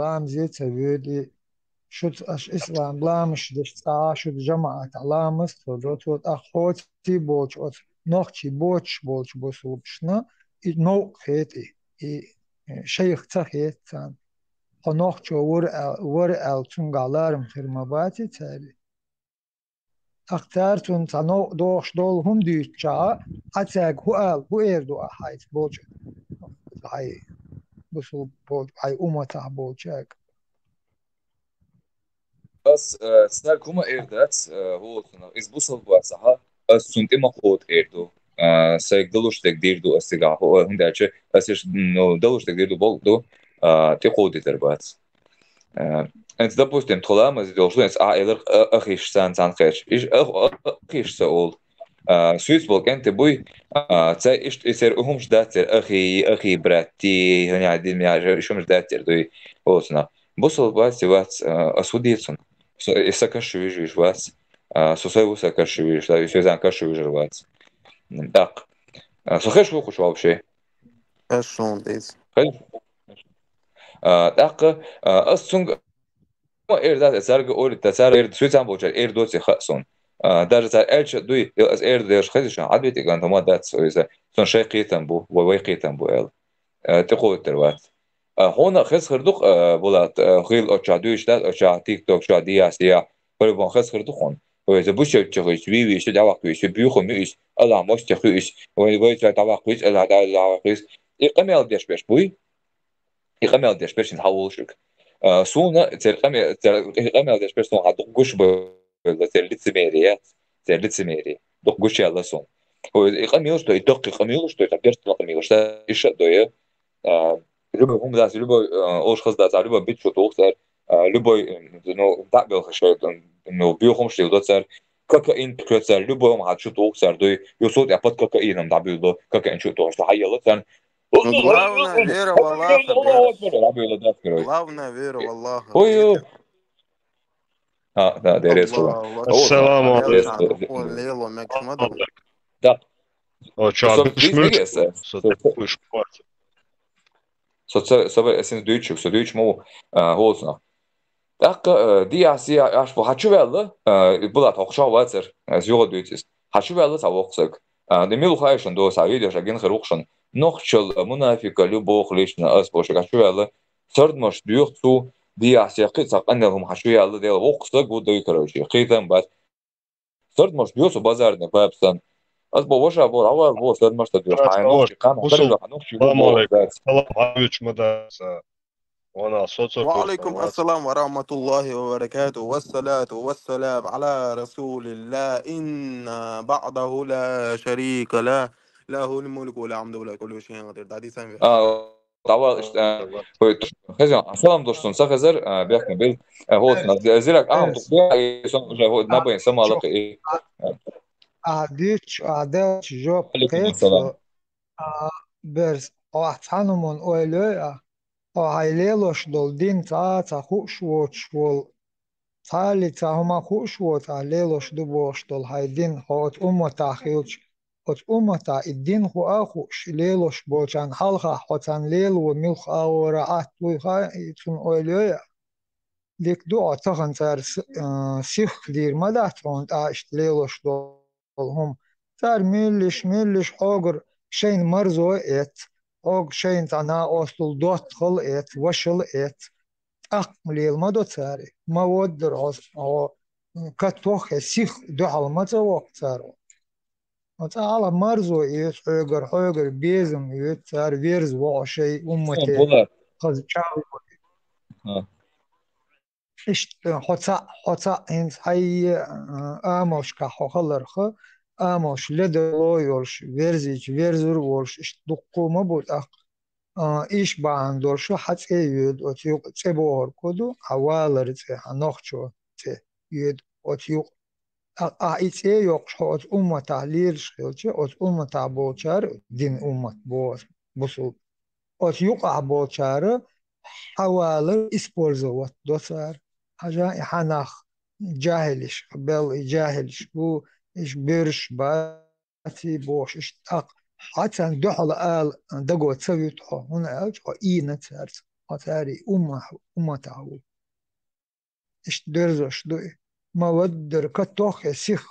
علام زي تبيدي شد أش إسلام لامش دشتا شد جماعة علامس تدوت وت أخوتي بوش أت نوختي بوش بوسوبشنا نو خيتي شيخ تخيت تان خنوخ ور تونغالارم خرمباتي تالي اختارتون تنو دوخ دول هم ديتشا أتاك هو إيردو أحايت بوش هاي بوسو بوش هاي أمتا بوشاك بس سنر كوما إيردات هو إز بوصل بواسها سنت إما قوت إيردو سيك دلوش تقديردو أستيقع هو هنداتش أسيش نو دلوش تقديردو بولدو تي قوتي تربات أنت допустим تخلام دوشلو إنس إلر أخيش سان خيش إيش أخيش سأول سويس بول أنت بوي تاي إيش يصير همش داتر أخي براتي هني عدين من شو مش داتر دوي هوسنا بوصل بواسي وات أسوديتسون إسا كشويش وات سوساي وسا كشويش لا يسوي كشويش وات داق سخيش وخش وابشي Schon this. خيش داق أسونغ إيردات أسرق أول تسار إيرد سويسان بوجر إيردوتي خاصون درجة الألش دوي از إيرد ديش خديش عدويت إيجان تما دات سويسا سون شيء قيتن بو ووي قيتن بو إل تقول تروات هنا خس خردوق بولات خيل أشادويش دات أشاد تيك توك شاد دياسيا كل بون خس خردوقون وإذا بوش تخيش ويش دعوة كويش بيوخ ميش الله مش تخيش وإذا دعوة كويش الله دعوة كويش إقامة ديش بيش بوي إقامة ديش بيش نحول شك سونا ترقمي ديش بيش سون هادوق جوش بلا ترليتسميريات دوق جوش يلا سون هو إقامة يوش تو يدق إقامة يوش تو تبيرت إقامة يوش تا إيش دوية لبا هم داس لبا أوش خز داس لبا بيت شو توختر لبا إنه تعبير خشيت إنه بيوخم شيء دوت سر كاكاين كرتسر لبا هم هاد شو توختر دوي يوصل يعبد كاكاين هم تعبير دو كاكاين شو توختر حيلا سن Главная вера в Аллаха, Берш. تعبير داس كروي Главная вера в Аллаха, هو Peter. ها ده رسول Allahu هو Akbar. السلام Alel عليكم. şanı. O lelo mekşmadım. ده O så çağdaş vis mülk niggas så det är skitbart. så sen Deutsch så Deutsch mo hålsna Dakika diasi aş bu haçı verdi bu da toxşa vazer züge Deutsch haçı verdi savoksak demir xayşın do savi de şagin xruxşın noxçıl munafika любовь лично as boş haçı verdi sörtmoş düyük su diasi qıtsaq annahum haçı verdi de oqsak bu da короче qitan bas sörtmoş düyük bazarını papsan az bu boşa bu hava bu sörtmoş da düyük hay noxçı kan Usul. noxçı Selam bu aleyküm. Salam habiç madasa. Ona sosyal وعليكم konuşma. السلام ورحمة الله وبركاته والصلاة والسلام على رسول الله إن بعده لا شريك له له الملك والحمد ولا كل شيء قدير دادي سامي Dava işte Hezyan, salam dostum, sa Hazır bırakma bil. Olsun. Zira aham بس tutuyor. Son уже ne bayın samalık. أديتش أديتش جوب Aleyküm قيتسو selam. برس أحتانمون أولويا أو هايليلوش دول دين تا خوش وول تالي تا هما خوش ووت هايليلوش دبوش دول هاي دين هوت تا خيوش هوت تا الدين هو أخوش ليلوش بوشان حلقة هوتان ليل وملخ أورا أتوي يتون أولويا ليك دو أتغن تار سيخ دير مداترون تاشت ليلوش دول هم تار ميلش حوغر شين مرزو إت حوغ شين تانا أصل دوت خل إت وشل إت أقليل ما دو تاري ما ودر أو كتوخ سيخ دو حلمة وقت تارو وتعالى مرزو إت حوغر بيزم إت تار فيرز وعشي أمتي Bunlar. خز شاو إشت حتا إنس هاي آموش كحوخلرخ آموش لدلو يولش فيرزر وولش إشت دقو مبود إيش باان دولشو حتى يود أتيوق تبور كدو حوالر تي هنوخشو تي يود أتيوق إيتي يوق شو تحليل شخيلش بوشار دين بوصل أتيوق بوشار حوالر إسبورزوات دوسار حاجة حناخ جاهلش بل جاهلش بو إيش بيرش باتي بوش إش حتى دحل آل دقو تسويتو هنا ألش إينا تارت أتاري أمته إش درزش دوي ما ودر كتوخ سيخ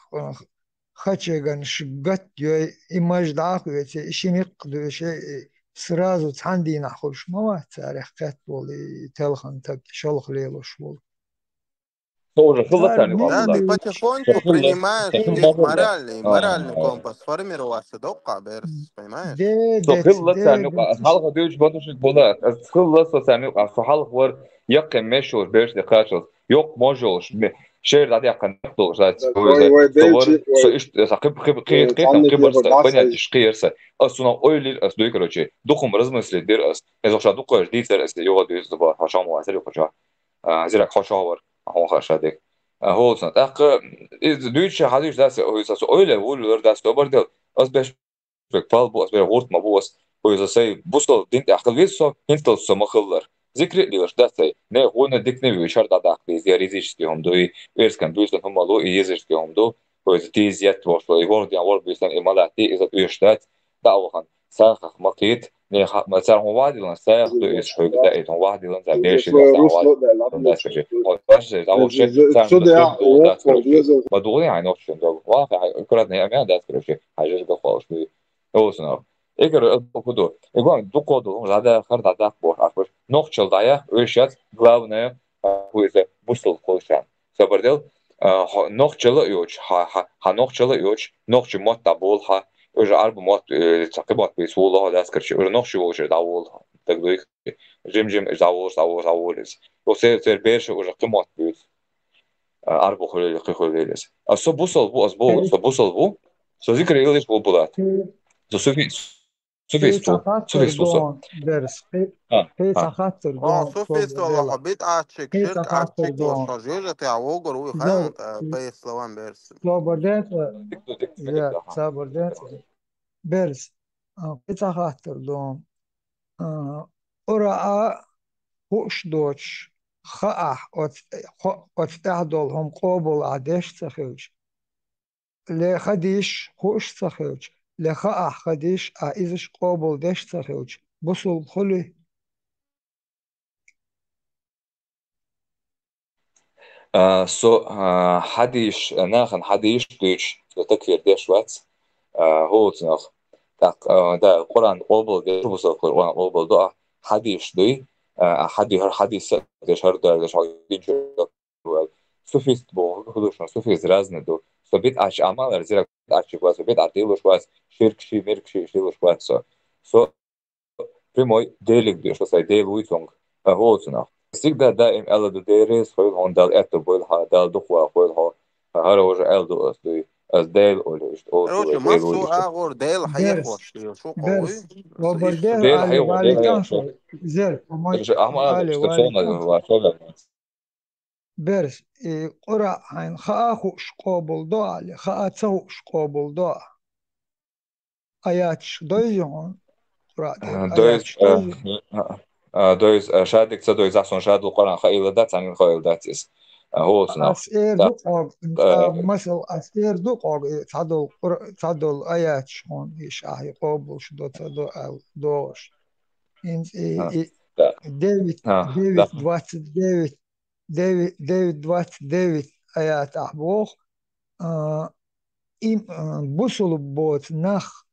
خاتشيغان شقت يو إماج دعاق يتي إشين يقدو شيء سرازو تحندي نحوش ما تاريخ قات ولي تلخن تك شلخ ليلو شول Тоже хылла تار тани نيل валла. Да, ты потихоньку принимаешь их Хылла. моральный компас, сформировался, дока, Берс, понимаешь? ديت خılла tani ديت halga diyor batuşuk bola. Hılla tani halk var yakın meşhur beş de kaçıl. Yok mojol şehir da yakın dolu zaten. O yüzden sovar so işte sakıp kıyıt kıyıt kıbarsa bana tişkiyerse asuna oylir as duy kroçe. Dukum razmıslı der as. Ez aşağı dukar değilse as yoga diyor da haşam var seri koca. زيرك خشوا var. هو خشادك. هو صنع. إذا دويتش حديش داس هو يساس öyle vurulur das dober del. Az beş fal bu az bir hort ma bu az. O yüzden say bu sol dint akıl vis so hintel so makıllar. Zikri diyor das say ne ona dik ne bir şart da biz ya riziş diyorum do verskan büyüsten hamalı iyiziş diyorum do. O yüzden tiz yet var so var diye var büyüsten imalati izat üyüştat davahan. Sağ makit ne مثلا هو واحد يلان سايق دو إيش حقوق ده إيه هو واحد يلان زبير شيء ده واحد يلان ده شيء هو باش أول شيء سام ده دو ده كروشي ما دو يعني أوبشن ده واقع كرة نهائية ده كروشي حاجة ده خالص بي هو سنا إيجر الكودو إيجوان دو كودو هذا خرد هذا بور أكبر نقطة ضايع ويشات главное هو إذا بوصل كوشان سبردل نقطة لا يوش ها نقطة لا يوش نقطة ما تبول ها уже арбумот تعقيبات بيسولها ده أذكر شيء уже نقش وجر داول تقدر جيم داول وسير بيرش уже قيمات بيس أربو خليلس أصو بوصل بو أصبو كي صو بوصل بو صو ذكر يليش بو بولات صو كي سوفيستو تخاطر سوفيستو دون درس ها كي ها تخاطر اه دون سوفيست صوب والله ديلا حبيت أعشق كي شركة تخاطر أعشق دون وشجيرة تعوجر زو ويخان بيس لوان بيرس صوب ديت ديك ملك زي ده ها صوب ديت برس كي تخاطر دون أرى هوش دوتش خاح أتعدل هم قابل عدش تخيج لخديش هوش تخيج لخاح خديش إذش قابل دش تخيج بصل خلي سو حديش ناخن حديش دوش تكفير ديش وات هو تنخ ده القرآن قبل ده شو بس القرآن قبل ده حديش دي حدي هر حديث ديش هر ده ديش عايزين شو سوفيست بو هدوش سوفيست رازن دو سبيت عش أعمال رزيرك عش كواس سبيت عديلوش كواس شرك شي ميرك شي شيلوش كواس سو primoy delig diyor så säger del uitong hålsna sig där där im alla do deres för hon dal ett och ha dal do kwa för ha har och el do as del och just och короче do del och массу just أغور ديل برس هيخلص شو قوي برس بس إيش وبرده del علي hayo del والي hayo تنشو زر ومي ama علي işte والي sonra تنشو var sonra برس قرأ عن خاخو شقوبل دو علي خااتو شقوبل دو آياتش دوزيون قرأ ديل dois آياتش دوزي dois shadik sa dois ason shadu qoran khayla dat an khayla dat is hålsna أسئر da دقوق مثل أسئر دقوق تعدل آيات شون إيش آه يقوبل شدو تعدل دوش إنت da ديفيد دوات ديفيد دوات ديفيد آيات أحبوخ إم بوصل بوت نخ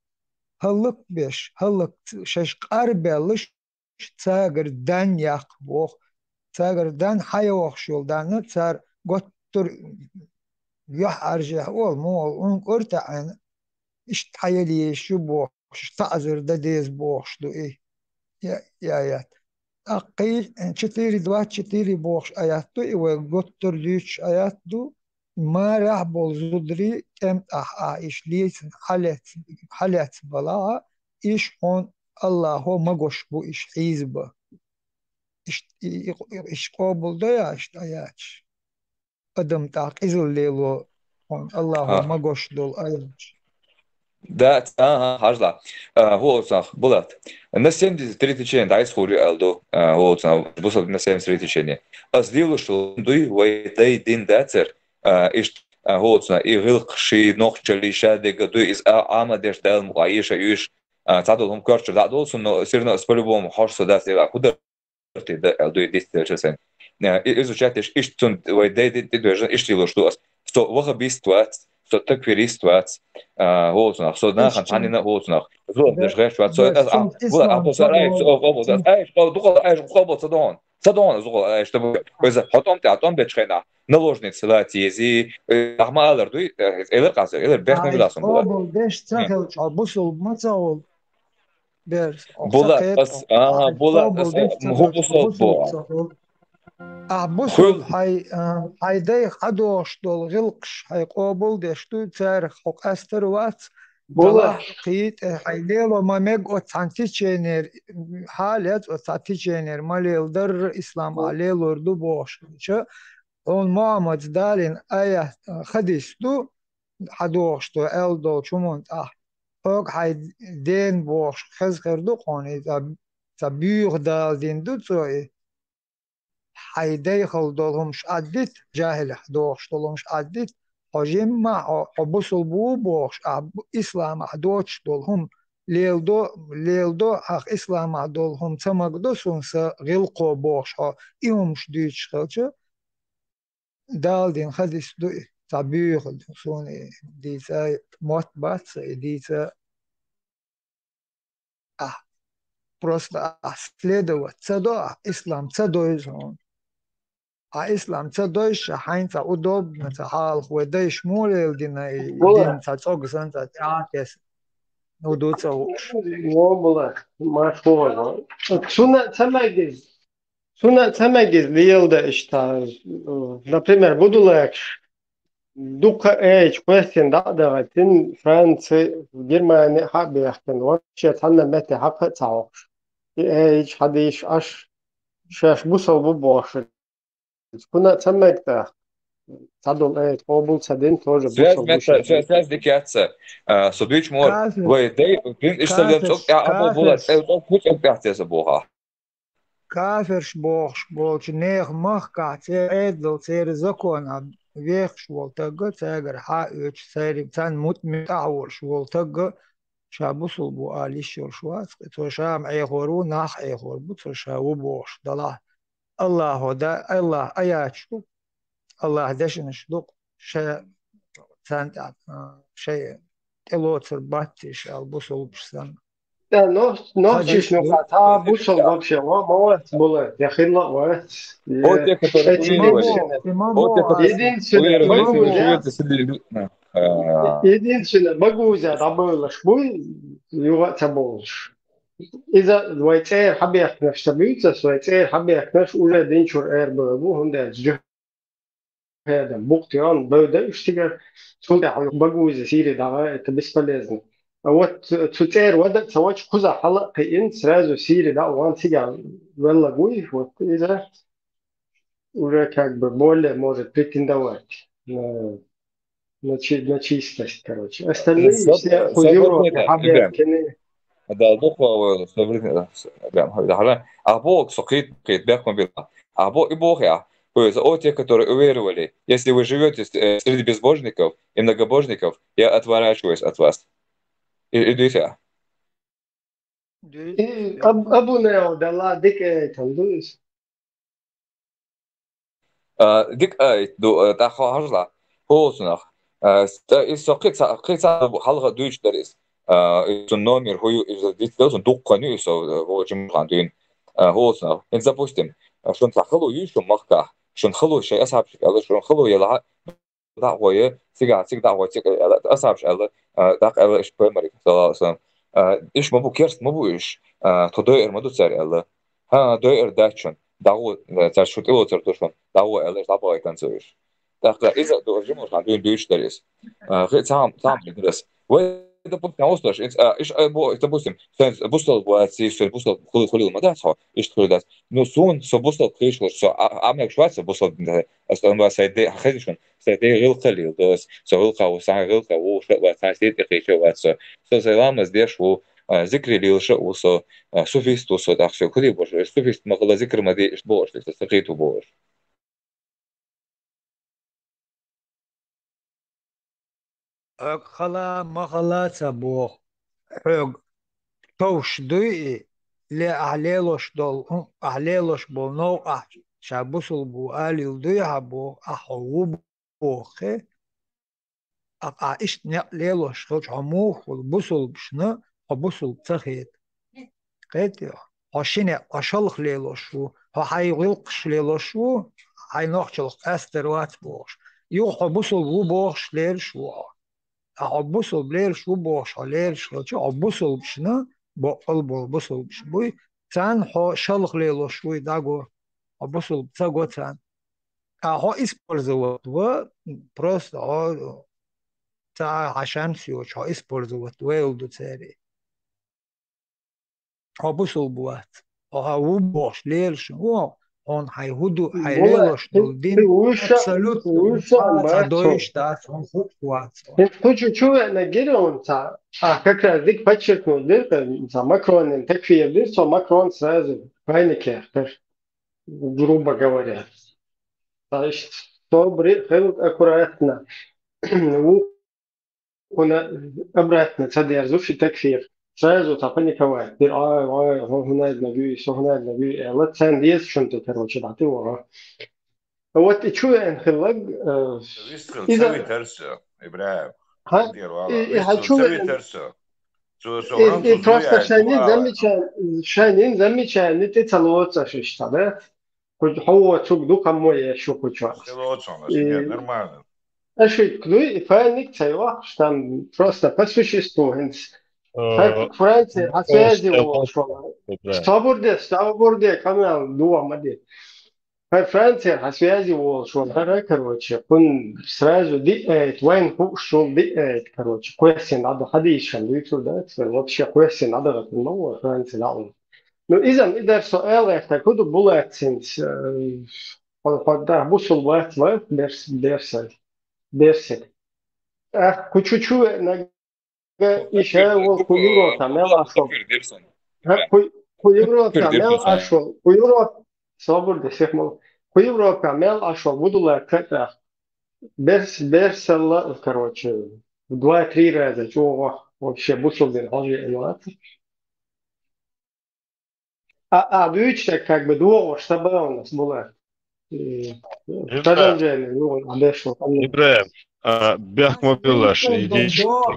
هلق بيش هلق شش قربلش تاجر دان يقبوخ تاجر دان حيوخ شول دان تار قطر يح أرجع أول مو أنقرت عن إيش تحيلي شو بوخ تعذر دا ديز بوخ دو إيه يا أقيل شتيري دوات شتيري بوخ آيات دو إيه وقطر ليش آيات دو ما راح بولزودري كم إيش ليس حالات بلا إيش هون الله هو مقوش بو إيش حيزبه إيش قابل ده يا إيش آياتش قدم تاق إزل ليلو هون الله هو مقوش دول آياتش Da, haržlā. Holocnā, bulāt. На 73 течение, да, исхури алду, holocnā, busot на 73 течение. Аз дилушу дуй, вай дай дин дацер, ишт, holocnā, и гилк ши нохчали шадега дуй из амадеш дал муаиша юш, цадол хум кърчер, да, долсун, но сирно с по-любому хорсо да се, куда da eldu distelsen изучать иш тун vai de doja istilo shtuas so wacha bistuat so takviristuat holsnach so nach an Ишчен tanina holsnach so des recht wat so برسوم bula إسلام apo sa ai so صدول obo das ai so du ai khobo sadon so ai что это потом ты потом бечхена наложницы латизи нормалер ду элер казер элер бехна هاي биласым була قابل ديش تخل بوصل متزول برس була أعتقد as هاي була قابل ديش تخل hubuso بوصل bo تخل بوصل khul هاي ديخ عدوش دول غلقش هاي قابل ديش تو تاريخ حق أستر وات Bola, دلا قيت هاي ليلو ما ميج أو تانتي تشينير حالات أو تانتي تشينير ما ليل در إسلام عليه لوردو بوش on Mohammed dalin aya khadistu hadoshto eldo chumont og hay den bosh khazkerdu qoni ta büyük daldin du tsoy hayday khaldolhum shaddit jahil hadoshtolhum shaddit hojim ma obusul bu bosh islam hadoshtolhum leldo ach islam hadolhum tamagdo sunsa gilqo bosh ihum shdich khalcha Daldin hadis du tabiuh suni disa mot bats disa ah просто следовать цадо ислам цадоиш он ислам цадоиш хайнца удобно хал хведеш молел дина дин bola, цацог санца тякес удуца уш bola, mashhur. Suna temegiz liyilde işte, например, будулек, дука эйч, question da tin France, Germany habi yakin, вообще tanna meti haqqa tawq. Эйч hadish ash, shash busal bu boş. Kuna temek da, tadol эйч, obul sadin тоже Связь busal bu мета, şey. связь дикятся. Судвич мор, كافر вы дей, бин иштагал цок, كافرش abo bulat, كافرش куч обгахтеса бога. كافرش بوش نيخ مخ كاتي عدل تير زكون ويخ شوال تقا تاقر حائوش سيري بتان متعور شوال تقا شابوسو بو آلي شوات تو شام عيخورو ناخ عيخور بو تو شاو بوش دلا الله دا الله اياتشو الله دشنش دوق شا سانت شيء تلوتر باتش البوسو بشسان Да, но خديش чиш, ну دو та busal вообще, молодец, было, я хидла, молодец. О те, которые уверовали, إما о те, بو которые أسا Единственное, уверовали, إما если могу вы بو взять, живете среди единственное, могу взять, было шбуй, его таболш. إذا دويتير حبيت نفس تبيتس دويتير حبيت نفس أولى دينشور إير بابو هم ده جه هذا بوقتيان بودا اشتغل سولد على بجوز سيري ده تبسط لازم أو تتير ودا تواج خذ حلقة إن سرازو سيري ده وان تيجي ولا جوي إذا уже как бы более может претендовать на чистость, короче. Остальные все хузировки, صبرنا إبراهيم хабиаткины. هذا دخوا صبرنا إبراهيم هذا أبوك سقيت قيت بيحكم بالله أبوك إبوه то есть о те, которые уверовали, если вы живете среди безбожников и многобожников, я отворачиваюсь от вас. Идите. أبو ناو ده لا ديك تندوس. ديك دو تا خارجلا هوسنخ قيت حلقة دوش درس номер هو ديك دوسن دقني سو هو جم عندين هوسنخ إن запустим شون تخلو يشو مخكا شون خلو شيء أصعب شيء شون خلو يلا دعوة سيجا دعوة أصعب شيء داق إيش بمري خلاص إيش ما بو كيرس ما بو إيش تضيع ما دو سر الله ها ضيع داشون دعوة تشوت إلو ترتوشون دعوة الله دعوة يكنسويش داق إذا دو جموش عندين دوش درس غير تام درس وإذا بنت نوصلش إيش بو تبوسم بوصل بواتي بوصل خلي ما ده صح إيش تقول ده نو سو بوصل كليش سو عمل شوية بوصل أصلا ما سيدي خدشون سيدي غير قليل دوس سو غلقة وسع غلقة وشو وتعسيد إخيشة واتسو سو سلام ديش و ذكري ليلش وسو سوفيست وسو داخل كلي بوش سوفيست مغلا ذكر ما دي إيش بوش تستقيتو بوش خلا ما خلا تبو حق توش دوي أعليلوش دول أعليلوش بول شابوسل بو آليل دويها بو أحوو بوخي إيش ليلوش خوش عموخ والبوسل بشنا وبوسل تخيت قيت عشان أشلخ ليلوشو هاي غلقش ليلوشو هاي نوخشلخ أستروات بوش يو بوسل بو بوش ليلشو عبوسل بليل شو بوش عليل شو عبوسل بشنا بقل بوسل بشبوي تان هو شلخ ليلو شوي داغو عبوسل بتاغو تان هو использовать в просто تا عشان سيوش هو использовать ويلدو تاري عبوسل بوات هو بوش ليل شو он هيهودو Була هيليلوش دول دين абсолютно تا бачо. دويش تا хукват Хочу чувствовать героя, а как раз дик подчеркнул, за Макрон, так что Макрон сразу панике, грубо говоря. То есть, добрый, аккуратно. Он обратно содержащий такфир. Сразу паниковать. هنا النبي هنا النبي لا تسانديس شنطة короче بعطيه вот شو يعني خلق Visu إذا cevi terso, Ibrahim. ها Visu شو cevi terso. So Francuz просто doja شانين замечательно ты целуется что да хоть هو تشوف دو كم شو كويس Целоцоnas, нет, нормально. اشي كدوي فانك تسيوا штам просто по существу как Франция на связи шо стабурде канал дуа мади как Франция на связи шо короче كن сразу دقيقة وين هو شو دقيقة короче كويس надо حديث يوتيوب ده вообще كويس надо الموضوع Франция لا ну إذا سؤال كده بولات سنس ده بوصل وقت берсет кучучу işe kuyruğu temel aşol kuyruğu temel aşol kuyruğu sabır desek mi kuyruğu temel aşol budular kata берсела короче в 2-3 раза чего вообще бусул ден хожи элат а büyükse как бы дуо чтобы у нас было продолжение ну обещал Ibrahim, Bjahmobulash, единственный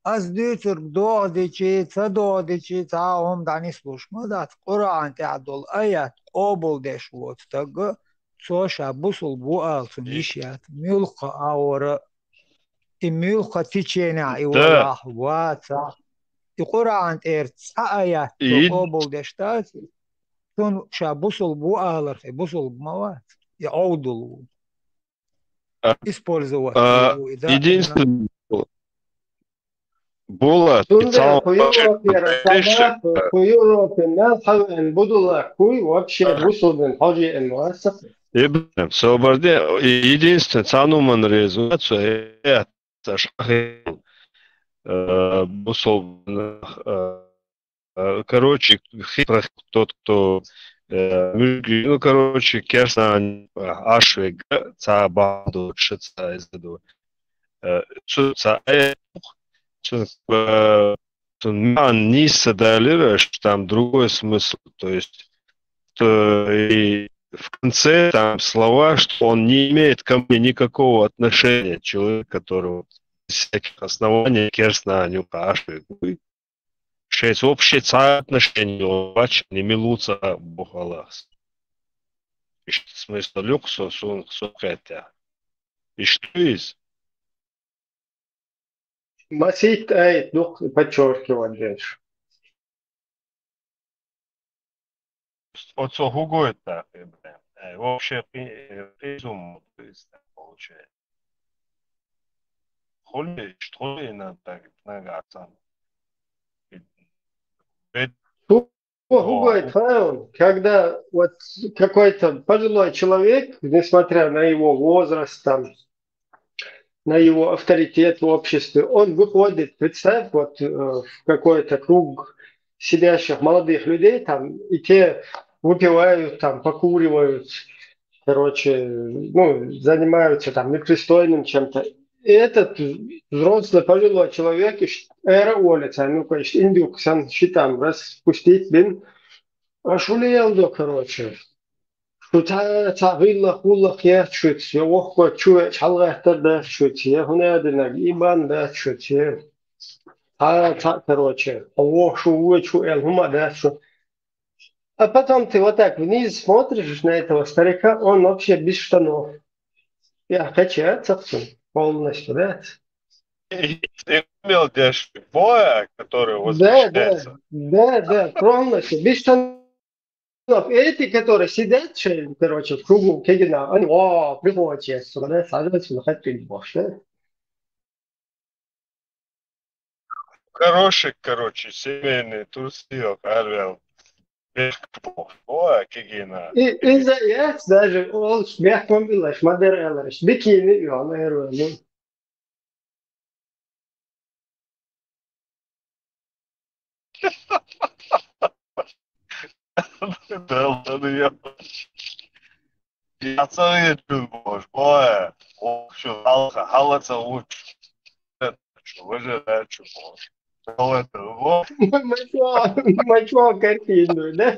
از دیتر دو دیچی تا دو دیچی تا هم دانی سلوشما دات قرآن تعدل آیت آبل دشوت تگ سوشا بوسل بو آلتون یشیات ملقا آورا ملقا تیچینا ایولا واتا القرآن ارت آیت آبل دشتات تون شا بوسل بو آلر في بوسل بموات يعودل использовать единственный было специально Соборде единственное цануман результацию это шахил короче тот кто ну короче керсан ашвег цабаду шица изду шица не садалируешь там другой смысл то есть и в конце там слова, что он не имеет ко мне никакого отношения, человек, которого без всяких оснований керсна нюкаши. Шесть общее соотношение, бач, не милуца Бог Аллах. Смысл люкса сон сукетя. И что есть? Масит ай дух подчеркивать дальше. Вот что хугует так, вообще призум получается. Хули, что ли на так нагаться? Хугует файл, когда вот какой-то пожилой человек, несмотря на его возраст, там, на его авторитет в обществе, он выходит, представь, вот в какой-то круг сидящих молодых людей, там, и те выпивают, там, покуривают, короче, ну, занимаются там непристойным чем-то. этот взрослый пожилой человек, эра улица, ну, конечно, индюк, сам считам, раз спустить бин, а шулел, короче. تعغيل خول خيار شوتشي وقت شو حلقة ده شوتشي هنا دنا إيمان ده شوتشي تا كروتشي أو شو هم ده شو а потом ты вот так вниз смотришь на этого старика, он вообще без штанов. Я качается полностью, да? И ты имел боя, который Да, возмущается. полностью, без штанов. Эти, которые сидят, короче, в кругу Кегина, они, о, приходят, да, соответственно, хотят больше, Хороший, короче, семейный турсиок, Арвел. Боя, Кигина. И из-за этого даже он смехом билась, модереллерш, бикини, и он, наверное, Да ладно, я целый боже, боя. Вообще, халаца лучше. Это что, выжидать, что боже. Это вот. мочо картину, да?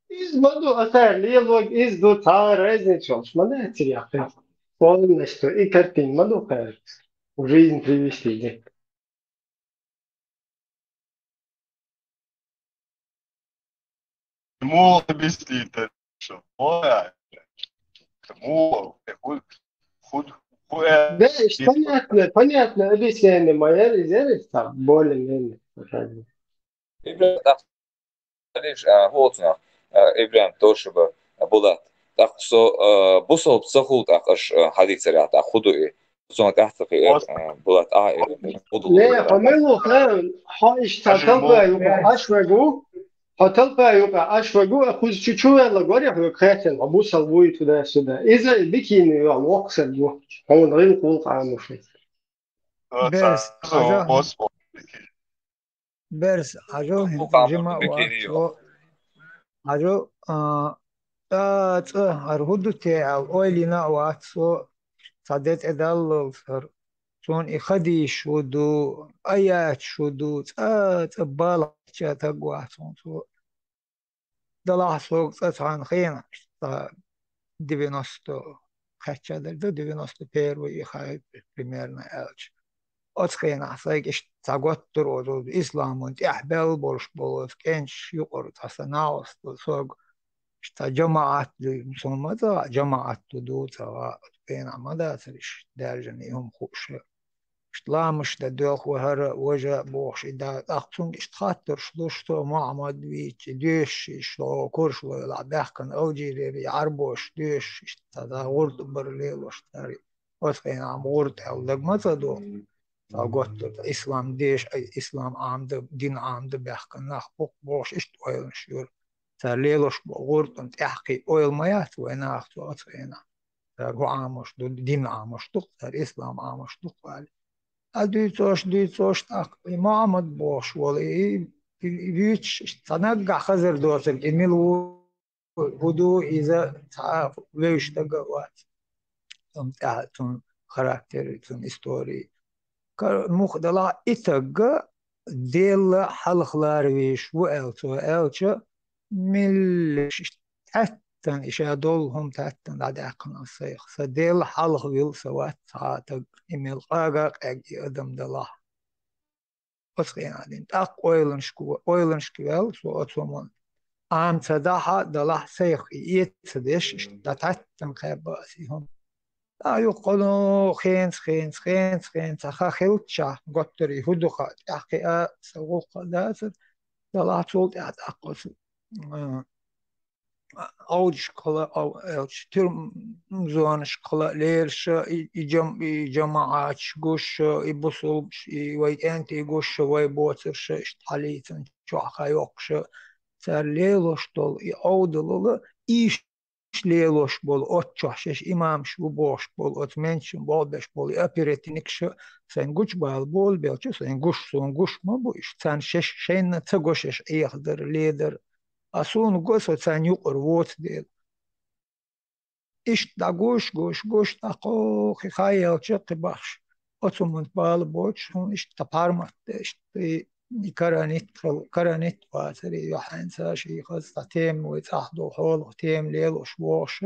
Из моду, лилог, из дута, разница, смотрите, я полностью, и картин, моду, в жизнь привести. Ему объяснить, что боя. Ему худ Да, понятно, объяснение мое, здесь там более-менее. ليش هوتنا إبراهيم توشبه بولات تقصو بوصل بسخوت أقش حديث رياض أخذوا إيه صنع تحت في بولات لا خذوا حملوا خير حاش تطلع يبقى أشوجو هتلقى يبقى أشوجو أخذ شو يلا قرية في كاتل أبو سلوي تدا سدا إذا بكيني يا وقت جو هو نغير قول عام شيء بس حاجة Господи. بس حاجة جمع بكيني وقت حاجة أرهدو تعال أولينا وقت صدت أدلل صار شون إخدي شودو آيات شودو تبالغ تقوى شون دلع سوق عن خينا 90 хотя до 91 и хай примерно элч. От хрена сайгиш цагот турозу ислам und ахбел борш болов кенш юқор тасанаус сог шта جماعات مسلمة جماعات تدو سواء بين عمداترش درجن يوم خوش شتلامش دا دوخ وهر وجه بوخش دا أقصون اشتخاطر شلوشتو معمد ويتش ديش شلو كورشلو يلعبه كان أوجي ريري عربوش ديش اشتدا غورد برليل وشتاري وثقين عم غورد أو لقمة دو فقلت إسلام ديش أي إسلام عامد دين عامد بيحكن ناخ بوخش اشت ويل نشيور تارليلوش غورد انت احقي ويل ميات ويناخ تو أثقين تارو عامش دو دين عامش دو تار إسلام عامش دو قال دويتوش تاق إمامت بوش والي بيتش تنقع خزر دوتك إميل هدو إذا تعرف ليش تقوات تم تعتون خراكتر تم إستوري مخدلا إتقى ديل حلق لارويش وإلتو إلتو ملش تحتن إشادولهم تحتن بعد أقنا السيخ فديل حلق ويل سوات ساعتك إميل قاقاق أجي أدم دلا أسخين عدين تاق أويلنشكو سو أتومون عام تداها دلا سيخ يتسدش تحتن خيباسيهم لا يقولوا خينس أخا خلتشا قطري هدوخات أحكي سوق داسر دلا تولد أقص أول شكلا أو ترم زوان شكلا ليرش جماعات شجوش يبصل ويت أنت يجوش ويبوترش اشتحليتن شو خيوقش سر ليلوش دول يعودل إيش ليلوش بول أتشش إمام شو بوش بول أتمنشن بول بش بول أبيرتينكش سنجوش بول بيلش سنجوش ما بوش سن شين تجوشش يقدر ليدر أصون قصة سان يقر ووت ديل إشت دا gosh تاقو خيخايا وشق بخش أتمنت بالبوش هم إشت تبارمت إشت كرانيت واتري يحين ساشي خاصة تيم ويتاحدو حول تيم ليل وشوش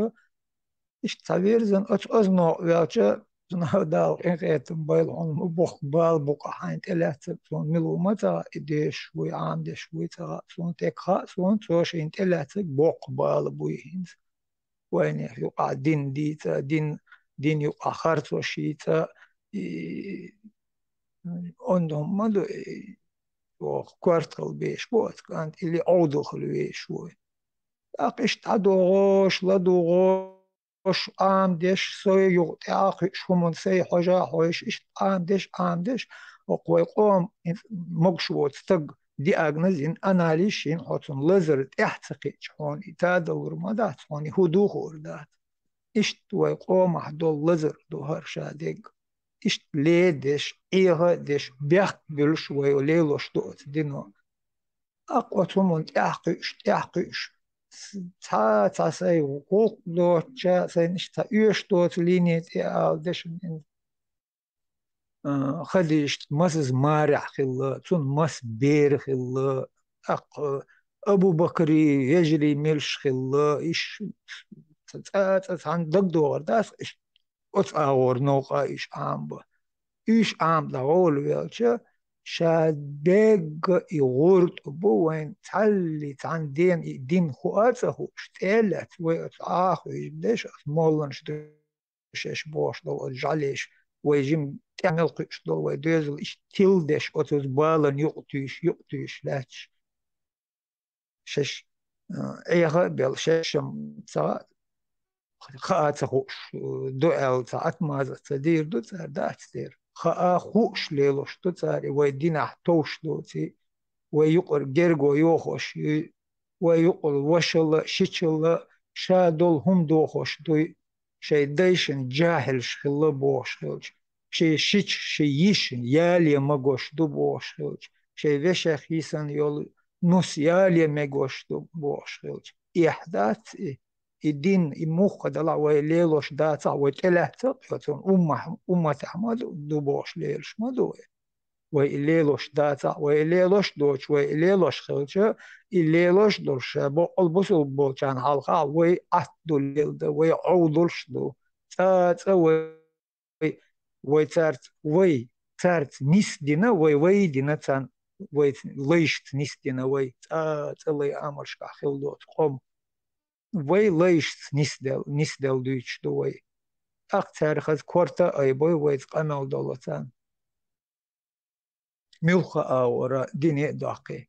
إشت تبيرزن أزنو ويالشا زنها داو إنغيت موبايل عن بوخ بالبوق حين تلات سون ملو متى إديش ويعام ديش ويتا سون تكخا سون توشين تلات بوق بالبويهنز وين يقع دين ديتا دين يقع خارتو شيتا عندهم مدو كوارتل بيش بوت كانت اللي عودو خلوي شوي أقش تعدوغوش لدوغوش ديش سوي يغتاق شومن سي حاجة حويش إش ديش وقوي قوم مقشوت تق دي أغنزين أناليشين حوتن لزرد احتقي شون إتادور مدات هوني هدو خوردات إشت ويقوم أحدو لزر دو هرشا ديق إشت ليدش إيغا ديش بيخ بلش ويوليلوش دوت دينو أقوتهم تحقيش تا سي وقوق دوت جا سي نشتا يوش دوت لينيت ديش خديش مسز مارع خلا تون مس بير خلا أبو بكري يجري ملش خلا إيش عن دقدور داس إيش أتعور نوقا إيش عام دغول ويلشا شادق يغورت بوين تعلي عن دين خواته اشتالت ويتعاخ ويجدش مولن شدش بوش دو جاليش ويجيم تعمل قش دو ويدوزل إش تلدش أتوز بالن يقتيش لاتش شش إيغا بيل ششم خاطر دوال ساعت مازه تدير دو تار دات تدير خوش ليلوش دو تار ويدينا توش دو تي ويقر جرغو يوخوش ويقر وشل شيشل شادول هم دوخوش دو شي ديشن جاهل شخلا بوش شي شي يشن يالي مغوش دو بوش شي وشخ يسن يول نوس يالي مغوش دو بوش إحداث الدين يموخ دلع ويليلوش داتا ويتلهتا يتون أمة أحمد دوبوش ليلش مدوي ويليلوش داتا ويليلوش دوش ويليلوش خلجة يليلوش دوش بقلبسو بوشان حلقا ويأتدو ليل دا ويعودلش دو تاتا ويتارت نيس دينا وي دينا تان ويليشت نيس دينا تاتا لي أمرشكا خلدوت قوم وي ليش نسدل دويتش دوي أكثر خد كورتا أي بوي ويت قمل دولتان ملخا أورا ديني داقي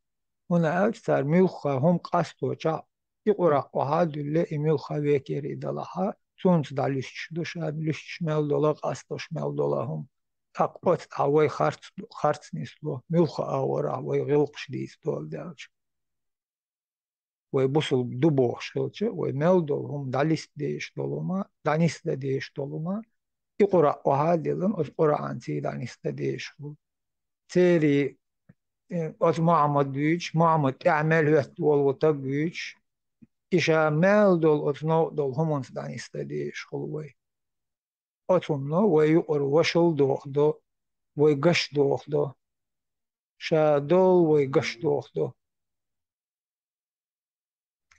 هنا أكثر ملخا هم قصدو جا يقرأ وهاد اللي ملخا ويكيري دلها سونت داليش دوشا ليش مل دولا قصدوش مل دولا هم أقوت أوي خارت نسلو ملخا أورا وي غلقش ديس دول دالش ويبصل دبوش خلچه ويملدول هم دانيس ديش دولما يقرأ وهادلن قرآن تي دانيس ديش تيري معمد بيش معمد تعمل هتول وتبيش إشا ملدول دول هم دانيس ديش خلوي أتمنى ويقر وشل دوخ دو ويقش دوخ دو شادول ويقش دوخ دو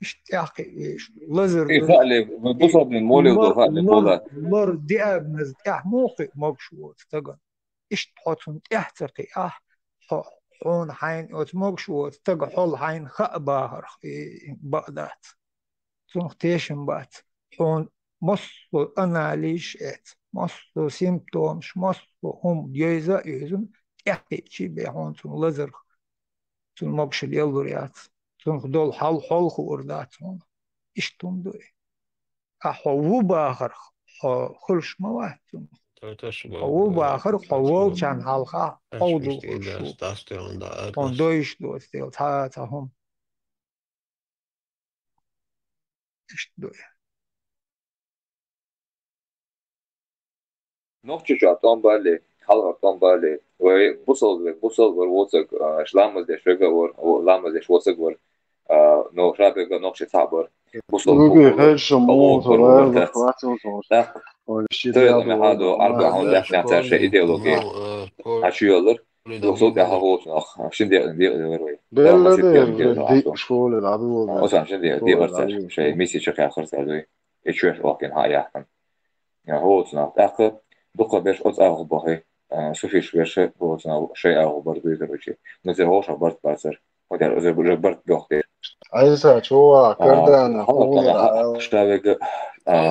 اشتاقي لزر إيه فعلي بوصل من مولي وضوء فعلي لر دياب نزدح موقع مقشوت تقن اشتحطن احتقي حون حين مقشوت تقن حول حين خأباهر بقدات تنختيشن بات حون مصو أناليش مصو سيمتومش مصو هم جيزة يزن احتي شي بيحون تن لزر تن مقش اليلوريات دول حل خوردات اشتم دوي أحوو باخر خلش مواتم حوو باخر حوو كان حلقة حوضو خلشو هون دويش دوت ديل تا هم اشت دوي نوخچو جاتون بالي حلقة بالي وبوصل ووصل شلامز ديش رجع ور لامز ديش وصل ور نو شابه نوخش تعبر بوصل Lugi فوق hejša أو moto أكبر verda وبرتات hvaćamo ده تيل ما هذا أربع هون ده نعتبر شيء إيديولوجي هالشيء يقدر وصلت على هو عشان دي وروي ده ما شيء Bella دي di عشان skole العدو أصلا عشان دي skole أرتاح شيء العدو ميسي شكل آخر سألوي إيش واقين هاي أحسن يعني هو صنع آخر دقة بيش أغو باهي سوفيش بيش هو صنع شيء أغو برضو يقدر شيء نزل هوش برضو بازر وده إذا برضو بيوختي عايزة شو كردان هلا فول طبعا شتاوي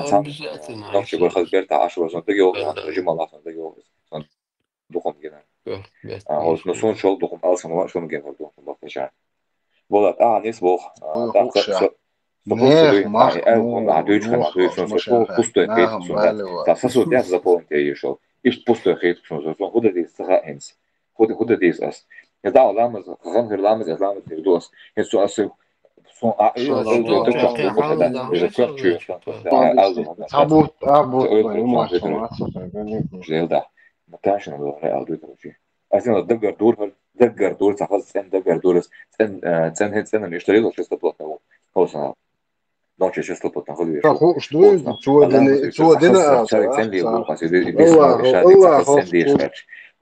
صام بجاتنا نفسي بقول خد بيرتا 10 سنة تجي حتى رجيم الله سنة تجي دخم جدا هو نسون شغل دخم أصلا ما شو مجين هردو بقى شان بقولك نيس بوخ ويخوشا supposed to نيخ do مخ a مو Deutsch نوخ son مش so pusto e feito ناهم son dat بالي sa så det så på inte ju så ist pusto e feito son så hode det så ens hode det as ja da lamas kan hur lamas det dos är så alltså så شلون det kan تحكي gå حالي det ده är مش klart ju så alltså man kan تعبوت så ما det شو det där ما كانش انا real det شيء عايزين دقر دور تحفظ سن دقر دور سن هيد سن اشتري له شو استبطنا هو noche ci sto potendo dire خوش Bosna. دوي Allah'ımız için دينا çarık sen diye bu kasi bir sınav الله işaret الله sakız sen diye خوف işaret.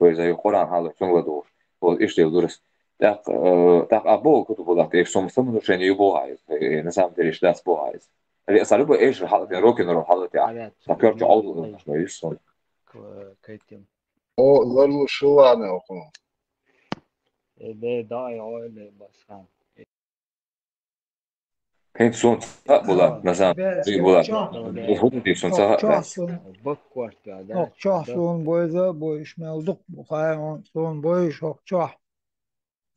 Böyle Kur'an halı şunla doğru. O işte duruz. Tak abo kutu bu da tek somsam no şeni bu hayır. Ne sam teriş das bu hayır. Ali asalı bu eş halı ya rokin ro halı ya. Takıyor oldu ne istiyor. كيتم ظلوا شو انا اخو ده ضايع ولا بس هم Pek son bular. Mesela بس bular. لو ده Bu değil son okçasun بكورت ده okçasun boyza boyuş mevduk bu kayan son boyuş okça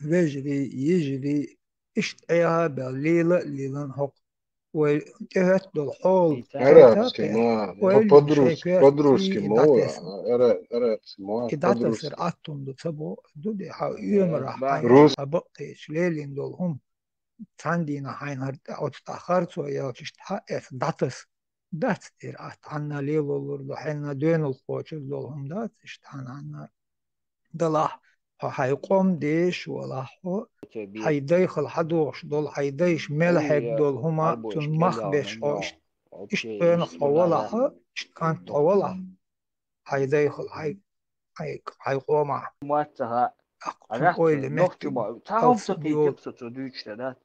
vecri yecri اشتعيها بالليلة ليلة حق وانتهت بالحول عربسكي تتقع ما واللي شاكر بدروسكي في ما هو داتس عربسكي ما إداتا بدروسكي سرعتهم دو دودي يمرا حين روس أبقيش ليلين دولهم تاندينا حين أو تتأخرت ويا تشتحقق داتس دات إرات عنا ليل ولردو حين دوين القوش دولهم دات اشتحان عنا دلاح حيقوم ديش ولا حيديخل حدوش دول حيديش ملحق دول هما تنمخ بيش أو اشتين حولها اشتكان طولها حيديخل حيقوم مواتها أقتل أويل نختي مهتم ما تعهم ألف تقي بيول تقصد دويش ده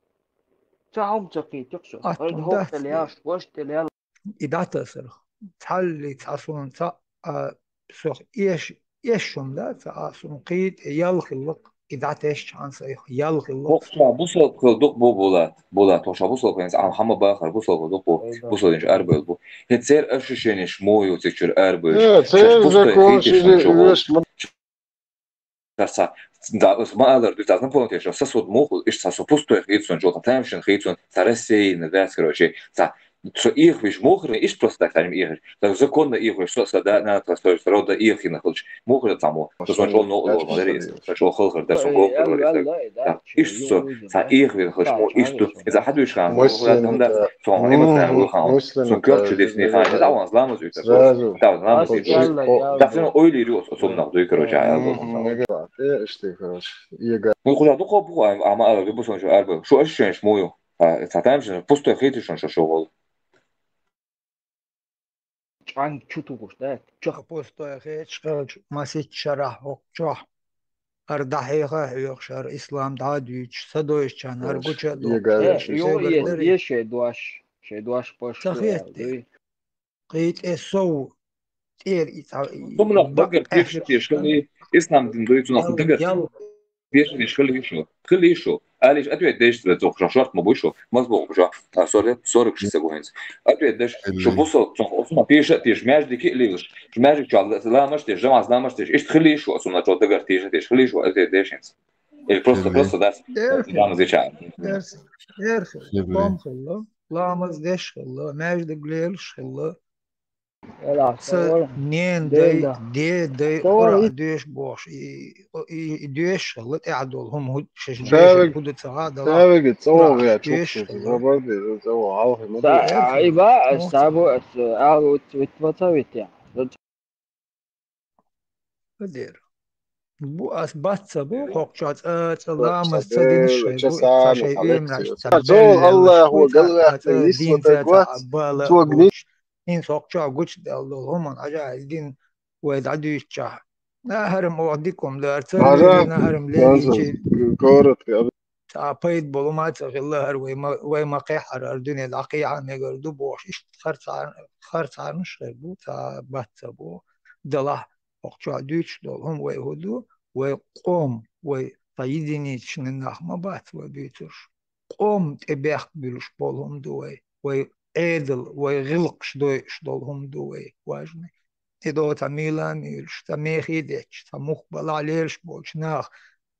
تعهم تقي تقصد هاد أتون هوقت دات اللي هاش وشت اللي هلا إذا تصرخ تحلي تعصون تا سوخ إيشون دا تعصون قيد يلخلق إذا تيش عن سيخ يلخلق Bu sol kıldık bu bulat. Toşa bu sol kıyız. Ama bakar bu sol kıldık bu sol ince erbel bu. Hetser aşışeniş moyu tekçür erbel. Şaş bu sto heytiş şoğul. Kasa da uzmanlar du tas napontieši jau sasūt mūku, iš sa supustoja heitsun, jo tamšin heitsun, sa resei, ne vēc, короче, sa so ihviš mūkri, išprostāk taņem ihviš. Tā zakonna ihviš, so da nātras, to roda ihvina, хылч. Mūkri tamo, to son čo no darīs, tā čo хылхар, da son gol darīs. Tā iš so, sa ihvina, хылч, mo ištu, za haduškām, tam da, so on ima tā ruhām, so körču disni хань, da on zlamaz ütä, da zlamaz ütä. Da sen öyle yürüyor, sonuna duyuyor, короче, işte короче Ну, куда ну копу, ama bu son şu araba. Şu aşış moyu. Zaten şimdi pusto hiti şu şov. عن شو تقول ده شخ Пустое хеч, масить шарах окчо. Ардахиха يخشر إسلام دادوش سدوش كان أرجوش دو يو يش دوش باش تخيت قيت إسو تير Sonra dagger tieşkali İslam din doyucu nasıl dagger tieşkali şu. Kılı şu. Ali atıyor değişti de çok şart mı bu şu. Maz bu şu. Sonra kişi segoyens. Atıyor değiş şu bu so osma tieş mejdeki liviş. Mejdik çaldı. Lamaş tieş jamaz lamaş tieş. İşte kılı şu osma çok dagger tieş kılı şu atıyor değişens. El просто das damız içer. إرخل قام خلا لامز ديش خلا ماجد قليل خلا لا نين دي قرع ديش بوش ديش خلا تعدل هم هد شش ديش الهدى تعادل سابق تصور يا تشوف برضه تصور عارف ما يبقى استعبوا أو تبتبت يعني قدير بوأس باتسبو حقشات لامس صديق تدينش بو جسامي تشي إمرش خليك زول تبل الله هو لشبوت قال لك دين نسبة قوات تبل توقني قوش إن حقشا قوش دل هم أجا الدين ويدعدوش لا هرم أوديكم لا أرتلي هذا لنا هرم نازل ليلي كورة في تعبيد بلومات غلار وما قيحر الدنيا العقيعة ميقردو بوش إيش خرط عن شربو تبتبو دله وقتها دوش دولهم ويهودو ويقوم ويطيدني تشنناخ ما بات وبيتوش قوم تبيخ بلوش بولهم دوي ويعدل ويغلقش دوي شدولهم دوي واجني إدو تميلان يلش تميخي ديش تمخبل عليش بولش ناخ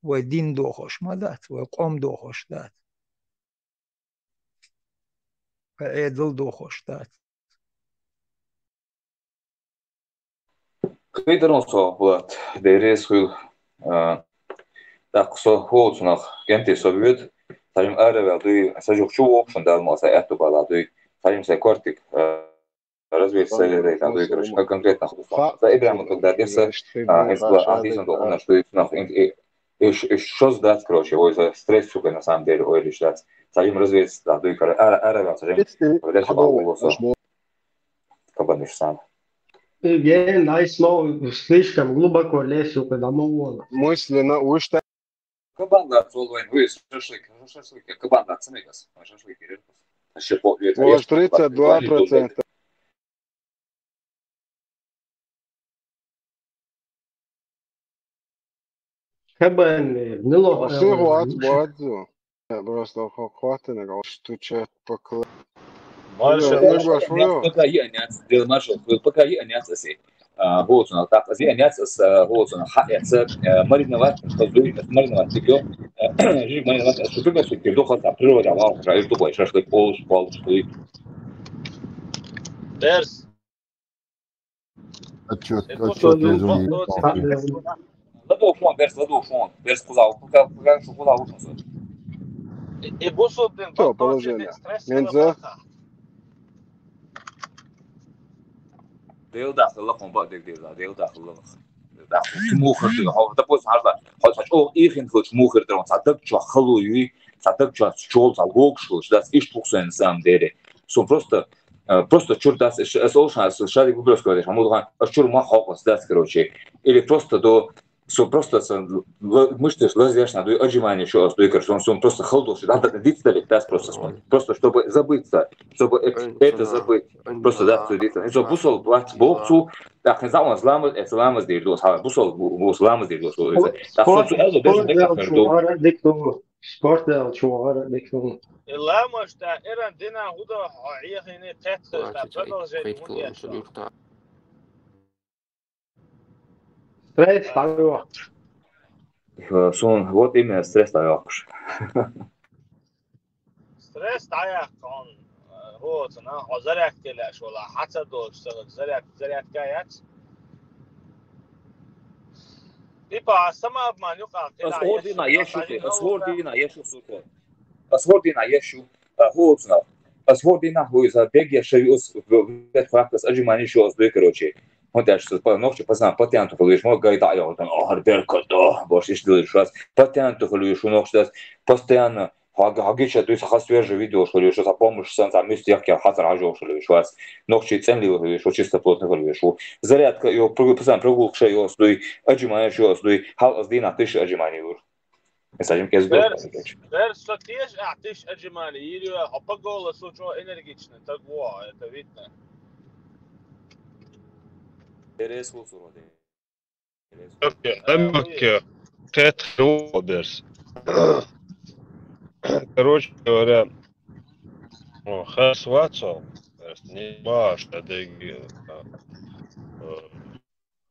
ودين دوخش ما دات وقوم دوخش دات وعدل دوخش دات Kõigepealt saavad deres küll tähtsä huolsunah kentissä vyöt. Sain ääreväl tui se juoksu option täällä se ehtupala tui. Sain se kortik развития тui короче конкретно. За Ибрахим когда дesa из антисан до он что нах и что сдать короче ой за стресс сука на самом деле ой лишь дать. Sain развития да тui короче ääreväl sain. Решил было кабаниш сам. Bien, da smo слишком глубоко лезу к домовому. мысленно уж так. Кабанда цолвайн выс шашлык кабанда цемекас шашлык ирерпас. Шепо Вот 32%. Кабан, ну, Сыру отбладу. Просто хватит, что чат поклад. пока я не отдел маршал, пока я не отсоси. Вот он так, я не отсос, вот он хается, мариновать, мариновать тепло, жив мариновать, что ты что тепло хотя природа, вау, уже что больше, что пол. Дерс. Отчет Ладу фон, Дерс сказал, пока что куда ушел. И босу блин, Что положение? Нельзя. Deel dagen lachen wat ik deel dagen lachen. Dat moeder die hou dat was haar dat ook irgend goed moeder dan dat je geloof dat je school zal ook school dat is toch zijn sam derde. Zo просто чур das es olsa шарик выброс говоришь а мы чур маховас das короче или просто до so просто мышцы лазишь на отжимание еще остой короче он просто холдос надо дистали das просто чтобы забыться чтобы это забыть просто да все это это бусол боксу так не знаю ламаз дирдос ха бусол ламаз дирдос так что это даже Sport del чуара дикто. لا مش تائرا دينا هودا عيخيني تات تبدل زي المونديال. Стресс такой. сон вот именно стресс таёкш. Стресс таёкон هو تنا هزارك تلاش ولا حتى دول زريك كايات. Типа сама обманюка. Asfordina yeshu hoțna. Asfordina hoiza begia шавиус в фактас аджимани шос две короче. Он даже по ночи познал патенту холиш мог гайда я там арберка да бош иш делаешь раз патенту холиш ночь das постоянно Хагича то есть свежее видео что ли что за помощь сам там есть я хазар ажо что ли что ночи ценливый что чисто плотно говорю что зарядка его прогулка что его стой аджимани что стой хал аздина тысяч аджимани Mesajım kezdő. Дерс тiež atiš аджимани или опагола сучо энергично так во это видно. Дерес хусуроде. Демок Кэт Родерс. Короче говоря, Хас Ватсол, не важно,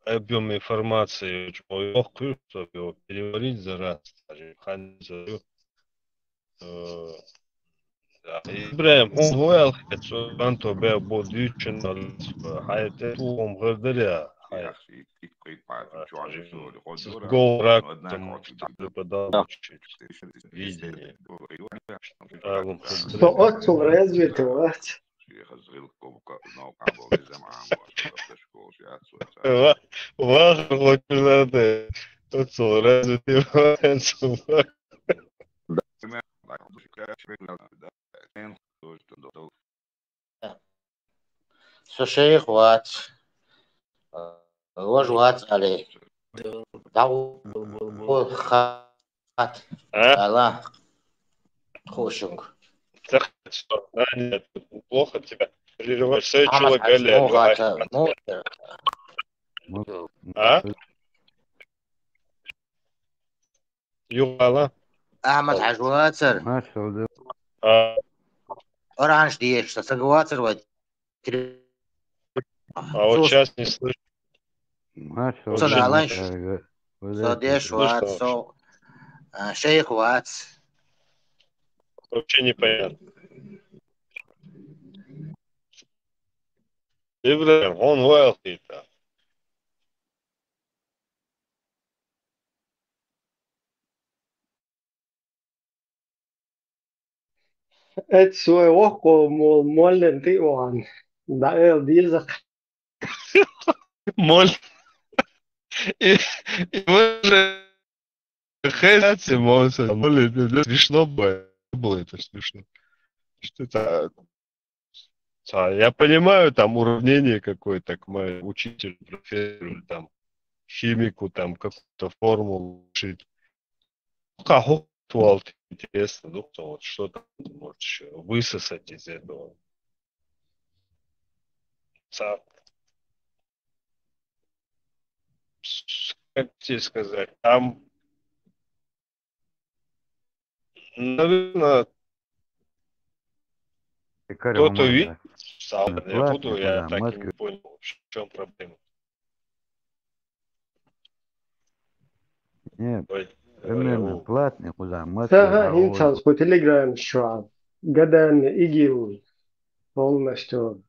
объем информации очень легкий, чтобы его переварить за раз. Ибраим, он воял, что Анто был бодючен, хайте туом гордаря. Гол рак, там преподал видение. Что отцу развитого. Важно, хоть надо. Тоцел, разве ты собак? Слушай, хват. Ложь عليه. دعو خات. А? الله خوشك. Так что, да, нет, плохо тебя. Прерываешь. Все محمد чула حج галя, مو غات льва. مو А? Юла. أحمد حج واتر А أورانج ديش تسقواتر ود вот صوص сейчас не слышно. صن Вообще не علانش صديش слышно وات вообще. صو شيخ وات Вообще непонятно. Ибрахим, он wealthy там. Et sue oko mollen ti oan. Da dizak. Моль. И мы же хейте, моль, это смешно было это смешно. Что это? Я понимаю, там уравнение какое-то, к моему учителю, профессору, там, химику, там, какую-то формулу решить. Как вот интересно, ну, кто вот что-то может еще высосать из этого. Как тебе сказать, там, наверное, кто-то видит, сам я буду, я так и не понял, в чем проблема. Saha insan på Telegram şu gadan igil полностью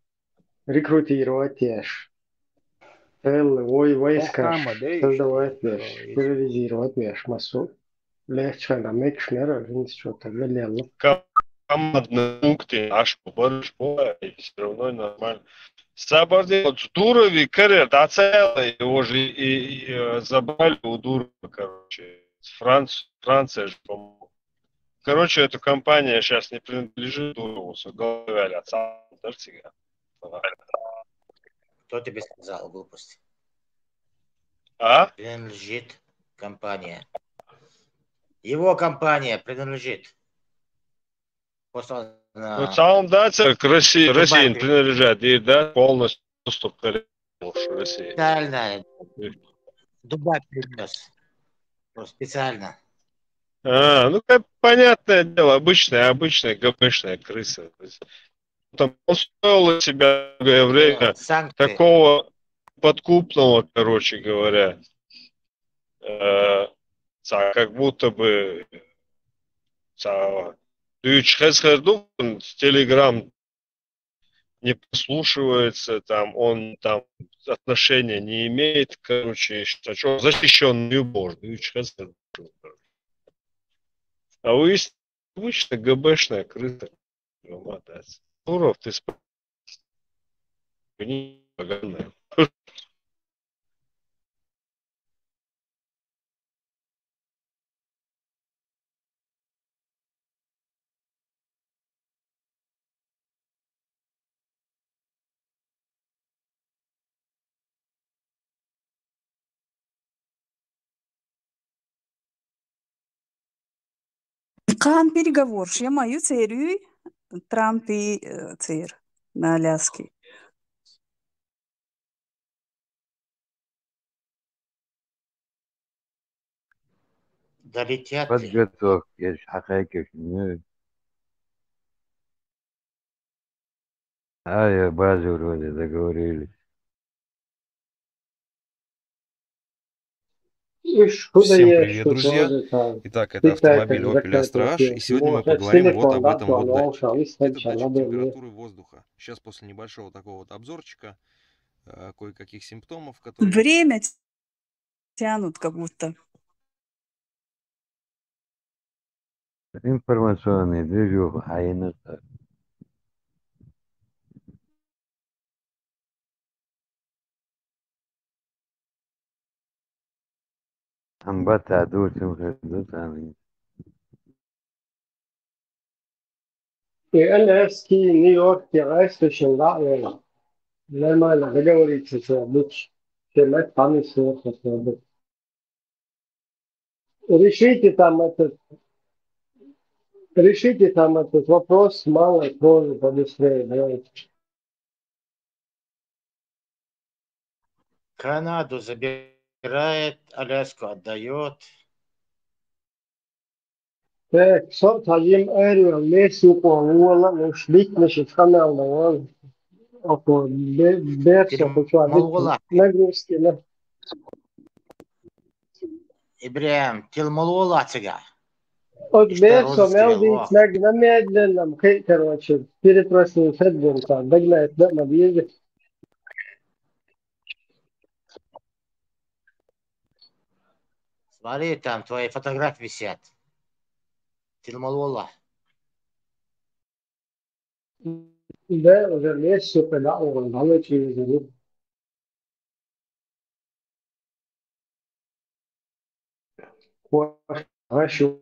рекрутировать ешь. Войска создавать ешь, терроризировать ешь массу. Легче на мекшнера, что-то велело. Командные пункты, аж поборешь, и все равно нормально. Сабарди, вот Дурови, карьер, да, целый, его же и забрали у Дурова, короче. Франция же, по-моему. Короче, эта компания сейчас не принадлежит Дурову, с головой отца, Кто тебе сказал глупость? А? Принадлежит компания. Его компания принадлежит. Ну, в целом, да, к России принадлежат, и да, полностью доступ к России. Специально Дубай принес. Специально. Ну, как понятное дело, обычная ГПшная крыса. Там он стоил у себя долгое время такого подкупного, короче говоря, как будто бы Телеграм не послушивается, там он там отношения не имеет, короче, что защищенный боже. А вы обычно ГБшная крыса. Туров, ты спокойнее, поганая. Kaan переговорш, я мою церю Трампи цер на Аляске. Долетят. Подготовьтесь, حقائق не. Я базу вроде договорились. Всем привет, друзья! Итак, это автомобиль Opel Astra H, и сегодня мы поговорим вот об этом вот датчике. Это датчик температуры воздуха. Сейчас после небольшого такого вот обзорчика, кое-каких симптомов, которые... Время тянут как будто. Информационный движок, хайната. هم بتاع دوت وخدت عن LS ki New York ki Reisfischen Lager, lema la говорится, что быть чем там все хотят. Решите там этот вопрос, мало тоже побыстрее, давайте. Канаду забирает, Аляску отдает. Так, что тагим эрю, лесу по уола, муж бит на шифханал на уол, око берса, хочу Тилмалула. нагрузки, да. Ибрahim, Тилмалула цыга. От Что берса розыски мелдить на медленном, короче, перепросил Федвин там, догнать, да, на въезде. Смотри, там твои фотографии висят. Тилмалула. Да, уже лесу педал, он дал через него. Хорошо,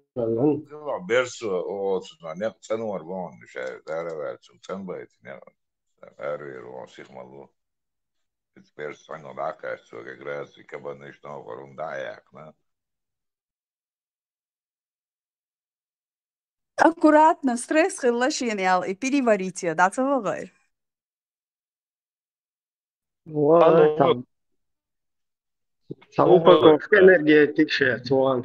Bersu olsun. Ne sen var bu şey. Daha versin. Sen bayit ne. Arıyor o sihmalı. Bersu sango dakar so que graças que bana işte o var dayak, ne? Аккуратно, стресс хиллашин и переварите, да, целый. вот там. Там упаковка энергетики, туан.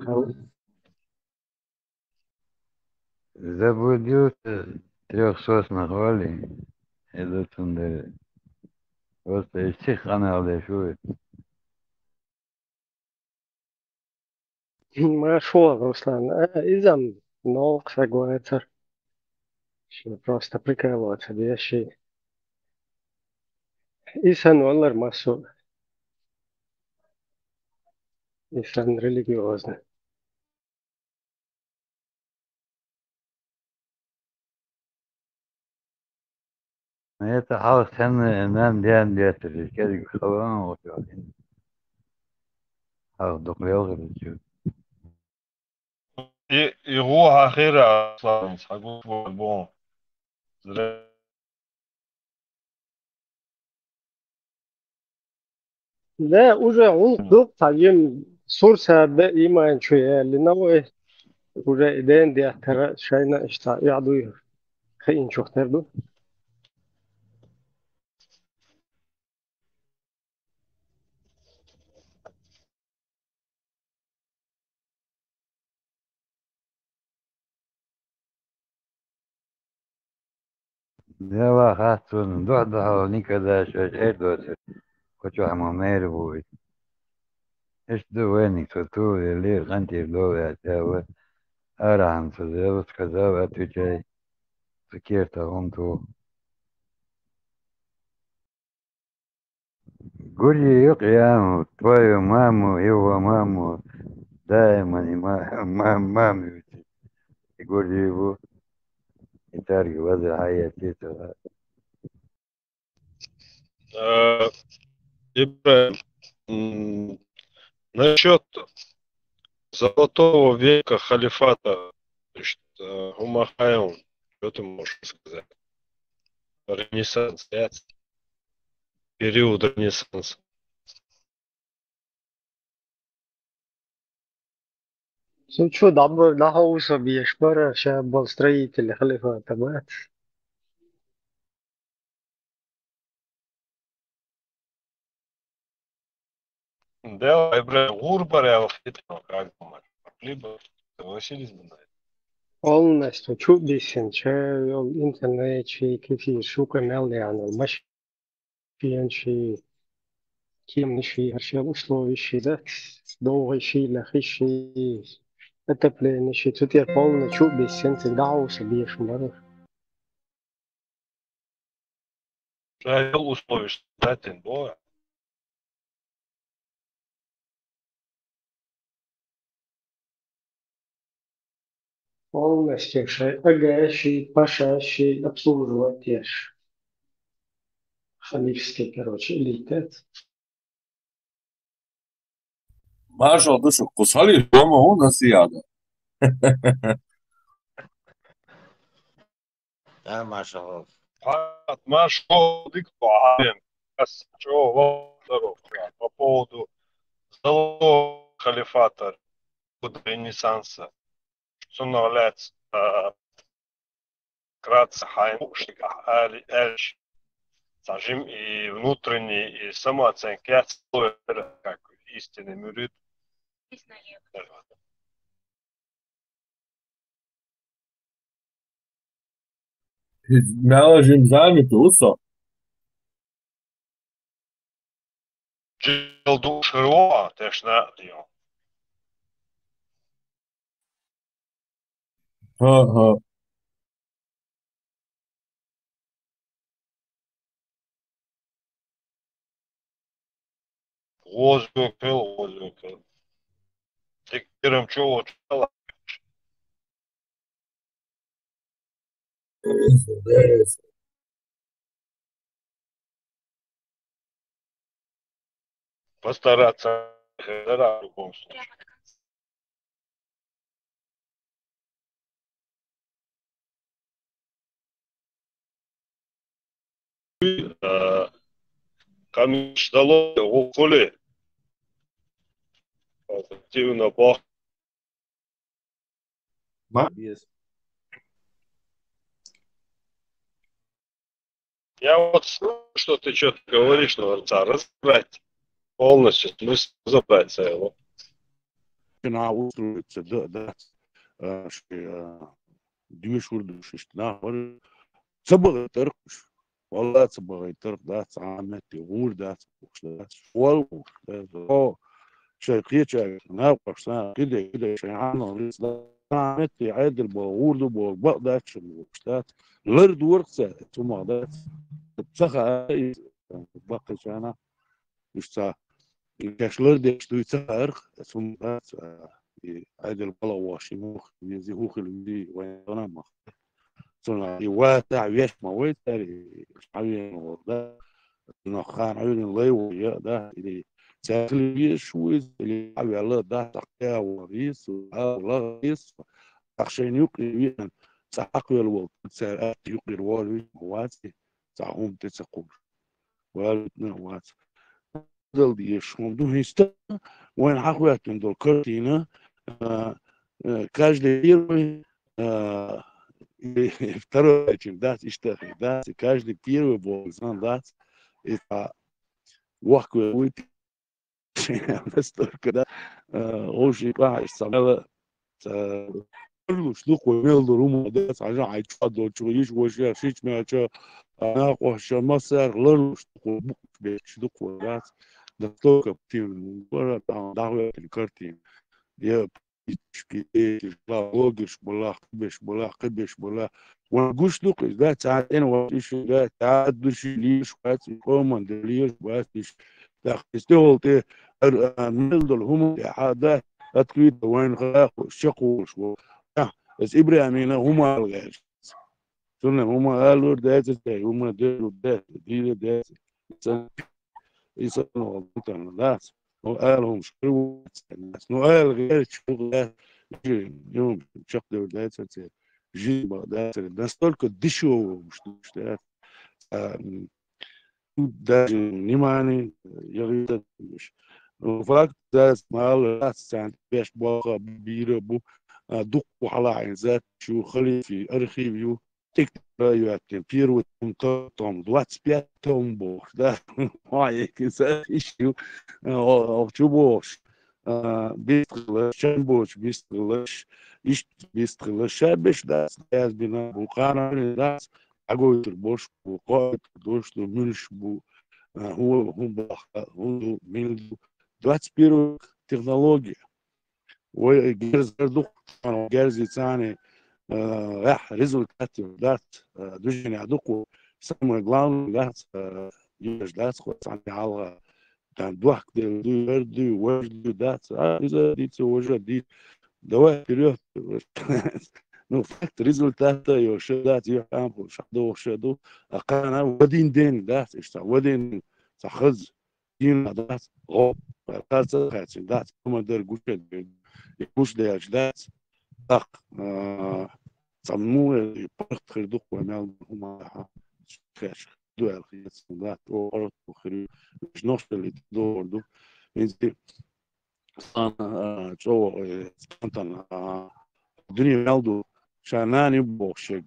заблудился 300 нахвали. Это тундер. Просто из всех каналов шует. Хорошо, Руслан. Изам ног согласен. Просто прикалываться, вещи. Исан олар массу. Исан религиозный. Это хаос нам дян дятер. Кеди хаван вот. Хаос доклеил это. его ахира славен. Сагу бон. Да, уже он был таким сурса بإيمان شوية لأنه уже إدين دي أكتر شيء إشتا يعدو خيين شو اختردو. Дела хастун до никогда шесть доцер. Хочу амамер будет. Эш дуэник соту или гантир до я арам созел сказал отвечай. Секерта он то. Гури يقيام твою маму его маму دائما маму يقول его и тарги وضع حياتي Ибрахим, насчет золотого века халифата, значит, Умахайон, что ты можешь сказать? Ренессанс, период Ренессанса. شو دبر ده هو بيشبر شاب строитель خليفة تمام. Да, Ибрахим, Урбаре, Алфитно, как думаешь? Либо согласились бы на это? полностью شو بيسنشر الإنترنت شيء كثير شو كمال يعني المشي شيء كيم شيء هالشيء условия شيء ده долгий شيء لخي شيء отопление شيء تطير полно شو بيسنشر دعوة بيشمر. Я условия, что дать Бога. полностью шагающий, пашащий, обслуживать ешь. Халифский, короче, элитет. Marshall dušu kusali Roma una sijada. Да, Маршал. Маршал Дикпарен, по поводу золотого халифата Ренессанса, что является кратко хайнушника Эльч, сажим и внутренний, и самооценки, как истинный мюрит. Nalažim zamjetu uso. Džil duši roā, tieši ne, jau. Ha. Ozgökül. Diktirim çoğu çalak. Постараться в любом случае. Камиш дало околе. Активно бах. Я вот слышу, что ты что-то говоришь, но разобрать полностью, смысл разобрать его. Na ustроиться, да, движ урдуш, на, цабага таркуш, والله цабага тарк, да, цамет, يغور, да, شوال, да, о, شرقية, ناقش, كده, شيعان, ريس, да, عمت, عادل, بغور, بغدا, شموشتات, لرد ورقسة, ثم ده, بصخة, بقى شانا, مش كاشلر دي شتوي تارخ ثم هذا البلا واشي مخ يزي هو خلدي وانا مخ ثم يواتع ويش ما ويتاري عيون وده نخان عيون الله ويا ده اللي ساكل شوي اللي عبي الله ده تقيا وريس الله ريس عشان يقري ساقي الوقت ساعات يقري الوالي مواسي ساهم تسقور والدنا واسي دي شوندو هيستا وين حقوقتهم دول كرتينا каждый первый второй этим дать иштахи дать каждый первый бог знал дать это вахку выпить настолько да очень пахнет самела شلوخ وميل روما داس عشان عيتفضل شويش وشيا شيش ما شا أنا قوش مصر لرش بوك بيشلوخ وداس دكتور كابتن ورا دعوة الكارتين يا بيش لا لوجش بلا قبش بلا ونقول لك ده ساعتين وش ده تعد شيء ليش وقت كومن ليش وقت استولت ميل هم هذا أكيد وين غاق شقوش بس إبراهيم هما الغاز سنة هما قالوا ده هما ده ده يصنعوا الناس وقالهم شو الناس وقال غير شغل يوم شقدوا ده جيبا ده الناس تلك دشوا مش ده نيماني يغير مش وفاك ده مال راس عند بيش باقة بيربو دق على عزات شو خليفي أرخيبيو تكتب بيرو توم دوات بيات توم بوش ده هاي كذا إشيو أو شو بوش بيستغلش شنبوش بيستغلش إيش بيستغلش شابش ده سياس بنا بوقانا ده أقول تربوش بوقانا دوش دو ملش بو هو بخ هو ميل 21 технология. وجرز دوق جرز ثاني راح результат دات دوجين عدوق سمو главный دات يج دات ثاني على كان دوق دو ورد دات إذا ديت وجه دي دواء كريه نو فاكت результат يوش دات يعمل شدو أقانا ودين دين دات إيش ودين تخز دين دات غو قاصة خاتي دات ما در gush de dat tak sammu part khirdu qamel huma khash dual khiyat dat orot khir jnosh li dordu inti ana jo spontan dunya meldu shanani boshig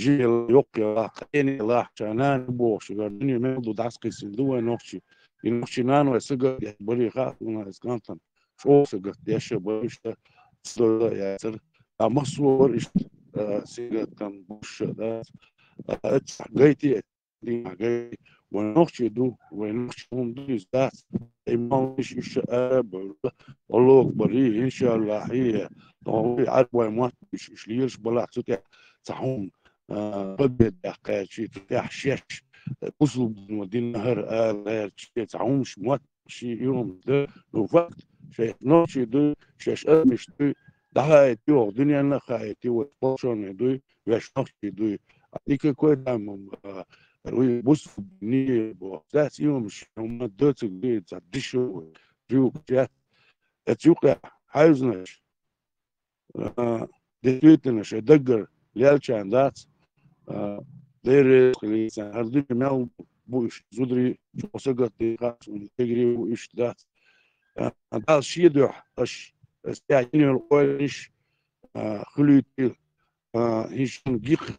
jil yok ya qeni lah shanani boshig dunya meldu dasqis duwa nochi nochi nano esiga bari khat una skantan شوفك قديش بوشة صدق ياسر مصور سيجا كان بوشة ده جايتي جاي ونخشي دو ونخشي هم دو ذات إمام مش أرب الله أكبر إن شاء الله هي طوي عرب وما مش ليش بلا تطيع صحون بدأ دقيقة شيء تطيع شيش أسلوب المدينة هر غير شيء صحون مش موت شيء يوم ده وقت شيء نوشي دو شيش مش دو ده تيو الدنيا نخا تيو بوشون دو ويش نوشي دو أديك كوي دام روي بوس ني بو ذات يوم مش هم دوت دي تدشو جو جات اتيوقع حايزنش ديتويتنش دقر ليالشان ذات دير خليسان هردي مال بوش زودري وسقط دي خاص تجري وإيش ذات دال شي دوح اش استعيني القويش خليتي هيشن جيخر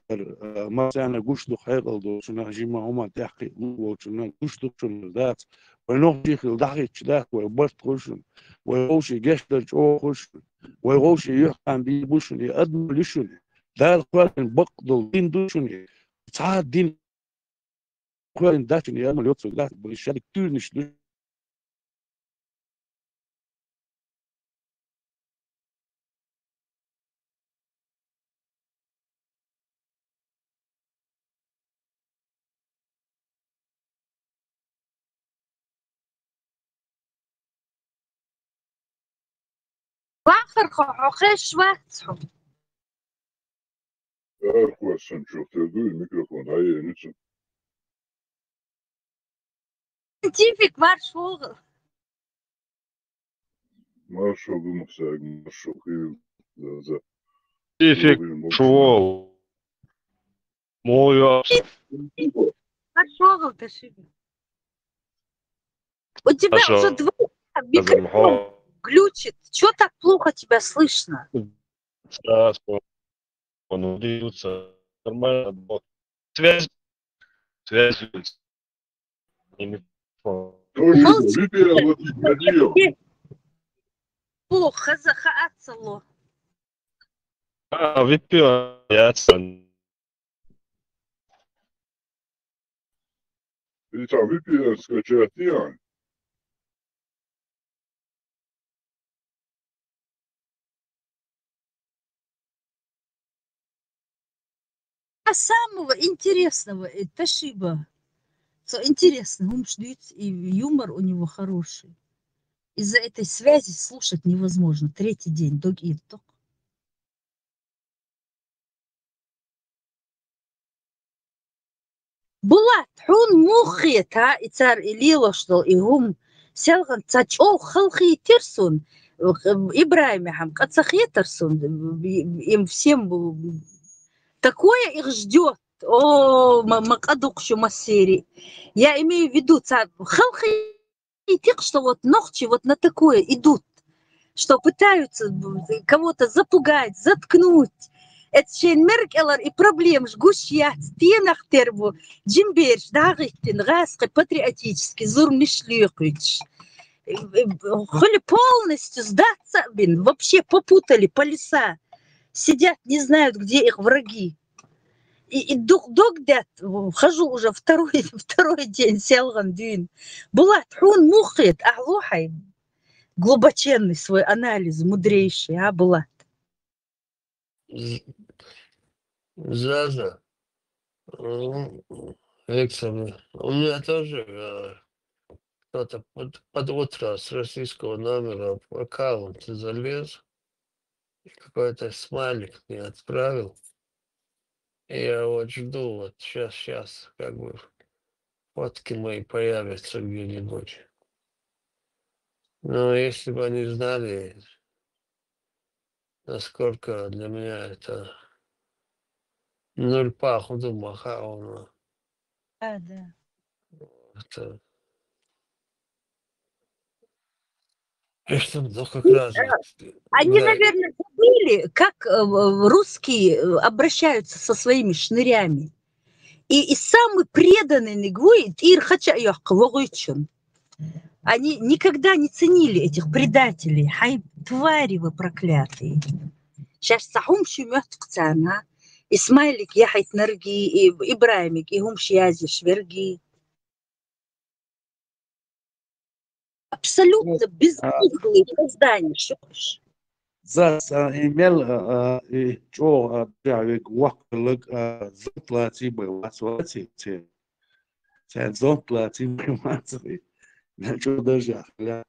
مثلا قشطو خيغل دو شنا جيما هما تحقي وشنا قشطو شنا ذات ونوح جيخل دحقي شداك ويبرت خشن ويغوشي جشتر جو خشن ويغوشي يحقن بي بوشن يقدم لشن دال قوالن بقدل دين دوشن ساعات دين قوالن داشن يعمل يوتسو ذات بغيشاد كتير نشدو واخر خوخش وقتهم Ärkuassen شفت دو الميكروفون هاي نتسم انتي فيك مار شغل ما شو بمساق ما شو خيل ذا Тифик шел. Мой мар шغل ташиби у тебя уже Аша. два микрофон глючит. Чё так плохо тебя слышно? Сейчас он удивится. Нормально. Связь. Связь. Плохо захаацало. Выпил. И там выпил скачать я. А самого интересного Ташиба. Интересно, ум ждет, и юмор у него хороший. Из-за этой связи слушать невозможно. Третий день. Дог ирток. Булат, хун мухит, и цар Илило, что и гум сялган цачо халхи тирсун, Ибраимихам, кацахи тирсун, им всем такое их ждет. О, макадук шумасери. Я имею в виду, халхи тик, что вот ногти вот на такое идут, что пытаются кого-то запугать, заткнуть. Это шейн меркелар и проблем жгущия стенах тербу, джимберш, дагыктин, гаски, патриотический, зурмишлюквич. Холи полностью сдаться, вообще попутали полюса. Сидят, не знают, где их враги. И догдят, хожу уже второй день, селган дюн. Булат, хун мухит, ахлухай. Глубоченный свой анализ, мудрейший, Булат. Заза, Виктор, у меня тоже кто-то под утро с российского номера в аккаунт залез, какой-то смайлик мне отправил. И я вот жду, вот сейчас, как бы фотки мои появятся где-нибудь. Но если бы они знали, насколько для меня это нуль пахуду махауна. Да. Это... Ну, как раз Они, да. наверное, забыли, как русские обращаются со своими шнырями. И самый преданный негвой, они никогда не ценили этих предателей. Хай, твари вы проклятые. Сейчас сахум шумят ктана. Исмайлик яхайт нарги, Ибраимик, и гум шиязи шверги. Абсолютно безмозглые создания, шош. Зас имел и что я ваклык заплати бы васвати те. Sen заплати бы васвати. На что даже ля.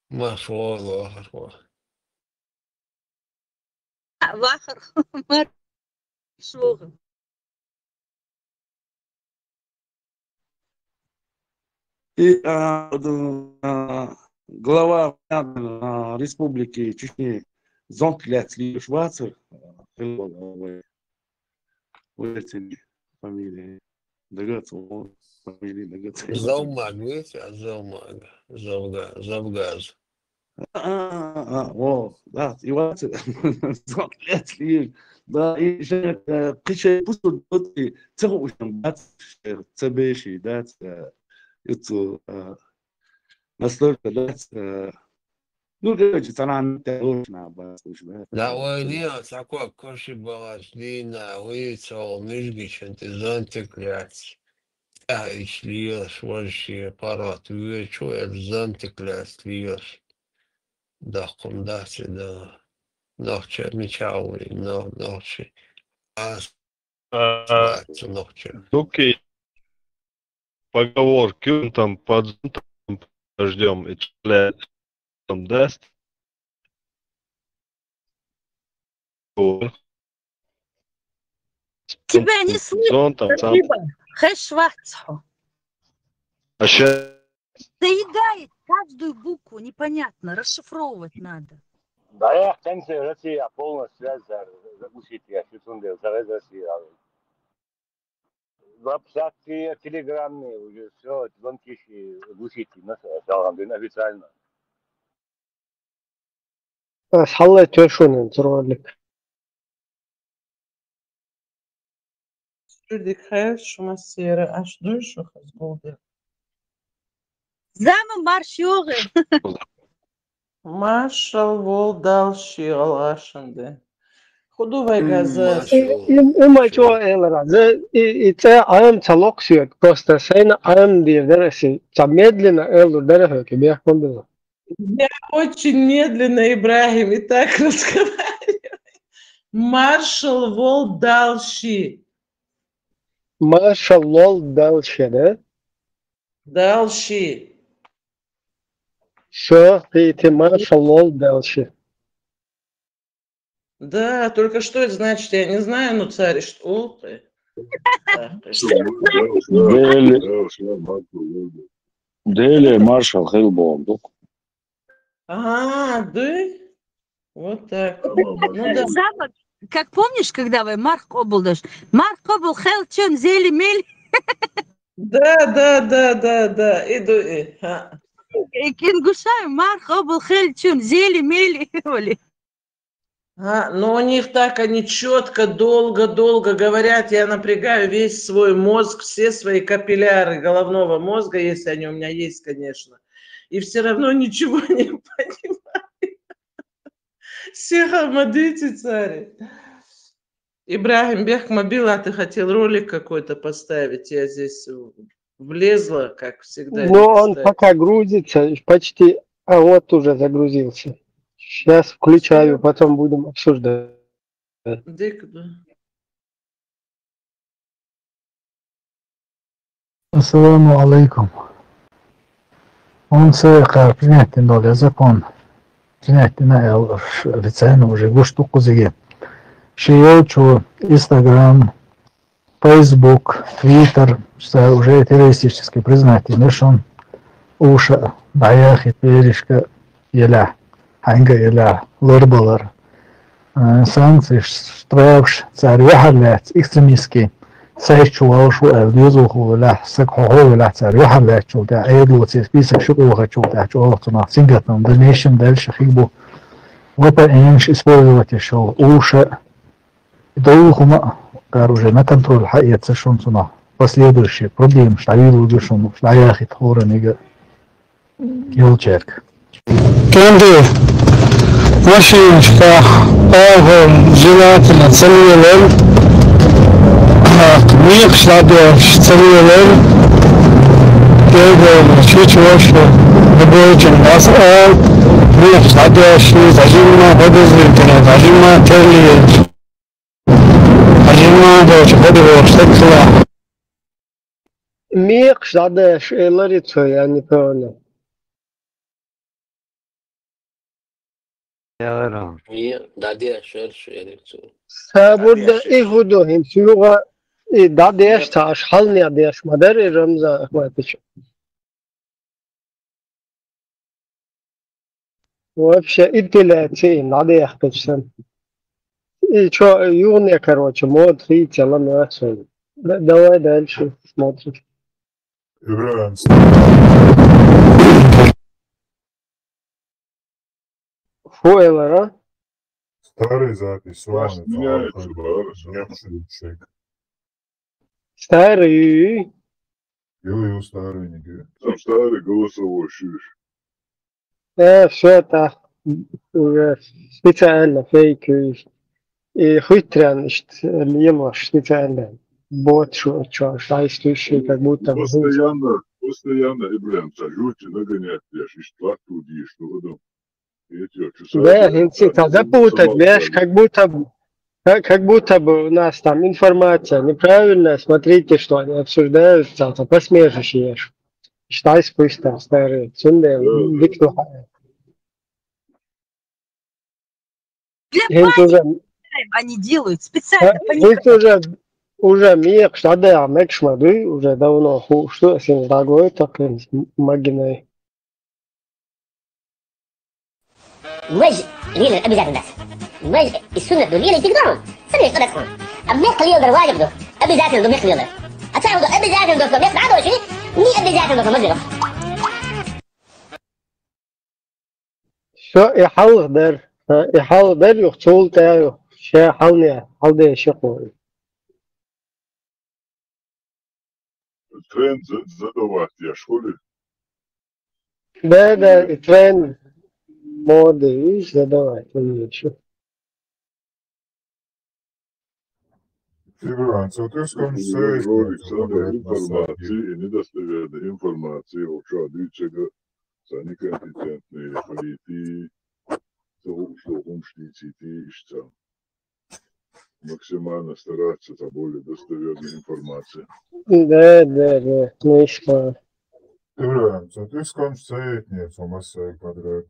Машаллах. Вахар, шога. И глава республики Чечни Зонтляцли Шварцер, эти фамилии, догадаться, фамилии догадаться. Залмаг, видите, Завгаз. О, да, и вот Зонтляцли, да, и же киче пусту доты, целушным бац, цебеши, да, это настолько, да, ну, короче, царан точно, Да, войне такой коши баласлина, выйцел, мижгичен, ты зонтекляц. А, и шлиешь, вообще аппарат, вечу, это зонтекляц, шлиешь. Да, кундasi, да. Ночи, мечауи, ночи. Ночи. Окей. Поговорки там под зонтом ждем, и там даст. Тебя не слышно, хэшватсхо. А сейчас... Доедает каждую букву, непонятно, расшифровывать надо. Да, я в конце России полностью связь заглушить, я секунду, завез Россию. Веб-сайты, телеграммы, уже все, звонки глушите, официально. Салла töşünün zorluk. Şuradaki şu masaya aç duş o hazboldu. Зама марш йога. Маршал Волдал Шиал şimdi. Худувай газет. Ima çoğu elrazı ite ayım çalok süt. Просто sen ayım diye deresi. Medlina elur dere höke bir kondu. Я очень медленно, Ибрахим, и так разговариваю. Маршал Волдалши. Маршал Волдалши, да? Далши. Что ты маршал Волдалши? Да, только что это значит, я не знаю, но царь, что ты? Дели маршал Хелбом. А, да? Вот так. Ну да. Зама, как помнишь, когда вы Марк Обулдаш? Марк Обул Хелчон Зели Мель. Да. Иду. Кингушай Марк Обул Хелчон Зели Мели. Но у них так, они четко, долго говорят. Я напрягаю весь свой мозг, все свои капилляры головного мозга, если они у меня есть, конечно. И все равно ничего не понимаю. Все хамадыти, царь. Ибрахим Бехмобил, а ты хотел ролик какой-то поставить? Я здесь влезла, как всегда. Но он пока грузится, почти, а вот уже загрузился. Сейчас включаю, потом будем обсуждать. Ассаламу алейкум. Он сыйка принятен доля закон. Принятен на лицейну уже гуштуку зиги. Шиючу, Инстаграм, Фейсбук, Твиттер, что уже террористически признать решен. Uuşa dayaxit berişke yela hanga yela lırbalar sankcij strevš царь экстремистский сайчуал шу авдюзуху ла сакху ла царь вахалла чулда айдлуци список шукуха чулда чултна сингатном дальнейшем дальше хигбу وبقينش использовать еще уши доухума уже на контроль хаятся шунсуна последующие проблемы штавил душун штаяхит хоранига елчерк Кенди машиночка павом желательно целый миг шладешь целый Кего чуть больше любой чем нас миг шладешь зажимно подозрительно зажимно терли зажимно дочь подозрительно штекла миг шладешь ларицу я не понял. Dadia şöyle söyleyeceksin. Burada ihudu himsuga dadiyaş taş halniya diyaş madar Ramza ahmatiç. Вообще идти надо ехать сам. И что, юные, короче, мод, видите, ламинацию. Давай дальше смотрим. Фуэллер, а? Старый запись, Вас меняется, Старый. Говорю, старый, не говорю. Там старый голосовой чуешь. Все это уже специально фейк. И хитрый, лило специально. Бот, что шайстущий, как будто... Постоянно, Ибрахим, сажуйте, нагонять, и что туди, что потом. Да, инстинкт запутать, видишь, как будто бы у нас там информация неправильная, смотрите, что они обсуждают, то посмешишь. Считай спустя там старые, цунды, диктуха. Они делают специально. Уже мир, что да, мекшмады, уже давно, что с ним дорогой, так магиной. الوجه اللي هي ابي ذات الناس الوجه السنه الدنيا اللي تقدرهم سنه قد تكون ابي قليل در واجب ده ابي ذات عنده مخ قليل اتعود ابي ذات عنده مخ عاد شيء ني ابي ذات عنده مزرعه شو يحاول در يخطول تاعو شي حاولني حاول يشقوا Тренд задавать, я школе. Да, тренд моды, видишь, задавать, ничего. Фигурант, вот ты скажешь, ролик самой информации и недостоверной информации, что дичего, за некомпетентные политики, что умштите ища. Максимально стараться за более достоверной информацией. Да, не ищу. Фигурант, вот ты скажешь, советник, самосек подряд.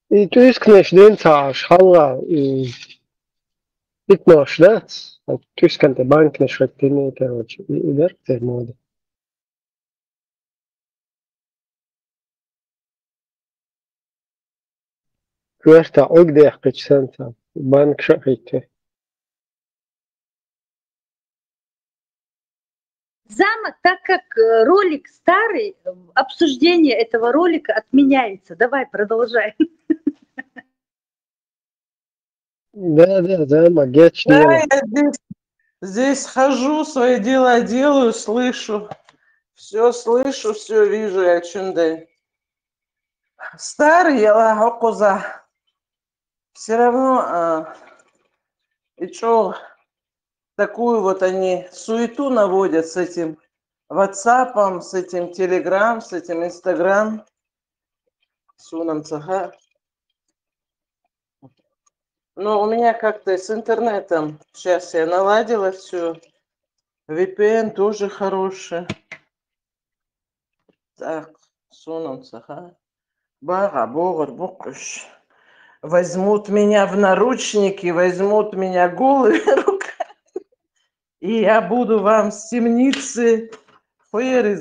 И ты искнешь день-то, шхала, и питнош, да? Ты сканте банк не швартины, короче, и верхте моды. Верхте огдех печсента, банк швартины. Замок, так как ролик старый, обсуждение этого ролика отменяется. Давай, продолжай. Да, замок, гечный. Да, я здесь хожу, свои дела делаю, слышу. Все слышу, все вижу, я чундай. Старый, я коза. Все равно, и чё, такую вот они суету наводят с этим WhatsApp, с этим Telegram, с этим Instagram. Сунам цаха. Но у меня как-то с интернетом сейчас я наладила все. VPN тоже хороший. Так, сунам цаха. Бага, богор, букуш. Возьмут меня в наручники, возьмут меня голыми руками. И я буду вам с темницы Хуяри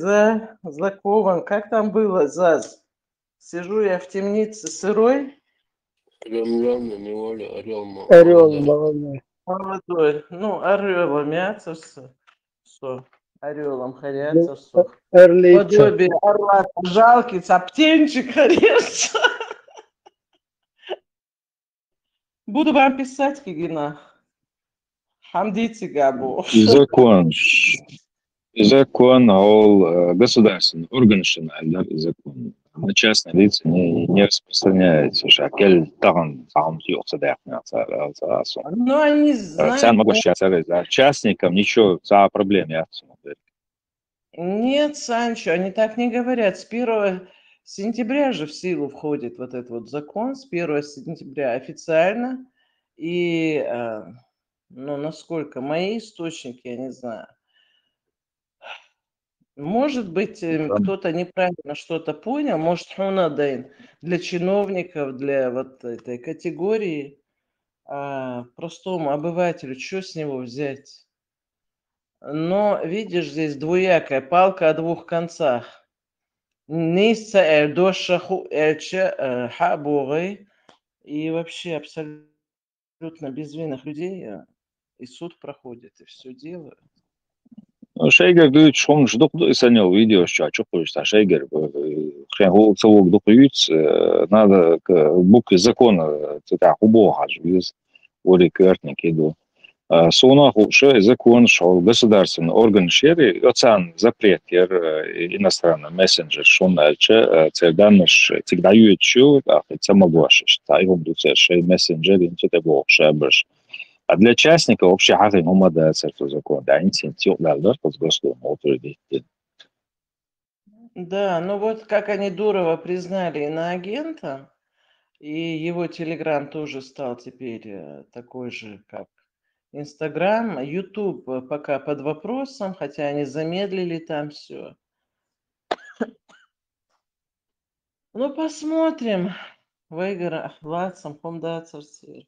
закован. Как там было, Заз? Сижу я в темнице сырой. Рем-рем на неволе, орел Орел молодой. молодой. Молодой. Ну, орел мятся. Что? Орелом хорятся. Эрлича. Подобие орла жалкий, птенчик хорется. Буду вам писать, Кигина. Хамдите Габу. Закон о государственных органах, закон на частные лица не распространяется. Шакель там Ну, они знают. частникам ничего за проблем нет. Нет, Санчо, они так не говорят. С 1 сентября же в силу входит вот этот вот закон, с 1 сентября официально. И, ну, насколько мои источники, я не знаю. Может быть, кто-то неправильно что-то понял, может, Хунадайн для чиновников, для вот этой категории, простому обывателю, что с него взять? Но, видишь, здесь двуякая палка о двух концах. Нисца эрдоша эрче хабуры. И вообще абсолютно безвинных людей и суд проходит, и все делают. Шейгер говорит, что он ждал, санел видео, что хочется. Шейгер, хрен целок докуют, надо буквы закона, это убого же, без воли картники иду. Сона хуже закон, что государственный орган шерри, оцен запрет иностранный мессенджер, что дальше, церданыш, всегда ючу, это могуаш, что его будут шей мессенджер, это богше брш. А для частников вообще хазин умада церковь закон, да, они тёплый Да, ну вот как они Дурова признали иноагента, и его Телеграм тоже стал теперь такой же, как Инстаграм. Ютуб пока под вопросом, хотя они замедлили там все. Ну, посмотрим. Вейгара, Лацам, Хомдацарцы,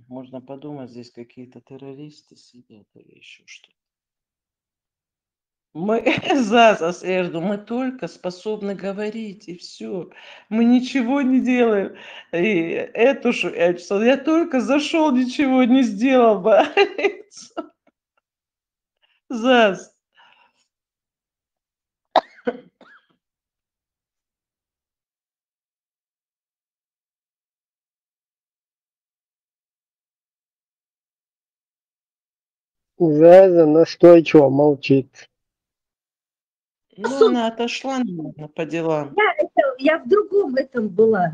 можно подумать, здесь какие-то террористы сидят или еще что-то. Мы, Зазас, Эрду, мы только способны говорить, и все. Мы ничего не делаем. И эту же, я только зашел, ничего не сделал бы. Заз. Заза настойчиво молчит. Ну, она отошла, наверное, по делам. Я в другом этом была.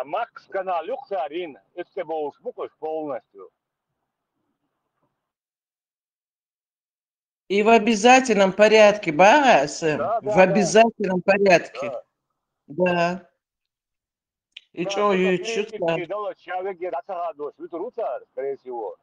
Макс канал Люхсарин, это был полностью. И в обязательном порядке, ба, Сэм? Да, В обязательном порядке. Да. И что, человек скорее всего.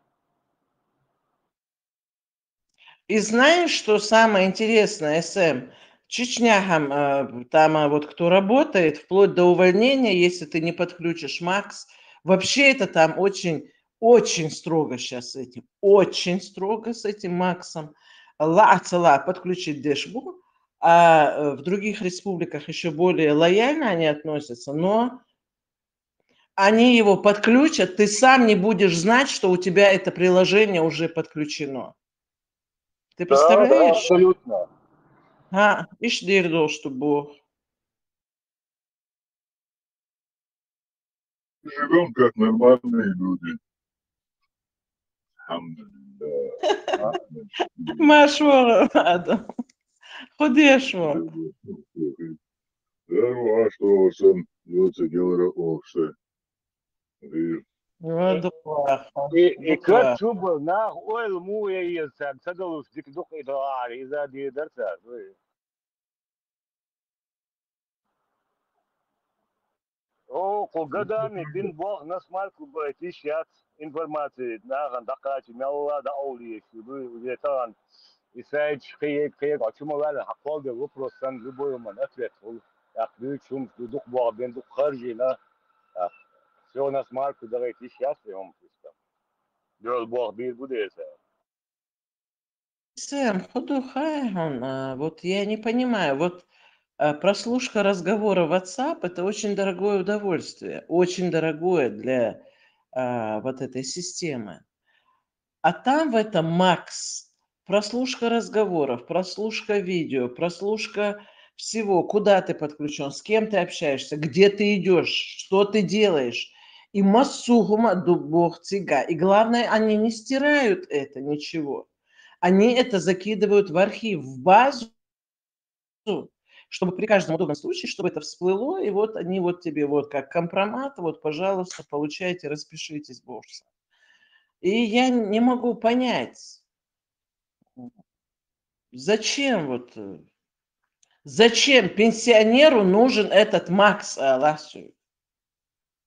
И знаешь, что самое интересное, Сэм? Чечняхам, там вот кто работает, вплоть до увольнения, если ты не подключишь Макс, вообще это там очень, очень строго сейчас с этим, очень строго с этим Максом. Ла-цела подключить дэшбу, а в других республиках еще более лояльно они относятся, но они его подключат, ты сам не будешь знать, что у тебя это приложение уже подключено. Ты представляешь? Да, абсолютно. Иш дирдо, что Бог. Живем как нормальные люди. Машвора, Адам. Ходешво. Да, что сам йоца делара оксе. И как чубо на ойл муя есть, садалус дикдух и доари, и за дидарца. О, годами бин бог нас мальку тысяч информации на гандакач мяла да аули уже там и сайт хие почему вала хаколда вопросан любой man ответ я ключум дух бог бин дух харжина все нас мальку давай тысяч он просто бог бил будет Сэм, вот я не понимаю, вот прослушка разговора в WhatsApp – это очень дорогое удовольствие, очень дорогое для вот этой системы. А там в этом Макс, прослушка разговоров, прослушка видео, прослушка всего, куда ты подключен, с кем ты общаешься, где ты идешь, что ты делаешь. И массугума дубох цига. И главное, они не стирают это ничего. Они это закидывают в архив, в базу, чтобы при каждом удобном случае, чтобы это всплыло, и вот они вот тебе вот как компромат, вот, пожалуйста, получайте, распишитесь, боже. И я не могу понять, зачем пенсионеру нужен этот Макс Аласу?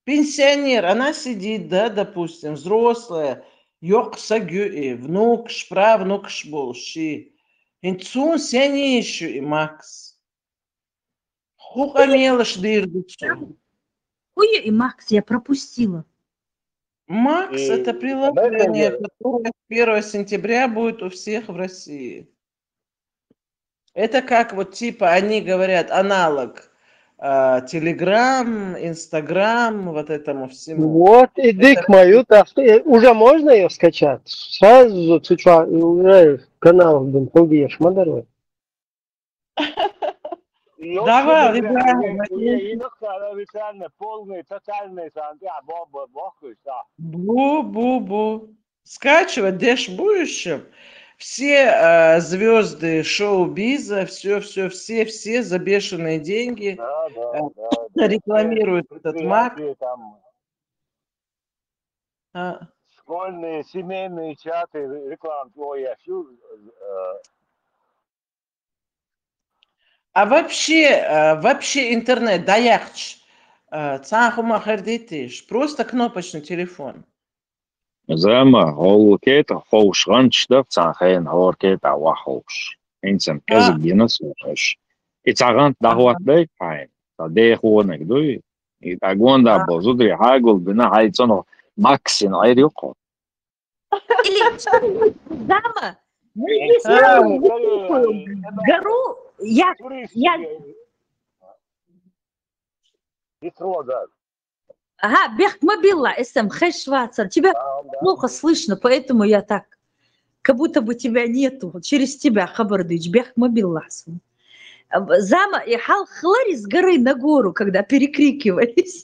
Пенсионер, она сидит, да, допустим, взрослая, внук, правнук, болши. Инцун сенищу и Макс. Хухамелыш дырдучу. Хуя и Макс я пропустила. Макс – это приложение, которое 1 сентября будет у всех в России. Это как вот типа они говорят аналог Телеграм, Инстаграм, вот этому всему. Вот, иди к мою, уже можно ее скачать? Сразу канал Бенхугеш Мадарой. Давай, полный, тотальный, Бу-бу-бу. Скачивать, дешь будущем. Все звезды шоу-биза, все за бешеные деньги рекламируют этот Мак. Школьные, семейные чаты, реклама твоя. А вообще интернет, даякч, цахума хардитиш, просто кнопочный телефон. Зама, холкета, хоушранч, да, цахен, хоркета, вахош. Инсам казик динас вахош. И цагант дахват дай пайн. Тадей хуонек дуй. И тагонда бозудри хагул бина хайцоно максин айрюко. Или Зама, мы если гору, я Ага, Бехтмобилла, СМХ Швацар. Тебя плохо слышно, поэтому я так, как будто бы тебя нету. Через тебя, Хабардыч, Бехтмобилла. Зама и Хал Хлари с горы на гору, когда перекрикивались.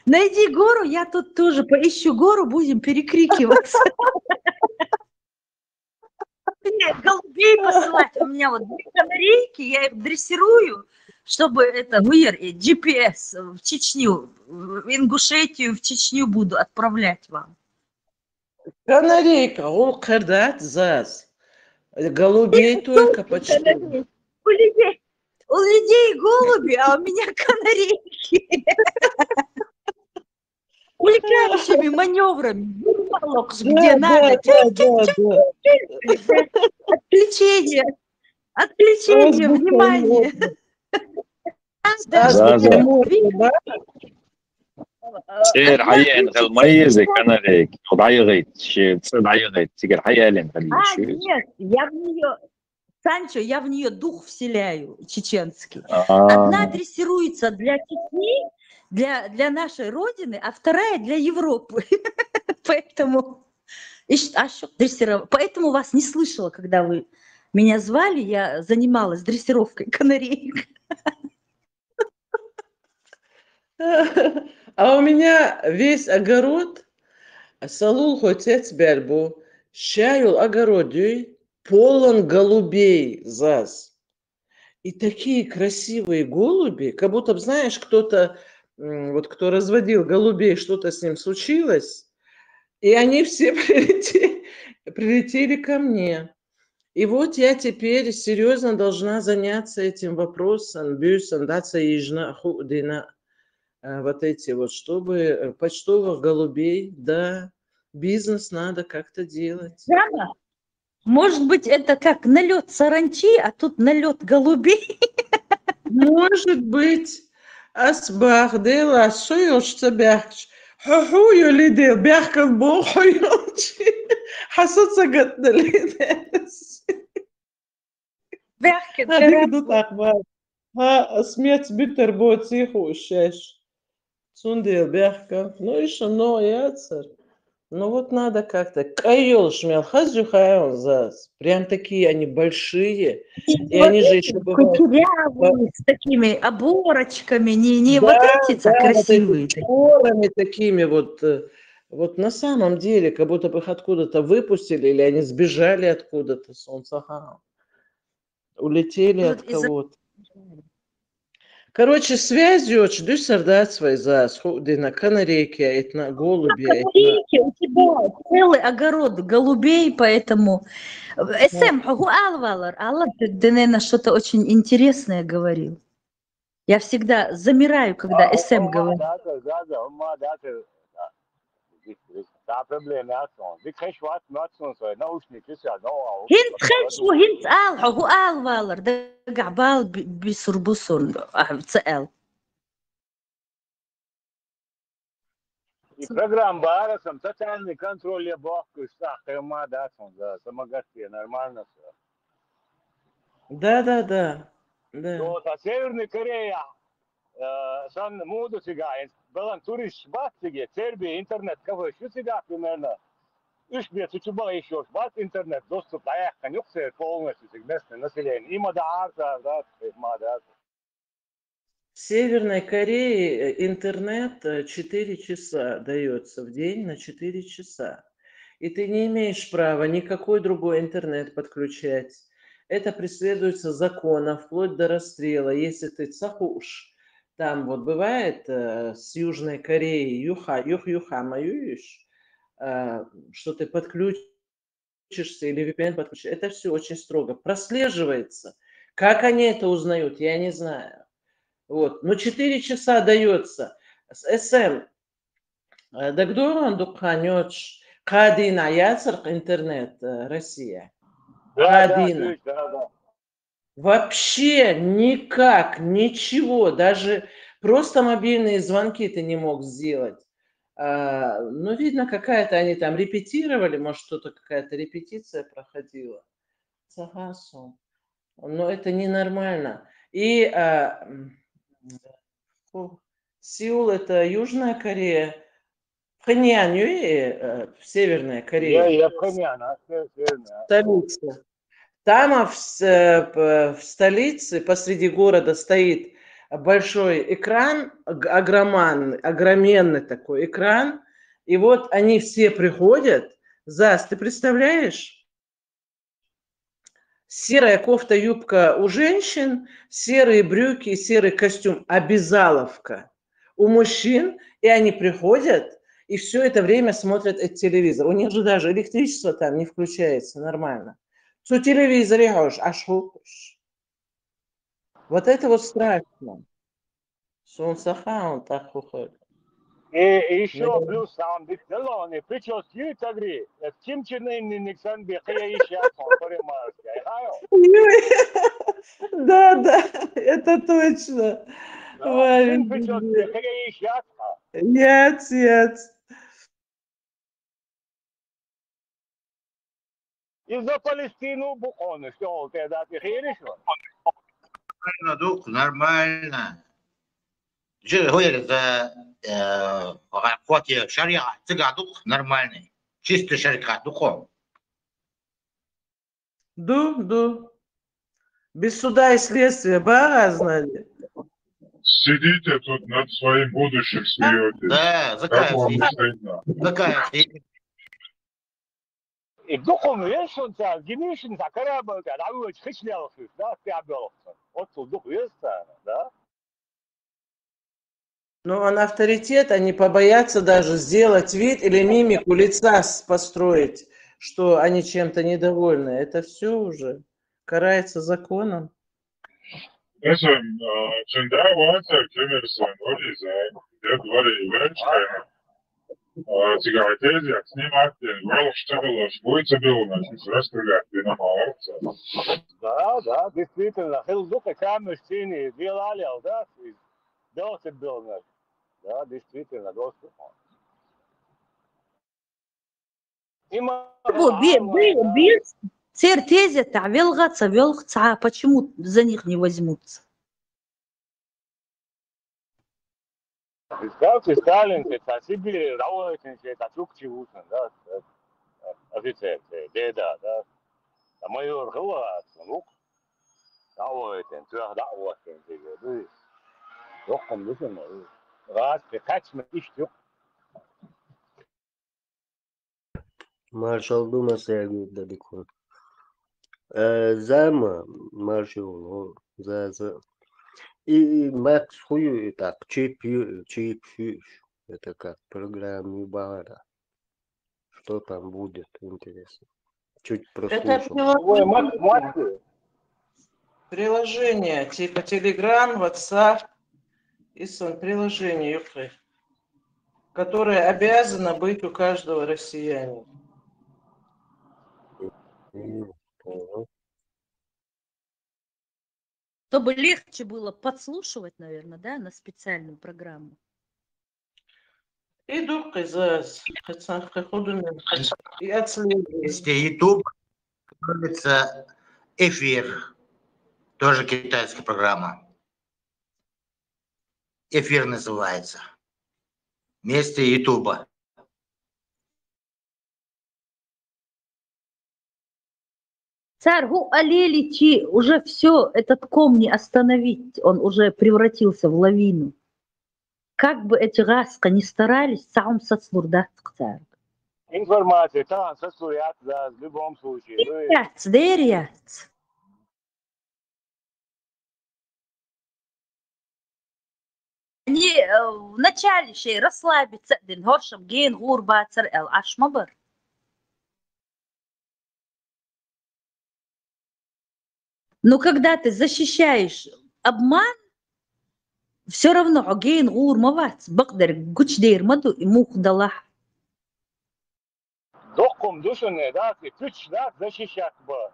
Найди гору, я тут тоже поищу гору, будем перекрикиваться. Голубей посылать. У меня вот 2 канарейки, я их дрессирую, чтобы это GPS в Чечню, в Ингушетию, в Чечню буду отправлять вам. Канарейка, он кардат заз. Голубей только почти. У людей голуби, а у меня канарейки. Улетающими маневрами, где надо. Отвлечение, внимание. سير حقيقة نغل ميزة كان عليك وضعي غيت شيء ضعي غيت سير حقيقة لين خلي شو Нет, я в нее, Санчо, я в нее дух вселяю чеченский. Одна дрессируется для Чечни, для нашей родины, а вторая для Европы. Поэтому поэтому вас не слышала, когда вы меня звали, я занималась дрессировкой канареек. А у меня весь огород, салул хотец бельбу, щаюл огородюй, полон голубей заз. И такие красивые голуби, как будто, знаешь, кто-то, вот кто разводил голубей, что-то с ним случилось, и они все прилетели ко мне. И вот я теперь серьезно должна заняться этим вопросом, вот эти вот, чтобы почтовых голубей, да, бизнес надо как-то делать. Прямо? Может быть, это как налет саранчи, а тут налет голубей? Может быть. Асбах дела, шуёшься бяхш. Хухую лидел, бяхков бол хуёчи. Хасуца гаддалидес. Бяхкин, Адик ахбар. Смерть битер боци хушеш. Сундел бяхков. Ну еще но яцер. Ну вот надо как-то. Кайол шмел, хазюхайл зас. Прям такие они большие. И они же еще бывают. Кучерявые, с такими оборочками, не Да, вот эти да, красивые. вот школами такими вот на самом деле, как будто бы их откуда-то выпустили, или они сбежали откуда-то, солнцахам. Улетели от кого-то. Короче, связью очень сардать свои засходы на канарейки, а это на голуби. Канарейки, у тебя целый огород голубей, поэтому... СМ, Алла, ты, наверное, что-то очень интересное говорил. Я всегда замираю, когда СМ говорит. هنت خش وهنت قال هو قال والر ده قعبال بيسربوسون سأل И программа сам тотальный контроль я бахку сахарма, да, самогасие, нормально все. Да. Вот, а Северная Корея, сан моду сега, балан турист бацыге, Сербия, интернет, кого şu сега примерно. 3 чуба еще, бац интернет, доступ, аяққан жоқ се полностью местное население. Има да арта, да, В Северной Корее интернет 4 часа дается в день на 4 часа. И ты не имеешь права никакой другой интернет подключать. Это преследуется законом, вплоть до расстрела. Если ты цахуш, там вот бывает с Южной Кореей, что ты подключишься или VPN подключишь. Это все очень строго прослеживается. Как они это узнают, я не знаю. Вот. Но 4 часа дается. СМ. Дагдорон дукханёч. Кадина яцерк интернет Россия. Кадина. да. Вообще никак, ничего. Даже просто мобильные звонки ты не мог сделать. Ну, видно, какая-то они там репетировали. Может, что-то какая-то репетиция проходила. Согласен. Но это ненормально. И Сеул – это Южная Корея. Пхеньян, Северная Корея. Я Пхеньян, Северная. Столица. Там в столице посреди города стоит большой экран, огроменный такой экран. И вот они все приходят. Зас, ты представляешь? Серая кофта, юбка у женщин, серые брюки и серый костюм, обязаловка у мужчин, и они приходят и все это время смотрят этот телевизор. У них же даже электричество там не включается нормально. Со телевизоре аж хукуш. Вот это вот страшно. Солнцаха он так уходит. И еще плюс там битэлоны, причёс ютагри, кимчины никсан бехая еще Да, это точно. Нет. Из-за Палестину бухоны, что ты да ты хорошо? Нормально. هو إذا قوات شريعة تقعدوا нормальный. Чисто шарика духом. Да. Без суда и следствия, знали. Сидите тут над своим будущим смеетесь. Да, как вам не стыдно? И духом вешался, генишин закарабал, да вы хишлялся, да, пябал. Вот дух веста, да? Но он авторитет, они побоятся даже сделать вид или мимику лица построить, что они чем-то недовольны, это все уже карается законом. Cigaretēs, ja snimat, vēl šķabelo švoica bilna, šis rasturgāt vienam ārca. Да, действительно. Хилдука камешчини, делали, да, досит билна. Да, действительно, досит. Без цертезя та велгаца, велгца, почему за них не возьмутся? Представьте, Сталин, это Сибирь, Рауэтин, это Чукчи Усен, да, офицер, деда, да, а майор Хова, ну, Рауэтин, Тюах Рауэтин, да, Роком Усен, раз, Пекачма, Иштюк. Маршал Дума Сергей Далеко. Зама маршал, за. И Макс Хую, так, чип, это как программе бара. Что там будет, интересно. Чуть Это прослушал. приложение, типа Telegram, WhatsApp, и приложение, которое обязано быть у каждого россиянина. Чтобы легче было подслушивать, наверное, да, на специальную программу. И отслеживать. Если YouTube, становится эфир, тоже китайская программа. Эфир называется. Вместе Ютуба. Царь Алеличи, уже все, этот ком не остановить, он уже превратился в лавину. Как бы эти раска не старались, сам сацлурдат царь. Информация, там, сацлурят, да, в любом случае. Деряц. Они вначале ще расслабиться, ден хоршам ген гурба царь эл ашмабар. Но когда ты защищаешь обман, все равно агейн гур мавац бакдар гучдейр маду и мухдалах. Доком душане, да, и ключ, да, защищать бы.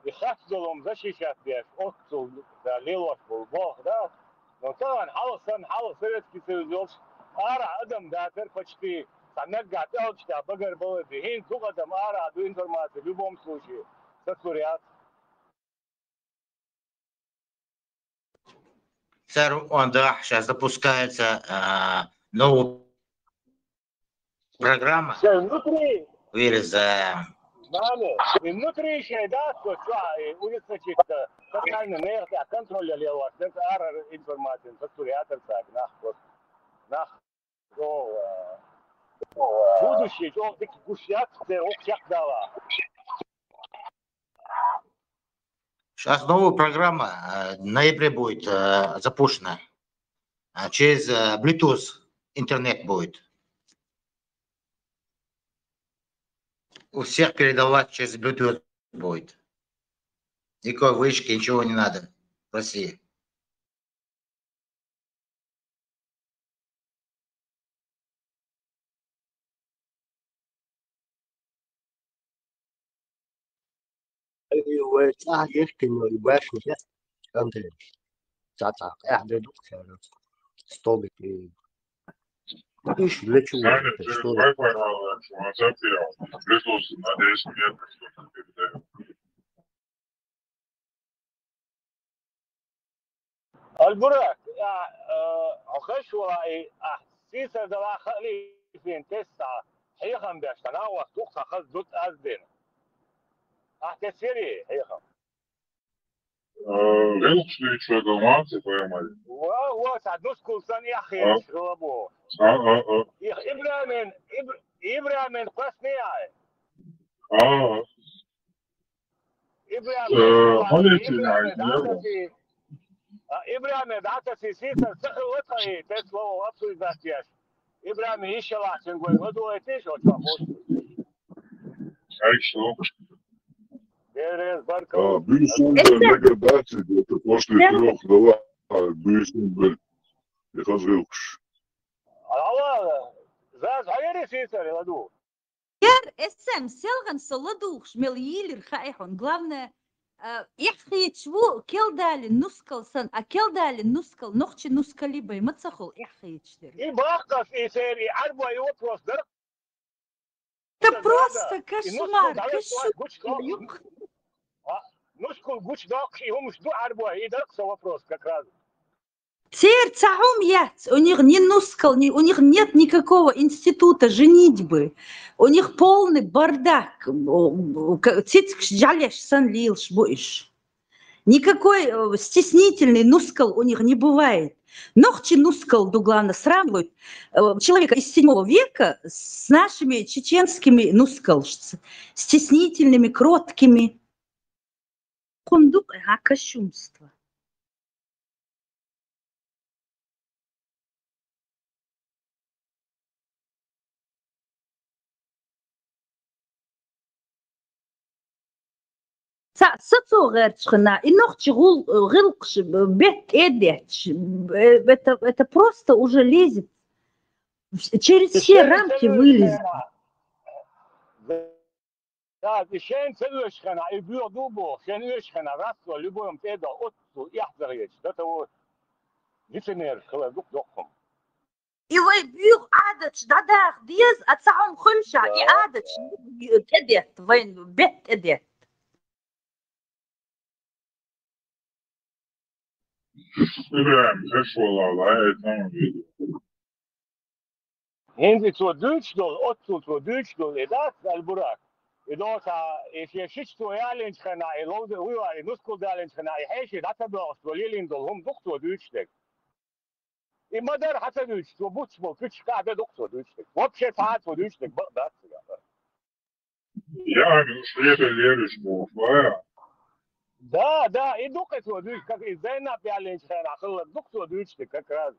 И хасдолом защищать беш, отцу, да, лилош был бог, да. Но там халос Советский Союз, ара адам, да, почти, санагга, да, багар был, хин зугадам, ара, ду информацию, в любом случае, сацурят. Сэр, да, сейчас запускается новая программа. Внутри. Внутри еще, да, что улица чисто, социальный мер, контроль лево, информация, фактуриатор, так, будущее, что ты гущак, ты окчак дала. Сейчас новая программа в ноябре будет запущена. Через Bluetooth интернет будет. У всех передавать через Bluetooth будет. Никакой вышки, ничего не надо в России. يحكي انه يباشر انت ساعتها قاعد دكتور ستوبك ايش для чего что البراك أخش وراي سيسا دلا خلي فين تسعة حيخم بيشتنا وقت خذ زوت أزدين أحتسيري حيخم Лучше что доманцы поймали. Вот, одну скулсан я хеш рабо. Ибрамин классный. Ибрамин дата сисиса сахлотаи тесло абсолютно. Ибрамин еще лачен гой, вот это что там может. Безусловно, деградация, это после 3 дала, безусловно, я хожу. SM селган солодух шмельилер хайхон. Главное, иххи чву келдали нускалсан, а келдали нускал, нохчи нускалибай, мацахол иххи чтер. И бахтас и сери, арба и вопрос, да? Это просто кошмар, кошмар. Нускал гучдак, и он жду арба, и дальше вопрос как раз. Церцахом яц, у них не нускал, у них нет никакого института женитьбы, у них полный бардак. Никакой стеснительный нускал у них не бывает. Нохчи нускал, главное, сравнивают человека из 7 века с нашими чеченскими нускал, стеснительными, кроткими. Кондук, кощунство. Соцогерчхна и ногчи гылкш бет эдеч. Это просто уже лезет. Через все рамки вылезет. Да, шен целушхна и бюрдубо, шен ушхна рассо любым теда отцу яхзарич. Это вот лицемер, кладук дохом. И вы бюр адач дадах диез отцам хымша и адач эдет, вен бет эдет. Hindi to Duitsdol, otto to Duitsdol, e dat alburak. E dat is je shit to Erlens gena, e lode uwa, e nuskol Erlens gena, e heisje dat abos, to Lilindol, hom doch to Duitsdek. E madar hata Duits, to Butsmo, Kutschka, de doch to Duitsdek. Вообще фаат to Duitsdek, dat. Я не леришь, Да, и дух это Duits, как и Зена Erlens gena, хлад дух to Duitsdek, как раз.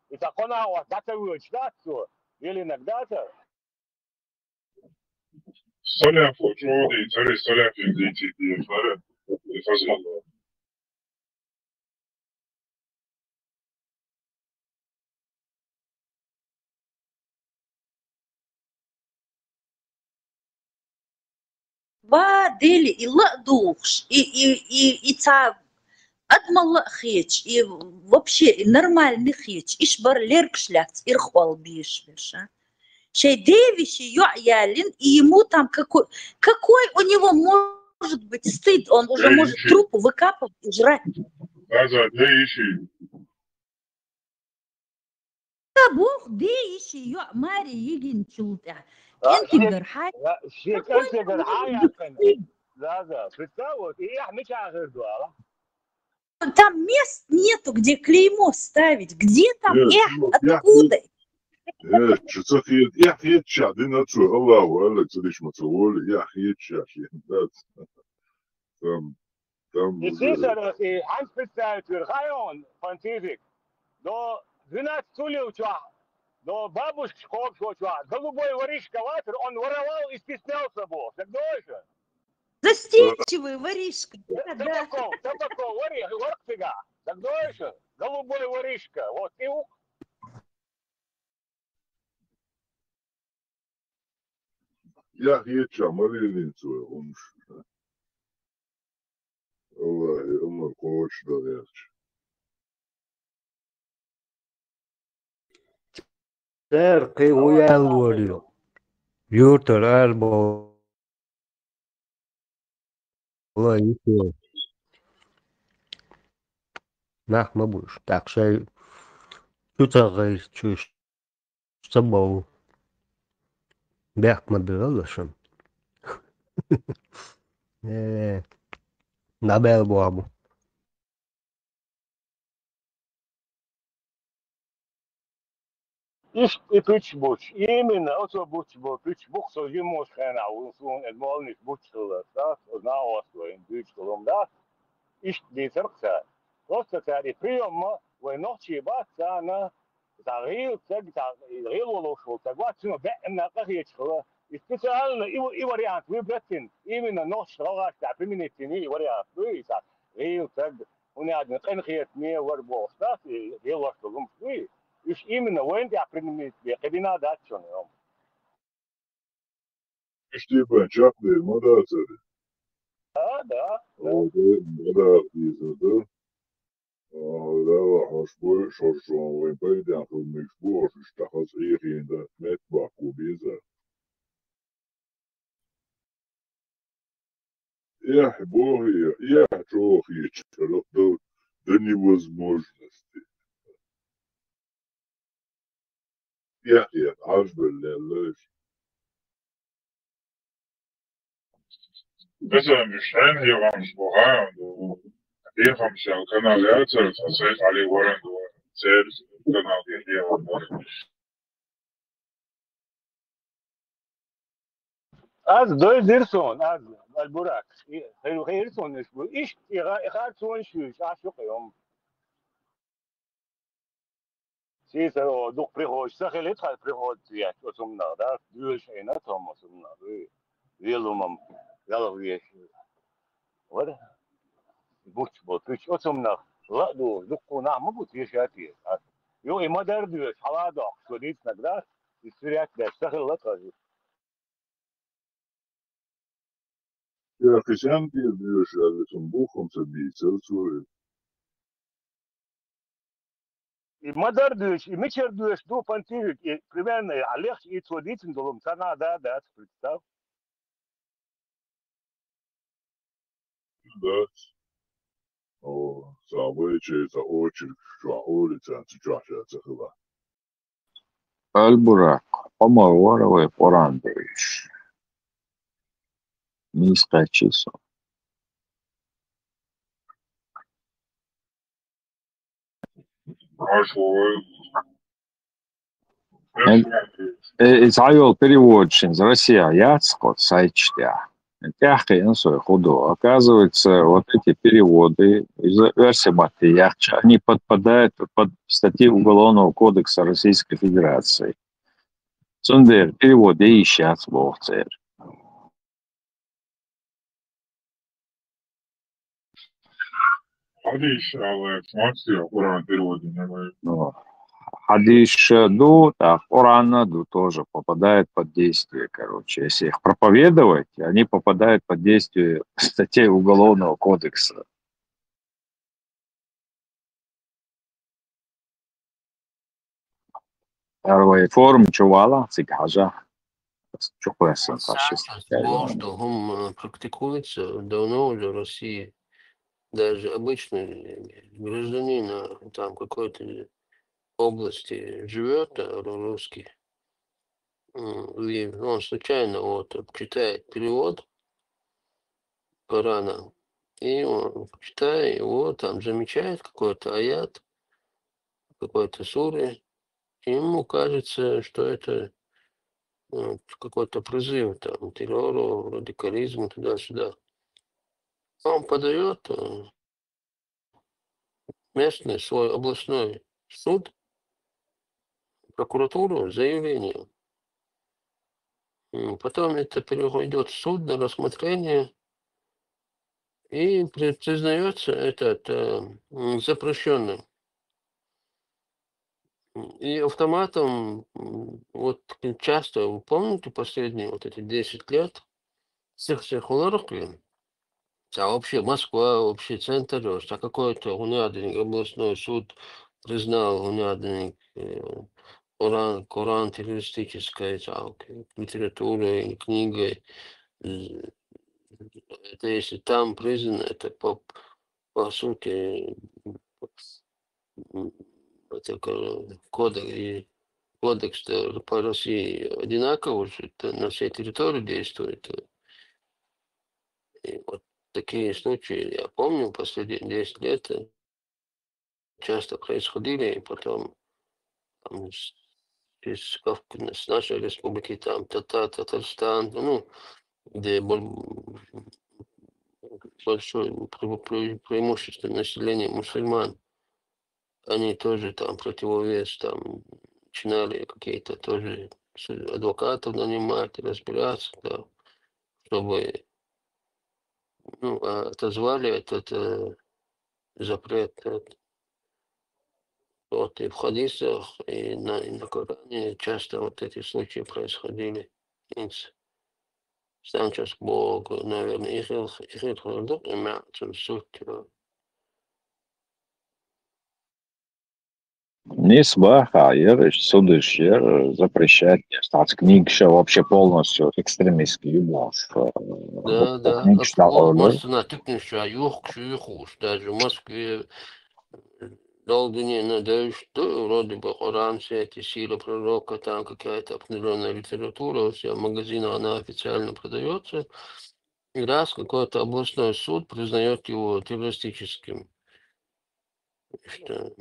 И так она вот датовую чтацию или иногда-то. Соля фото, и цари соля физики, и фара, и фазила. Дели и ладухш, и ца адмалла хеч, и вообще нормальный хеч, ишбар леркшляц, ирхвал бишвеша. Шей девищи ялин, и ему там какой у него может быть стыд, он уже может трупу выкапывать и жрать. Да, девищи. Да, Бог, девищи, Мария Егинчулта. Кентигархай. Да, представь, вот, и я меча говорю, там мест нету, где клеймо ставить. Где там откуда? Я хитча, ты на что, Аллаху, Аллах, ты лишь мацуоли, я хитча, там... И сейчас, и он представитель район, фантазик, до 12 стульев, до бабушки школы, голубой воришка ватер, он воровал и стеснялся был. Так дальше. Застенчивый воришка. Табако, воришка. Так дальше. Голубой воришка. Вот и Я хитча, Марилинцу, он что? Аллах, он коч доречь. Terqi uyalıyor. Yurtlar albo. Ulan yitiyor. Nahma buş. Tak şey. Tutarı çüş. Sabol. Berkma dırılışın. Nabel bu abu. и пичбуч. Именно, это бучбо, пичбух, so je moest gaan houden, zo'n het mal niet butchelen, dat, nou als we in Duitsland omdat, is die terugzet. Просто die приема, we nog je wat zijn, daar heel, dat heel wel zo, dat wat zo bij en naar het И специально и вариант выбрать именно нож шрага применить и вариант выйса и так у меня один конкрет не ворбол да и дело что лум и именно вен я применить кабина датчон İşte ben çaklı madası. да O da izledi. Da hoş bu şorşon ve peyden kılmış bu işte has yerinde net bak bu bize. Я боги, я трохи чаров до невозможности. Я аж белелеш. مثلا مش هي مش بوها يفهم شو القناة يأثر تصيح عليه ورد وسيرس القناة هي ورد az dois dirson az البراك خير سون شو ايش يغاد سون شو شو يوم سي سو دوك بريهوش سخل يدخل بريهوش يا وسمنا ده دوش اينا توم وسمنا ويلوم يلا ويش وده بوش بوش وسمنا لا دو دوكو نعم بوش يشاتي يو اما در دوش حلا دوك سوديت نقدر يسريات ده سخل لا تاجي Ja, gezend die dus een boek om te bieden, sorry. ما در دوش میچر دوش دو پنتی примерно عليك يتوديت ندلم سنة ده представь Dat. События очередь, что улица, сейчас это было. البراق عمر وروي قرآن بريش ميس قاتشيسو Израил перевод из Россия яцкот сайчтя. Тяхи инсой худу. Оказывается, вот эти переводы из версии Матьяхча, они подпадают под статьи Уголовного кодекса Российской Федерации. Сундер, перевод и ищат бог цель. Хадиш, але смотри, Коран переводе не Хадиш ду, так, Корана ду тоже попадает под действие, короче. Если их проповедовать, они попадают под действие статей Уголовного кодекса. Форм чувала, цикажа. Что он практикуется давно уже в России. Даже обычный гражданин там какой-то области живет, русский, и он случайно вот читает перевод Корана, и он, читая его, там замечает какой-то аят, какой-то суры, и ему кажется, что это какой-то призыв там, террору, радикализму, туда-сюда. Он подает местный свой областной суд, прокуратуру заявление. Потом это переходит в суд на рассмотрение и признается этот запрещенным. И автоматом, вот часто, вы помните, последние вот эти 10 лет, всех уларки, а вообще Москва, вообще центр, а какой-то унядный областной суд признал унядный Коран террористической литературой, книгой. Это если там признано, это по сути это кодекс по России одинаково, что на всей территории действует. И вот такие случаи, я помню, последние 10 лет часто происходили, и потом там, с нашей республики, там Татарстан, ну, где большое преимущество населения мусульман, они тоже там противовес, там начинали какие-то тоже адвокатов нанимать, разбираться, да, чтобы отозвали этот запрет. Вот и в хадисах, и на Коране часто вот эти случаи происходили. Санчес Бог, наверное, их имеется суть. Нисба, хайер, судыш, запрещает стать книг, что вообще полностью экстремистский юмор. Да. Книг читал, Может, натыкнешь, что юхуш, даже в Москве долго не надеюсь, что вроде бы Коран, все эти силы пророка, там какая-то определенная литература, у себя в магазинах она официально продается. И раз какой-то областной суд признает его террористическим. Что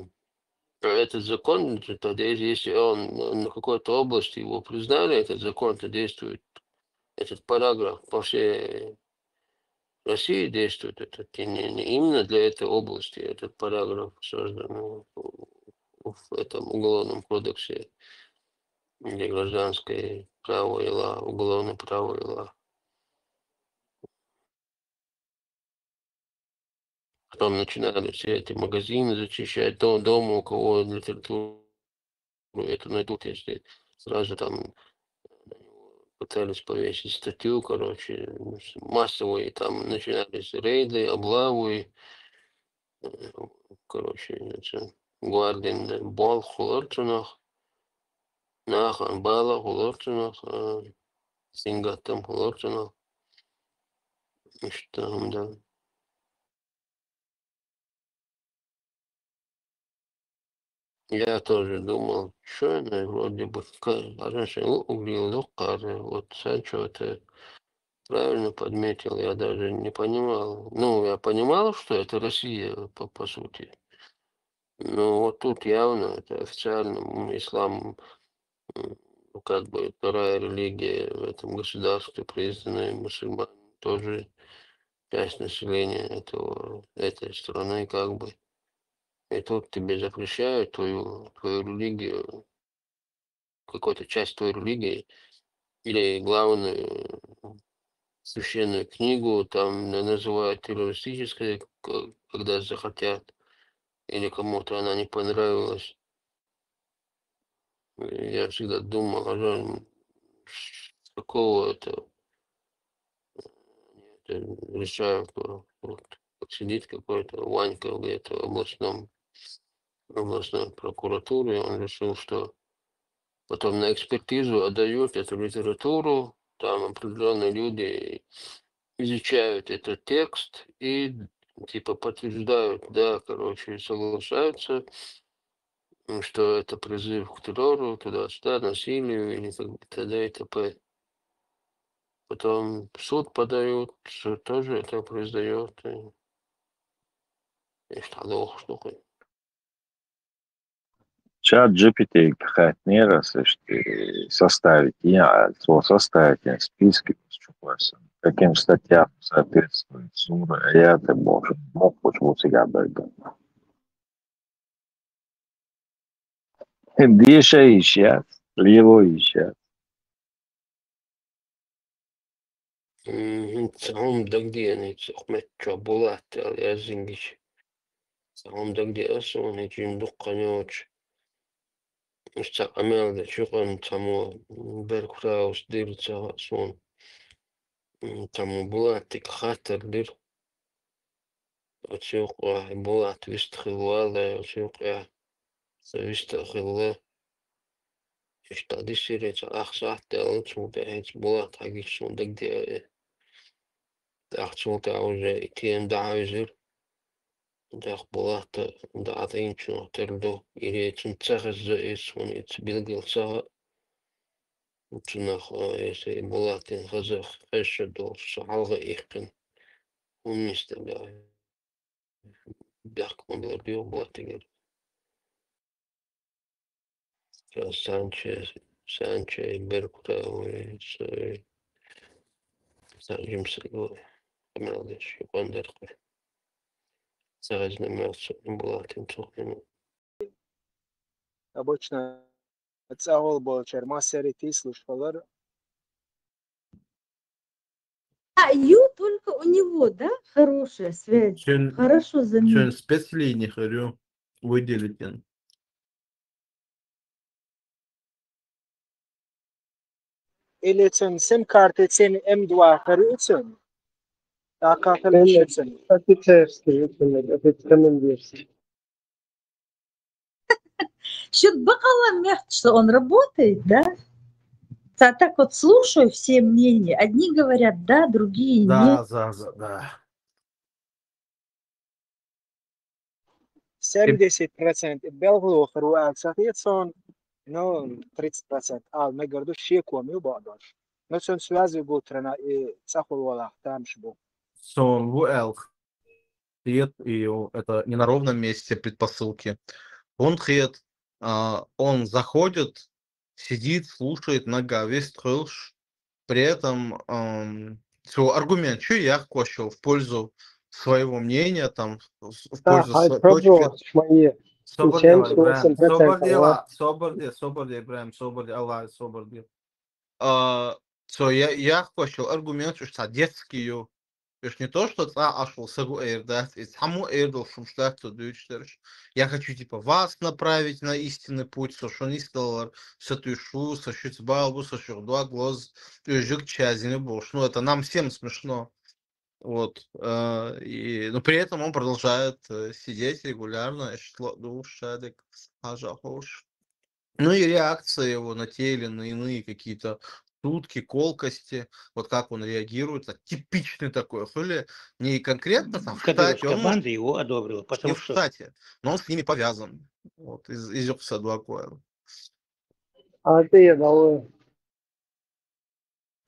этот закон, тогда если он на какой-то области его признали, этот закон, то действует, этот параграф по всей России действует. Это не именно для этой области, этот параграф создан в этом уголовном кодексе или гражданское право и уголовное право и Потом начинали все эти магазины зачищать, дома, у кого литературу эту найдут, если сразу там пытались повесить статью, короче, массовые, там начинались рейды, облавы, короче, Гвардин Бол Хулорчунах, Нахан Бала Хулорчунах, Сингатам Хулорчунах, и что там, да. Я тоже думал, что она вроде бы раньше углил, вот Санчо-то правильно подметил, я даже не понимал. Ну, я понимал, что это Россия, по сути. Но вот тут явно это официально ислам, как бы вторая религия в этом государстве, признанная мусульман, тоже часть населения этой страны, как бы. И тут тебе запрещают твою религию, какую-то часть твоей религии, или главную священную книгу, там называют террористической, когда захотят, или кому-то она не понравилась. Я всегда думал, с какого это решают, вот, сидит какой-то Ванька где-то в областной прокуратуре, он решил, что потом на экспертизу отдают эту литературу, там определенные люди изучают этот текст и типа подтверждают, да, короче, соглашаются, что это призыв к террору, туда-сюда, насилию или т.д. и т.п. Потом в суд подают, суд тоже это признает. И что такое? Чат GPT какая-то нейросеть составить, составить списки, каким статьям соответствует сура, аяты, может, мог быть себя бэйган. Диша ищет, лево ищет. Сам да где они, Ахмед Чабулат, Алязингич. Сам да где он и Дукканёч. Амел да чухан тому Беркхаус дирца сон. Тому Булат тик хатер дир. Очуqa Булат вистхилвала, очуqa вистхилла. Ишта дисирец ахсахте алчмута хец Булат хагишон да где ахчмута уже итием даавизир. Дах Булат да атинчно тердо или цунцахас за он its билгилса. Тунах если Булатин хазах хэшэдо шалга ихкин. Умисте да. Бяхкман лордио Булатигер. Санче Беркута Сажим Сагой. Амелдеш Юкандеркой. Сагазна Мелса Булатин Цухину. Обычно Оцагол болчер, массери тислуш палар. А Ю только у него, да, хорошая связь. Хорошо Чön заметил. spetslinie хырю выделитен. Или цен сим карты цен М2 харюцен. А как Или лишицен? офицерский, офицерский. Счет бакала мягче, что он работает, да? А так вот слушаю все мнения. Одни говорят да, другие нет. Да. 70% белгло хруа цахицон, но 30%. А мы говорю, щеку мы бадаш. Но сон связи гутрана и цахул валах там шбу. Сон Вуэлх. И это не на ровном месте предпосылки. Он хет, он заходит, сидит, слушает нога, весь трылш. При этом свой аргумент, что я кошел в пользу своего мнения, там, в пользу своей точки. Соборди, Ибраим, Аллах, соборди. Я кошел аргумент, что детский не то, что ашел сагу эрдат, и саму эрдал шумштату дючтерш. Я хочу типа вас направить на истинный путь, что не стал сатушу, сашить балбу, сашур два глаз, жик чазин бош. Ну это нам всем смешно. Вот. Но при этом он продолжает сидеть регулярно. Ну и реакция его на те или на иные какие-то шутки, колкости, вот как он реагирует, это типичный такой, хули, не конкретно там в штате, он банда его одобрила, потому не в что... штате, но он с ними повязан, вот, из Юксадуакуэла. А ты дал.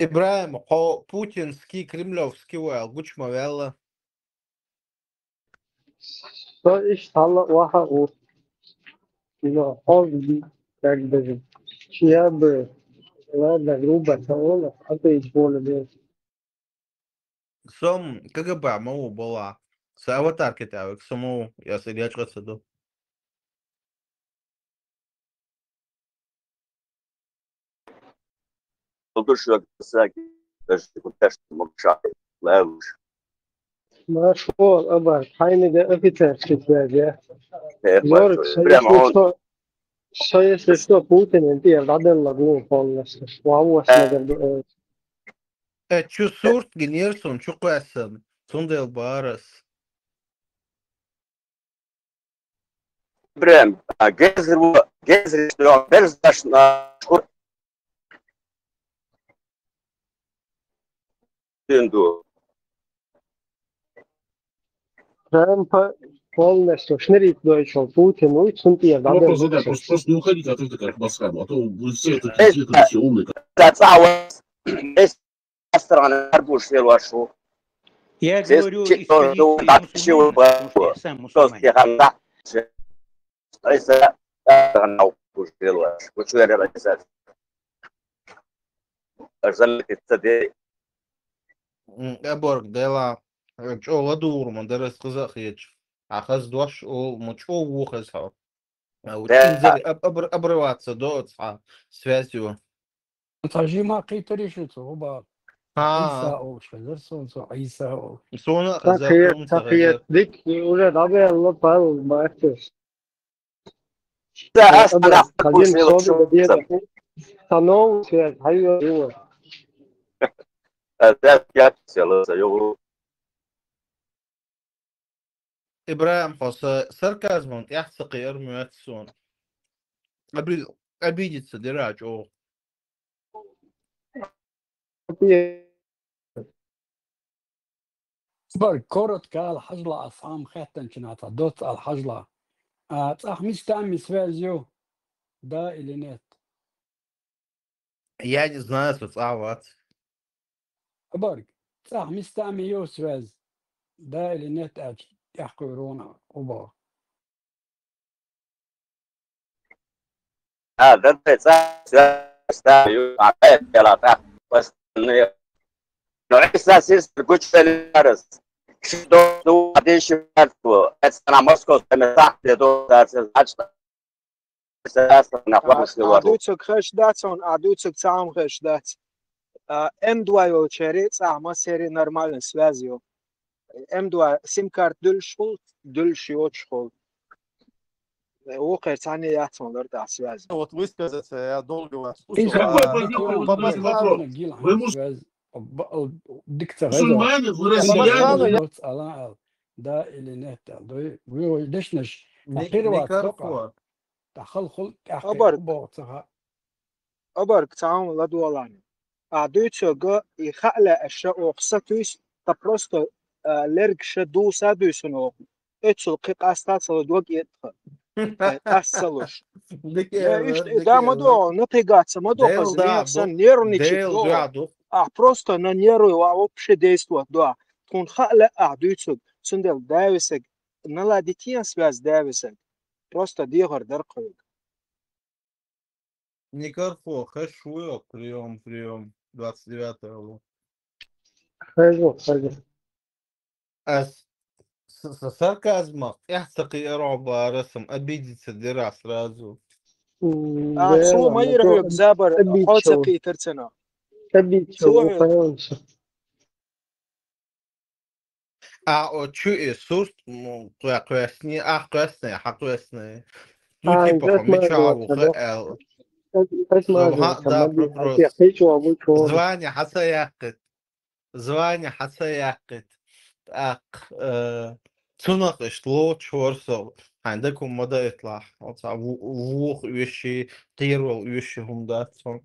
Ибраим, путинский, кремлевский уэл, гучмавелла. Что ищтала ваха у. Но он как бы чья бы ладно грубо салона, а то и более. Сом КГБ мау была. С аватарки тавик, саму я сидячь рассаду. Нашел оба, хайны да офицерский связи. Зорг, что если что, Путин, ты ладен лагун полностью. Вау, снегер. Чу сурт генерсон, чу квасен. Сундел барас. Брем, Гезер, что берздаш на Тинду. Трамп полностью шнырит дойчел Путин, ну и цунти ладен. Вопрос задать, просто не уходите от этого как Басхану, а то вы все такие все умные. Страны арбуш вашу. Я говорю, сам мусульманин. Борг, дела, чё ладурман, дерес казах еч. Ахаз дуаш, мочо ухаз хау. Обрываться до связью. ترجمة قيتري شو هو عيسى أو شو عيسى أو سونا تقيت ذيك ولا ربي الله تعالى ما أكتش قديم صوب بدينا تنو في هاي هو إبراهيم حس ساركازم يحتقي أرميات سون обидится дырач о. كورة الحجلة أصحام خاتن شنات دوت الحجلة صح مستعمل سوازيو دا или нет? Я не знаю, соцават. أبارك صح مستعمل يو سواز دا или нет أج يحكوا رونا أبا هذا بس نوعيسا سيستر كوتش الارس شدو اديش فاتو انا موسكو سمساح دو دارس عدوتك خش داتون عدوتك تعم خش دات M2 وچري تعم سري нормально связью M2 سيم كارت дөл шиот шхол وقت ثاني يحصل درجة связи. Вот высказаться, я долго вас إيه слушал. Бабаслава Нагил عن связь دكتور هذا Бабаслава, على ده اللي نهتا ده ويدشنش تقروا توقع تخلخل تحقيق بوصها أبرك تعامل لدولاني عدوتك يخلى أشياء وقصتوس تبرست لرك شدو سادوسنو اتشل قاستات لدوق يدخل أصلش да мадо напрягаться мадо позлиться нервничать просто на нервы вообще действовать да тун хала عدوتك سندل داوسك наладить связь дاوسك просто дигар дарқой Никарфо, хэшуё, прием, 29-го. Хорошо. С сарказмом, эхтаки роба ресом, обидеться дыра сразу. شو ما يرغب زابر حوتك يترتنا Чу сурт, квестни, квестни. Ну, типа, хомичаву, хэл. Да, просто. Звание حسياقت تناقش لو تشورسو عندكم مدى يطلع ووخ ويشي قيرو ويشي هم داتهم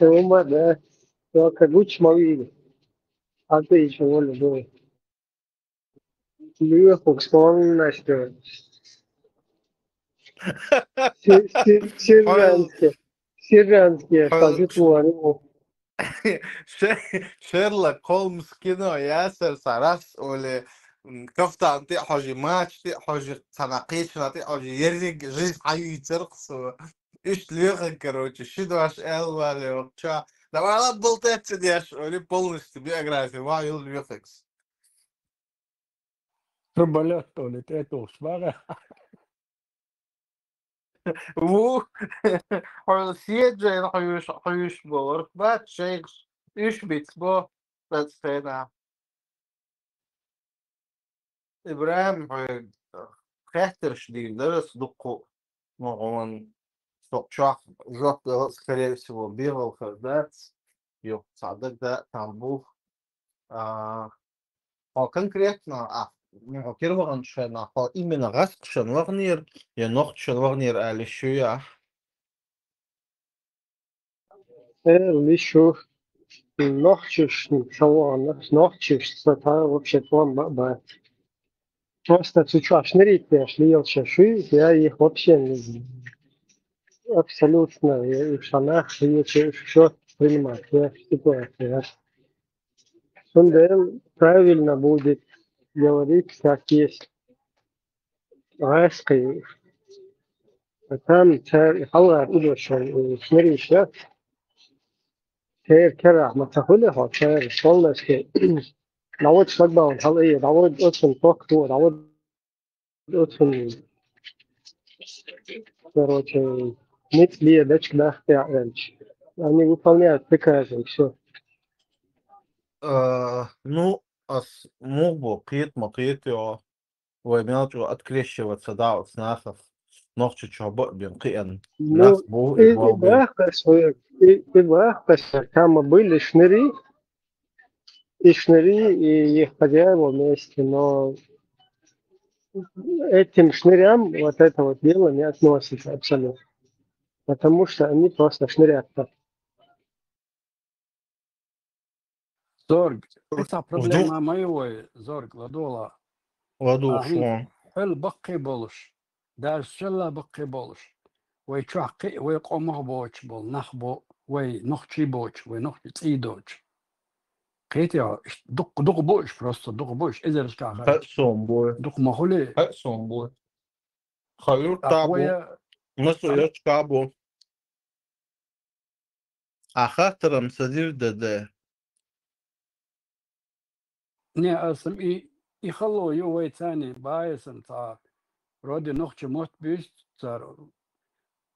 هما ده كجوتش مويل حتى يشغل ده ليه فوكسون نشته سيرانسكي تاجت وانو شيرلوك هولمز كينو ياسر سارس ولا كفتا انتي حاجي ماتش تي حاجي تناقيش نتي حاجي يرجع جيس حي ترقص ايش ليغن короче شدواش الوالي وقتها لما انا بلطت ديش ولي полностью биография وايل ليفكس ربلت ولت اتو سبارة و سيجي حيوش بورك بات شيخ ايش بيتسبو باتستينا إبراهيم خاطر شديد درس دقو он шах жёстко, скорее всего, бегал когда садок да там был конкретно во-первых он шена именно газ шен вагнер я ног шен вагнер али шуя лишь ночью ночью стата вообще там просто сейчас нерите шли шиши я их вообще не абсолютно и в штанах и еще принимать ситуация. Сундел правильно будет говорить, как есть. Раски. Там حلقة إدوشن شنريشة. كرع ما تقوله هو والله شيء. دعوت شلبان حلقة دعوت أصلا فوق دعوت أصلا короче nicht mehr Deutschland они выполняют приказ и все. ну мог бы قيت ويمنعوا открещиваться да от снахов noch чуть бен қиен Ну, и там были шныри, и их хозяева вместе, но этим шнырям вот это вот дело не относится абсолютно. Потому что они просто шнырят. Зорг, это проблема моего Зорг, Ладола. شو حل بقي بولش دار شلا بقي بولش ويتشحقي ويقومه بوش بول نخبو وينخشي بوش وينخشي تيدوش قيتي دق بوش بروستو دق بوش إذا رشكا هقسم بوي دق مهولي هقسم بوي خير تابو نسو يتكابو أخاطر مصدر ده ني أسم يخلو يوي تاني بايسن تا رودي نخشي موت بيش صار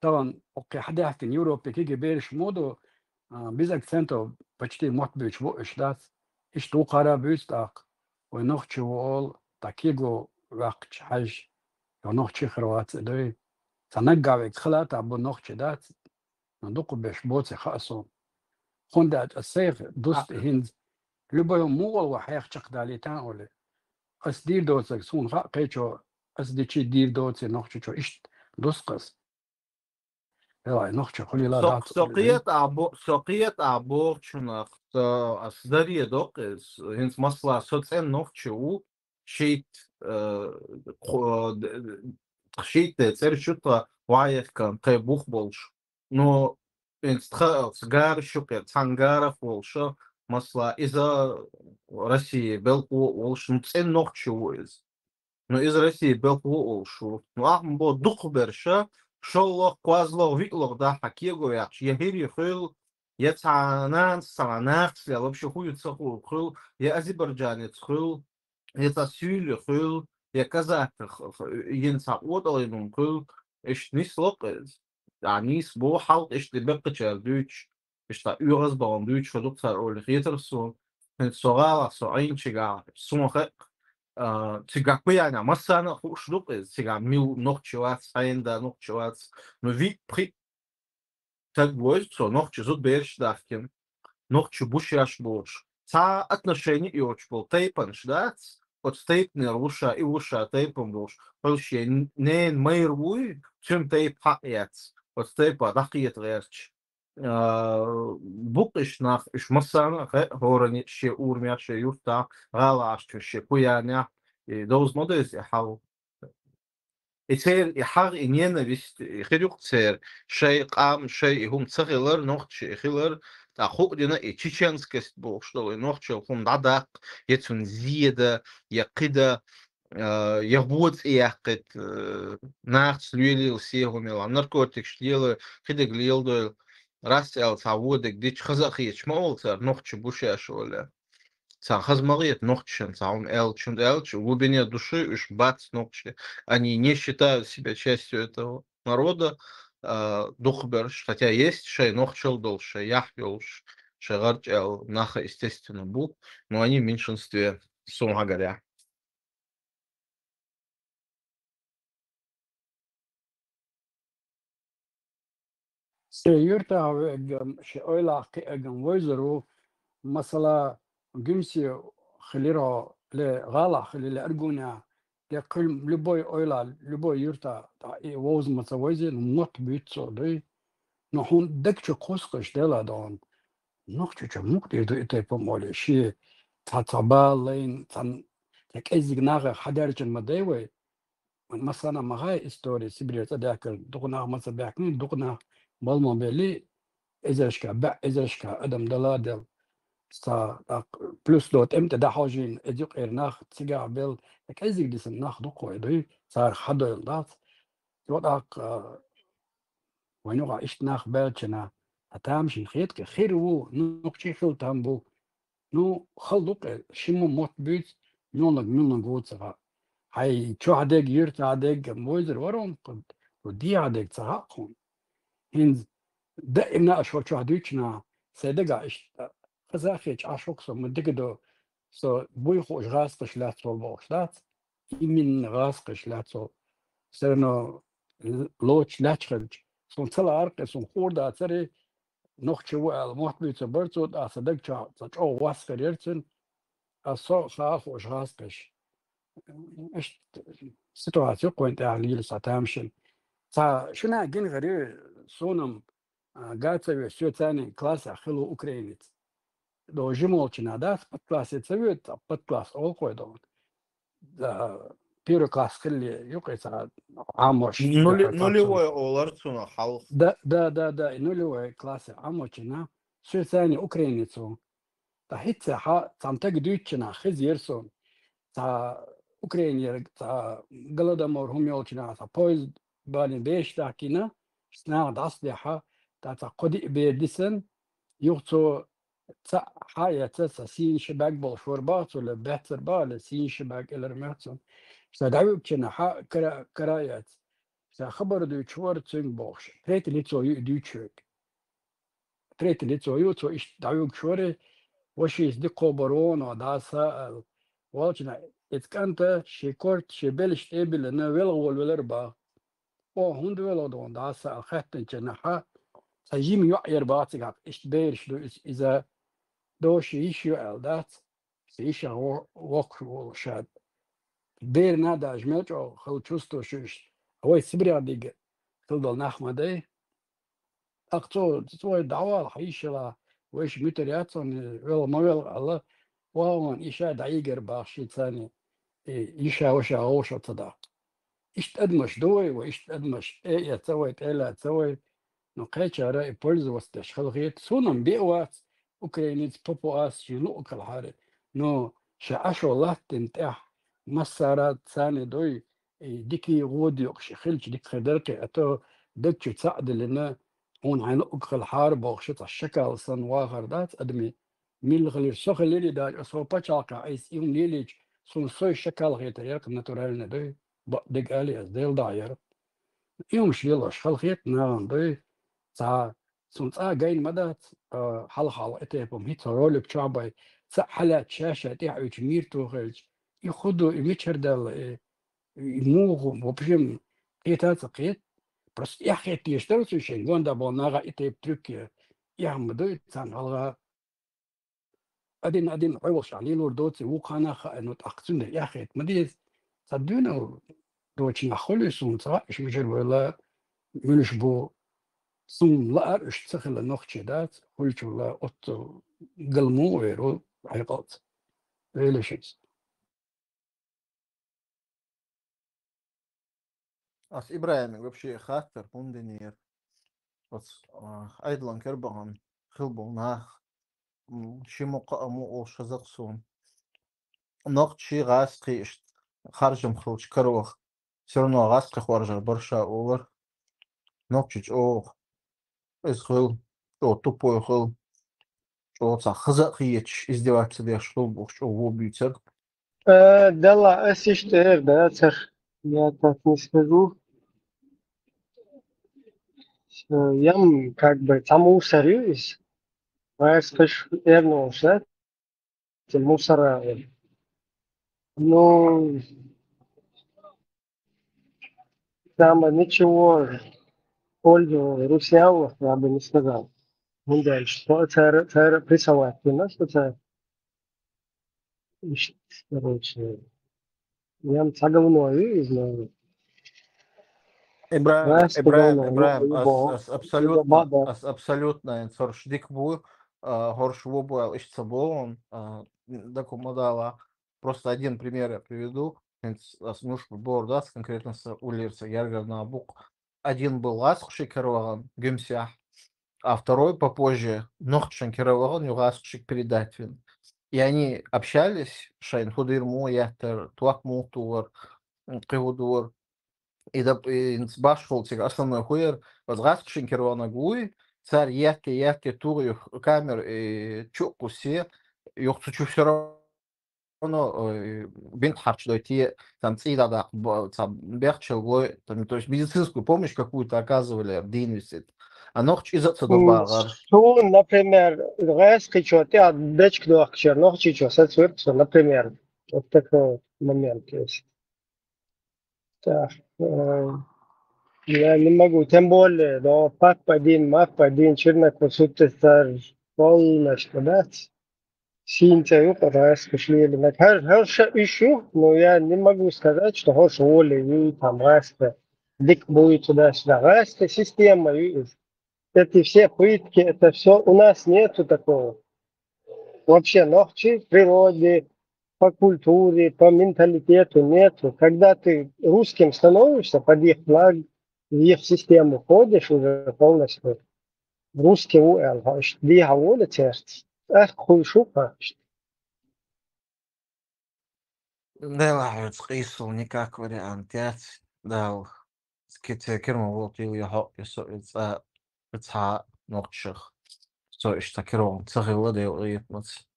طبعا اوكي حد يحكي يوروبي كيجي بيرش مودو без акцентов почти мот бич во иштас ишту қара бюстак ونوخ чуол такиго вақт хаж ونوخ чи хрват дой санагавек خلات ابو نوخ чдат ندوق بش بوت خاصو خوندات السيف دوست هند لبو مول وحيخ چقداليتان اول اس دير دوت سون قيچو اس دي چي دير دوت نوخ چو اشت دوسقس لا نوخ چو خلي لا دات سوقية أبو شنو أصدري دوقس هنس مصلا سوتين نوخشو شيت شيت تسير شوطة وايف كان قيبوخ بولش نو هنس تخار شوقي تانغارة بولشة مصلا إذا روسيا بلقو ولش نتسين نوخشو إز نو إذا روسيا بلقو ولشو نو أهم بو دوخ برشة شولوخ قوازلو ويقلوخ دا حكيغو ياكش يهيري خيل يتعنان سعناخت يا вообще хуй цоху خيل يا أذربيجان خيل يا تسيل خيل يا كذا ينسى وضعهم خيل إيش نسلقز يعني سبو حلق إيش تبقى دوتش إيش تا يغز بان دوتش فدكتور أول خيترسون من صغار صعين شجع سمخ تجاكويانا مثلا خوشلوك تجا ميل نوكشوات سايندا نوكشوات نو في بري تاغوز سو نوكشوت بيرش دافكن نوكشو بوشياش بوش تا отношения иочбол тейпанш дат от тейпнер уша и уша тейпом бош полши не майрвуй чем тейп хаят от тейпа дақиет герч بقش ناخ إيش مثلا هورني شيء أورميا شيء يوتا غلاش شيء كويانيا دوز موديز يحاول يصير يحاول إنينا بيست يخديك تصير شيء قام شيء هم صغير نوخت شيء خير تأخذ لنا تشيشنس كست بوشلو نوخت شيء هم عدق يتون زيادة يقيدة يهود يحقد ناخت ليلي وسيهم يلا نركوتك شليل خدك ليل راسل تعودك ديش خزاخيش ما أولتر نوخت بوشاش ولا خز مغيت نوختشن تعون элч в глубине души уж бац ногчи они не считают себя частью этого народа духберш хотя есть шей нохчел долше яхвелш шегарчел наха естественно был но они в меньшинстве сумма говоря سيرتا شويلا كأجن ويزرو مثلا جنسي خليرا لغالا خلي أرجونا لكل لبوي أويلا لبوي يرتا ووز متوازي نمط بيتسو دي نحن دكتش قوسقش دلا دون نختش مقدر دو إتايبم ولا شيء تعبالين تن تكأزق ناغ حدارج المداوي مثلا مغاي استوري سبريت تذاكر دقنا مثلا بيحكي دقنا بالما بيلي إزاشكا أدم دلادل سا بلس دوت امتى ده حاجين اديق إرناخ تيجا بيل كأزق دي سناخ دقوا يدوي صار حدا يلدات يوضعك وينوغا إشتناخ بيلشنا أتامشي خيتك خير وو نوكشي خيل تامبو نو خلدوك شمو موت بيت نونك غوتسغا هاي شو عدك يرت عدك مويزر ورون قد ودي عدك تغاقون هنز دائما أشوف شو عدوكنا سيدقا إشتا خزاخيش عشوك سو مدقدو سو بوي خوش غاسقش لا تسول بوشلات يمين غاسقش لا تسول سرنو لوش لا تخرج سون تلا أرق سون خوردا تري نوخ شوال موت بيت برتود أصدق شو واسقر يرتن أصو خاخوش غاسقش إيش سيتواسيو كوينت عليل ساتامشن تا شنا جن غري سونم قاعد سو ثاني كلاس خلو أوكرانيت دو جمولچنا داس بات كلاس تسويت بات كلاس أول كويدون دا بيرو كلاس خلي يقيس عاموش нулевой оларцуна халх دا نولي كلاس عاموشنا سو ثاني أوكرانيتو تا هيتسا ها تامتك دوتشنا خز يرسون تا أوكرانيا تا غلادامور هم يولچنا تا بويز بالين بيش تاكينا سنا داسلحة تا قدي بيدسن يوتو تا حاجة تسا سين شباك بالشوربات ولا بحتر بالا سين شباك الرماتون سدعوك كنا كرايات خبر دوتشور تسين بوخش تريت اللي تسوي دوتشوك تريت اللي تسوي تو إيش دعوك شوري وش يصدقوا برون وداسا والشنا إتكانت شيكورت شبلش تقبل إنه ويلغول والربا أو هند ويلغون داسا الخاتن جناحا سجيم يعير باتيك إيش بيرش دو إذا دوش يشيو ألدات سيشا وقت والشاد بير نادا جميت أو خلتشوستو شوش هو السبري عديق تفضل نحمدي أقصو تسوي دعوة الحيشة وإيش مترياتون ولا ما ولا الله وهون إيشا دعيقر باخشي ثاني إيشا وشا غوشة تدا إيش تقدمش دوي وإيش تقدمش إيه تسوي إيه تسوي نقيتش رأي بولز وستش خلقيت سونم بيوات أوكرانيت بوبواس شنو كل حارة نو شعشو الله تنتح مسارات ثاني دوي ديكي غودي أقش خلش ديك خدرتي أتو دكش تساعد لنا هون عن أكل حارب وخشت الشكل صن واخر دات أدمي ميل غير سخ ليلي داج أصو بتشاقة عيس يوم ليليج صن صوي شكل غير تريق ناتورال ندوي دق علي أزديل داير يوم شيلش خلقيت نان دوي تا سنتا جاين مدات حلقة اتيبهم هيت رول بشعبي تا حلات شاشة تيع مير توخلج يخدو يمشر دال يموغو وبشم قيتات قيت بس يا أخي تيشتري شيء جوندا بوناغا اتيب تركيا يا مدوي تان حلقة أدين عوش عليه لوردوتي وقانا خانو تأقتنا يا أخي مديز صدقنا دوتش نخلص ونصا إيش مجر ولا منش بو ثم لا اشتغل النقشدات قلت لا أط قلمو ويرو حيقات إيه شيء أس إبراهيم وبشي خاطر بوندنير بس أيضا كربان خلبو ناخ شي مقامو أو شزقسون نقد شي غاسقي خارج مخلوش كروخ سرنا غاسقي خارج برشا أور نقدش أوه إسخل أو توبو يخل أو خزقيتش إزدواج ديش خلبوش أو بيتر Дала ассиштер, да, цар. Я так не скажу. Ям как бы там мусорюсь. Я скажу, вернулся. Мусора. Ну, там ничего пользу русяву я бы не сказал. Ну дальше. Что царь прессовать у нас, что царь. Короче, я говно знаю. إبراهيم абсолютно соршдик бу горшву был ищ собой докумадала просто один пример я приведу смуж бордас конкретно с улицы Яргана Бук один был ласхши керован гемся а второй попозже нохчен керован югасшик передать вин и они общались шайн худырму яхтер туакму тур кывудур и да инцбашфул тиг основной хуер возгасшин керована гуй царь яхте тур камер и чукусе юхтучу все равно бинт харч дойти там цида да там бехчел то есть медицинскую помощь какую-то оказывали динвисит а нохч из отсюда Что, например, резкий что-то, а дечк дохчер, нохчи что, сетсвертство, например, вот такой момент есть. Так, я не могу, тем более, да, мап один, черный кусок царь полностью, да, синтею, резко шли, на еще, но я не могу сказать, что хош воли, и там резко, дик будет туда-сюда, резко система, эти все пытки, это все, у нас нету такого. Вообще, ногчи в природе, по культуре, по менталитету нету. Когда ты русским становишься, под их флаг, в их систему ходишь уже полностью, русский УЛ, die Hawole терst. Echt goede шука. Да, ладно, скисл, никак вариант, да, كلمة وقتي ويحق بتاع نقشخ so اشتكرون تغي ودي وغيت مت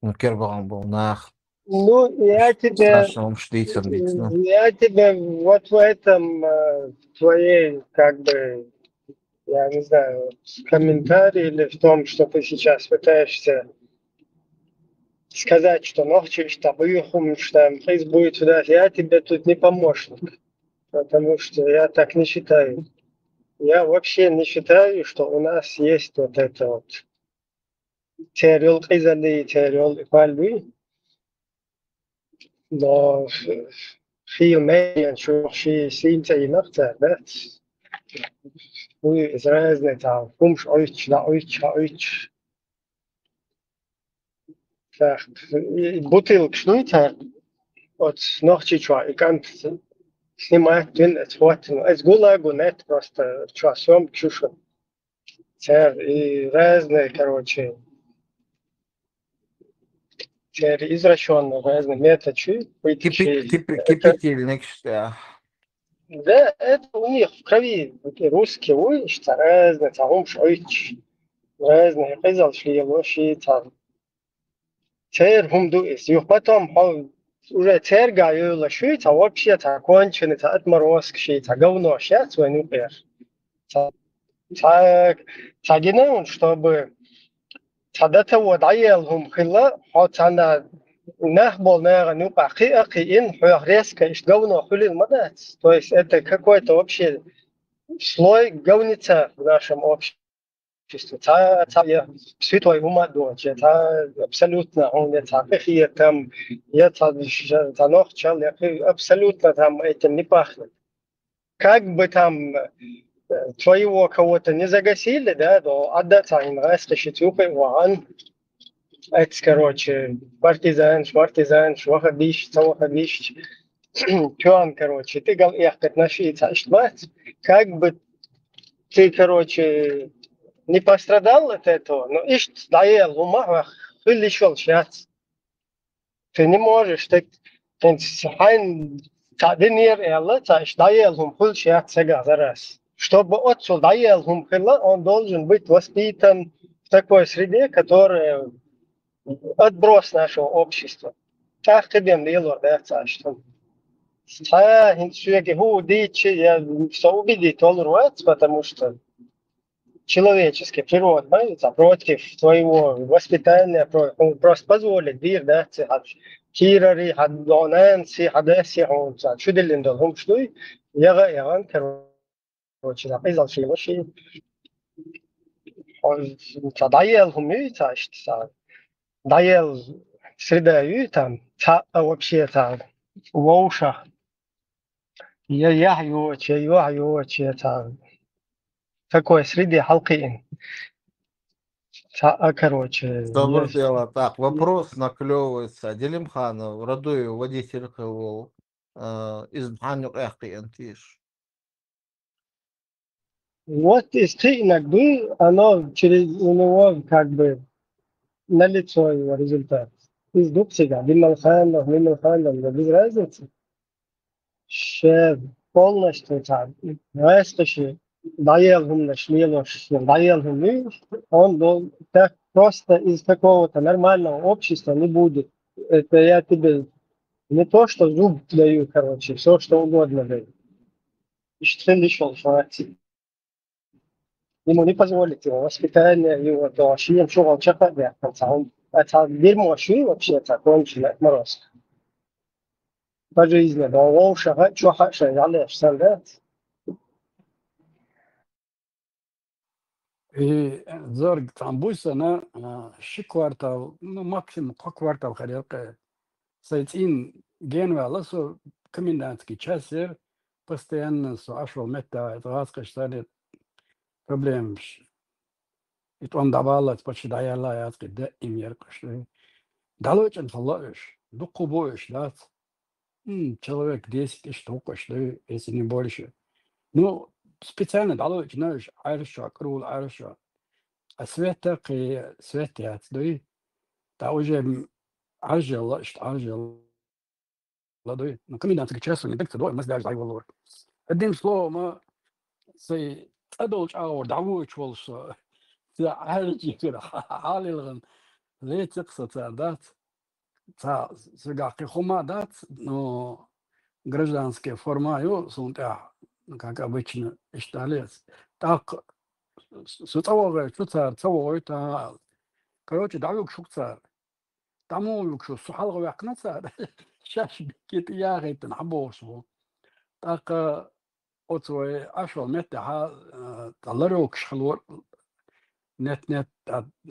نكربان بوناخ Ну, Страшно штицем бить, ну. я тебе вот в этом твоей, как бы, я не знаю, комментарии или в том, что ты сейчас пытаешься сказать, что ночью, что выехал, что приз будет сюда, я тебе тут не помощник, потому что я так не считаю. Я вообще не считаю, что у нас есть вот это вот теория призали, теория пальбы, но viel mehr schon sind sie noch da, ne? Вы разные там, помощь, ойч. Так, бутылка, что это? Вот ночи чё, и как снимать, это вот, это гулагу нет, просто часом чушу. И разные, короче, извращенные, разные методы, Кипятильник, что? Да, это у них в крови, русские улицы, разные, там, ойч, разные, произошли лоши, там. Цер хумду есть. И потом уже цер гаю шить, а вообще то конченый, то отморозк шить, а говно сейчас свой не пьешь. Так, тагинеун, чтобы тогда того доел хум хила, вот она нахбол наверное, ну пахи ин резко иш говно хулин мадать. То есть это какой-то вообще слой говница в нашем обществе. Я святой ума дочь, это абсолютно, он это какие там, это ног человек, абсолютно там этим не пахнет. Как бы там твоего кого-то не загасили, да, то отдаться им растащить ван, это, короче, партизан, выходишь, чуан, короче, ты гал ехать на шица, как бы ты, короче, не пострадал от этого, но ишь доел ума, или шел сейчас. Ты не можешь, ты хайн тадинир элла, таш доел хум хул сейчас сега зараз. Чтобы отцу доел хум хила, он должен быть воспитан в такой среде, которая отброс нашего общества. Так тебе мило, да, что. Инсуеки ху дичи, я все убедить толруать, потому что человеческий природа, против твоего воспитания, просто позволить бир, да, кирари, хаддонанси, хадаси, он чуделиндал, он что, яга, короче, записал шилоши, он доел хуми, доел среда там, вообще там, в ушах, я там, такой среде халкин. Короче, Доброе дело. Так, вопрос наклевывается. Делимханов, Радуев, водитель КВО, из Мханюк Эхти Антиш. вот иногда оно через у него как бы налицо его результат. Из Дубсига, Вималханов, без разницы. Ще полностью там, растущий, доел гумнаш, доел гумнаш, он так просто из какого-то нормального общества не будет. Это я тебе не то, что зуб даю, короче, все, что угодно даю. И что лишил, что ему не позволить его воспитание, его то, что им шел чакать, это дерьмо, что вообще-то кончено, отморозка. По жизни, да, волша, что хаша, я лишь солдат. И зорг там будет она квартал, ну максимум квартал харилка. Сайтин генвала со комендантский час постоянно со ашвал метта это стали проблем. И он давала почти даяла я да им яркошь. Далочин фалаш, дукубоиш, да. Человек 10 штук, что если не больше. Ну, специально дало, знаешь, айрша, крул, айрша. А света, света, да уже аржел, что аржел, ладой. Ну, комендантский час, не так то, мы даже дай волор. Одним словом, мы сей адолч аур, давуч волса, за аржи, кира, халилган, летик социандат. Сгаки хумадат, но гражданские формаю, как обычно, считались. Так, суцавого, шуцар, цавой, та, короче, давюк шукцар. Тому юкшу, сухалга вякнацар, шаш бикит ягит, набошву. Так, от свой ашвал метта, таларюк шхлор, нет,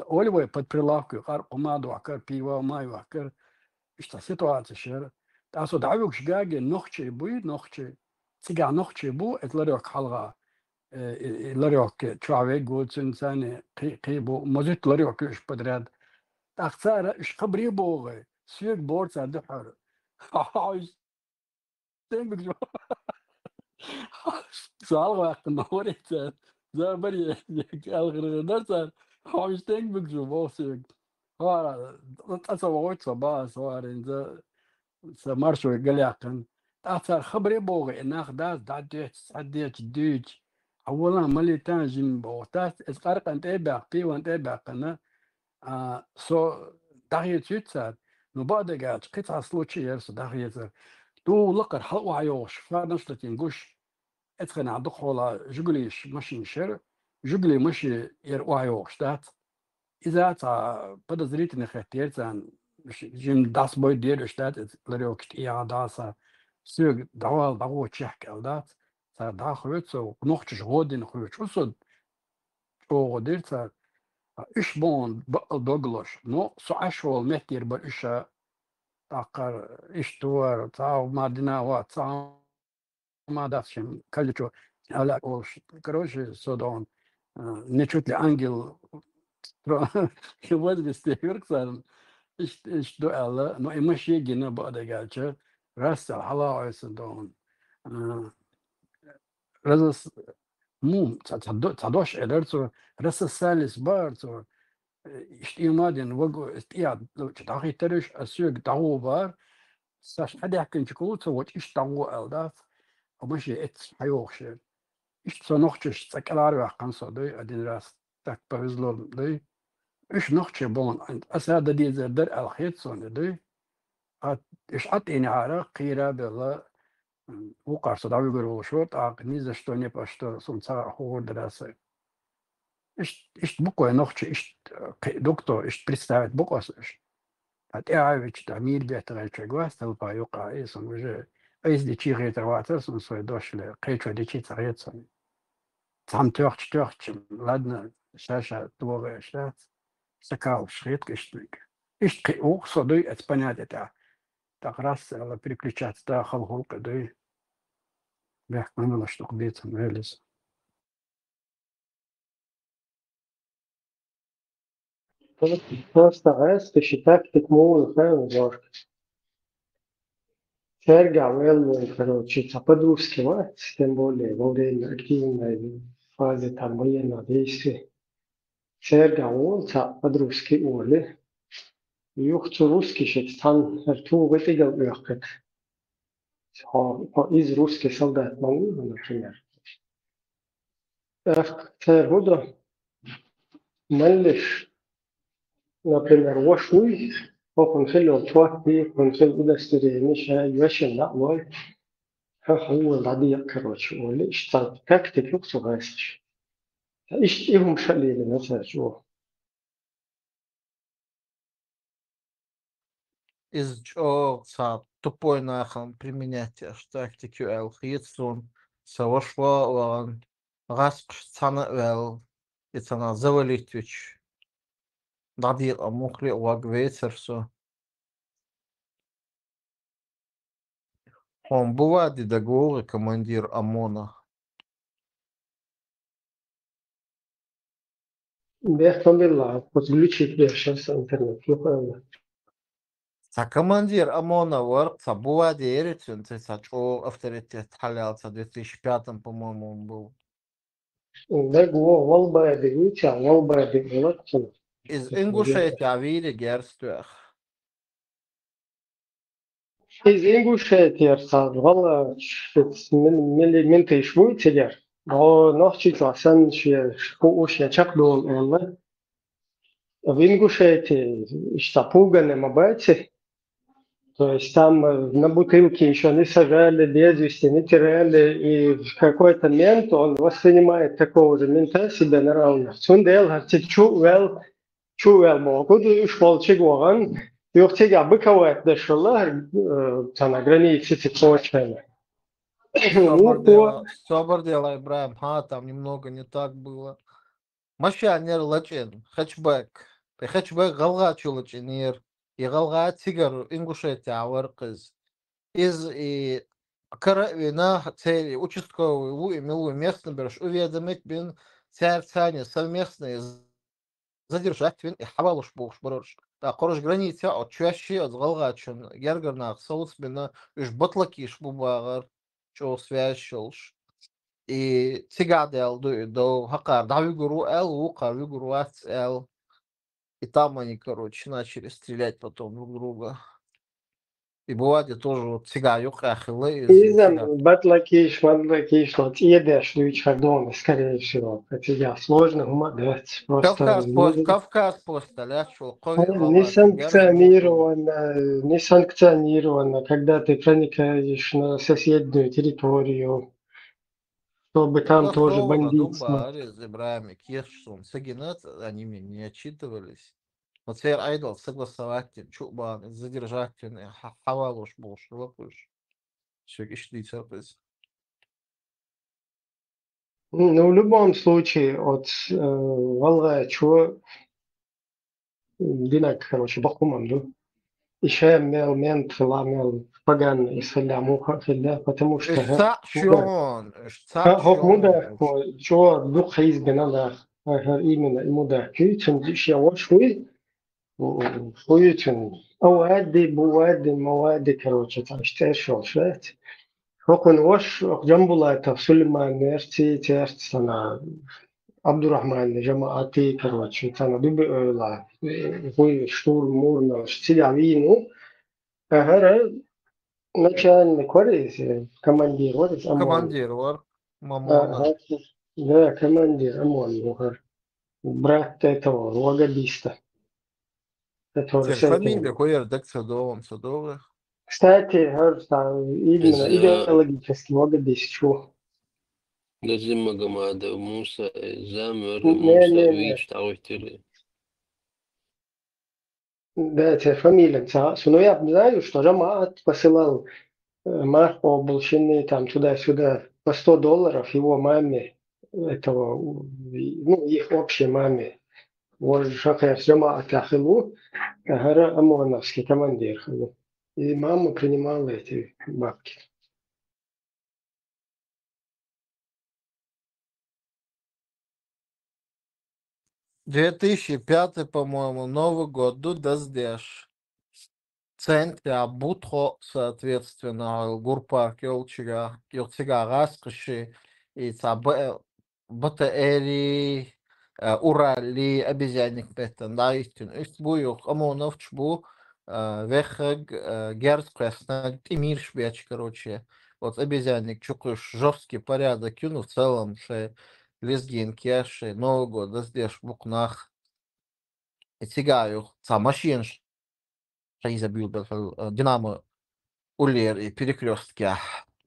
оливай под прилавку, кар помаду, кар пиво, маю, кар, что ситуация шер. Тасо давюк шгаги, нохче буй, нохче, цига нохче бу, это ларюк халга. لريوك تشاوي قلت إنسان قيبو مزيت لريوك إيش بدراد أختار إيش خبري بوغي سيك بورت عدحر عايز تنبك جو سؤال وقت نوريت زي بري الغريب نرسل عايز تنبك جو بوسيك هذا تصورت صباح صوارين ذا سمارشو قليقن أختار خبري بوغي إنك داس دعديت ديج أولا مالي تانجم بوتاس إسقارق أنت إباق بيو أنت إباق أنا سو داخية يتساد نبعد قاعد قطعة سلوتشي يرسو داخية تو لقر حلوة عيوش فنشتتين قوش اتخن عدق حولا جغليش ماشي نشر جغلي ماشي يرقوا عيوش دات إذا تا بدا زريت نخيتير تان جيم داس بوي دير اشتات لريو كتيا داسا سيوغ دعوال دعوة تشيحك ألدات دا خويتسو نوختش غودين خويتش وصد او غديرتا ايش بون دوغلوش نو سو اشول مهتير بر ايشا تاقر ايش توار تاو مادنا وا تاو ما دافشم كالجو على اوش كروش سودون نشوت لي انجل يوز بيستيرك صار ايش دو الا نو امشي جنا بعد قالچ راس الحلا سودون رزس مو تعدوش إدارته رس الثالث بارتو اشتيمادين وقو استياد لو تداخي ترش أسيق دعو بار ساش حد يحكي شكوت وش إيش دعو ألدات ومشي إتس حيوخش إيش صنوخش سكالار وحقن صدي أدين راس تك بهزلون دي إيش نوخش بون أساد دي زردر الخيط صون دي إيش أتيني عارق قيرا بالله وقع صداوي يقولوا شوط نيزة что не по что сумца худрасе إيش بقى نخش إيش دكتور إيش представить بقى إيش أتعرف تعمير بيتغير شجواس تلقى يقع إيسون وجه أيز دي شيء غير تواتر سون سوي دوش لقيت ودي شيء تغير سون تام تورش لادنا شاشة توغ إشتات سكاو شريط إيش أوه صدي أتبنى تقرأس على переключаться داخل خلق دي بيحكي لنا شو قضيت مالس Просто раз посчитать тыкму немножко. Тергал вел, короче, по-дружески, тем более во время активной фазы там военных действий. Тергал по-дружески ули. Юхцу русский щит там рту вытягал легкот. Из русских солдат могу, например. Года мальиш, например, вошуй, وكنخلهم توفي كنخل أدستري مش يوشن لا واي هو العادية كروتش ولا اشتغل تكتك لوكسو غاسش إيش إيهم شلي لنفسه شو Из чего тупой нахан применять тактику элхитсун савашва лан раск цана эл и цана завалитвич дадир амухли лагвейцерсу он бывает и договоры командир ОМОНа. بيحكم بالله подключить сейчас интернет يقول Та командир ОМОНа ворк, та бывает и эрицун, та чё авторитет халял, та в 2005, по-моему, он был. ده جوه والله بيوتي والله بيوتي Из Ингушетии авири герстуях. Из Ингушетии صار والله من تيشوي تجار هو نحكي عشان شيء وش يشكلون والله в Ингушетии штапуганы мабайцы То есть там на бутылке еще не сажали, без вести, не теряли, и в какой-то момент он воспринимает такого же мента себе на равных. Сундел хартик чувел могут, и шполчик воган, юхтига быковать дошла, там на границе текучая. Ну, Собор делай, Ибраим, там немного не так было. Маша нер лачен, хэтчбэк. Хэтчбэк галга чулаченер. И галга тигар ингушет аваркыз. Из и каравина цели участковый у имелу местно берешь уведомить бин царцане совместные задержать вин и хавалуш буш брош. Да, корож граница от чаще от галгачен. Гергернах соус бина уж батлакиш бубагар. Чо связь шелш. И цигадел до хакар, да вигуру эл, лука вигуру эл. И там они, короче, начали стрелять потом друг друга. И бывает тоже вот цигаю хахилы из изам батлакиш, вот едешь, луич хардон, скорее всего. Хотя сложно умадать. Просто Кавказ посталячил, не санкционировано, когда ты проникаешь на соседнюю территорию, чтобы там тоже бандитство. Забираем Кешсон, Сагинат, они мне не отчитывались. Вот теперь Айдол согласовать, Чубан, задержать, Хавалуш, Булш, Лапуш. Все, кишли терпеть. Ну, в любом случае, от Валга, чего Динак, короче, Бахуманду. Еще мел мент ламел паган и салямуха, потому что Хохмуда, чего дух избина, именно ему да, кючен еще вот шуй, шуйчен, ауади, буади, мауади, короче, там что шоушет. Хокун вош, джамбула это Сулейман, Мерти, Терцана, Абдурахман, Джамаати, короче, там дуби ла, хуй штурм, мурна, стилявину, ага, начальник, what is командир, what is Амон? Командир, Мамона. Да, командир, Амон, брат этого логодиста. Фамилия, хуя, так Садовый. Кстати, именно идеологически логодист, чего? Гази Магомадов, Муса, Замер, Муса, Вич, Таутили. Да, это фамилия. Но я знаю, что Жамаат посылал Марко Болщины там туда-сюда по $100 его маме, этого, ну, их общей маме. Вот Шахер Жамаат Ахилу, Гара Амоновский командир. И мама принимала эти бабки. — 2005, по-моему, Новый год, Дудаздеш. Центре Абутхо, соответственно, Гурпарк, Йолчига, Раскоши, и БТРи, Урали, обезьянник Петен, да, истинно. Ist буюх, Амонов, Чбу, Вехег, Герцкреснаг, и Миршбеч, короче. Вот обезьянник, чукуш, жесткий порядок, ну, в целом, ше, Лезгин, Кеши, Новый год, Даздеш, Букнах, и Цигаю, машин, изобиловал Динамо Улер и перекрестки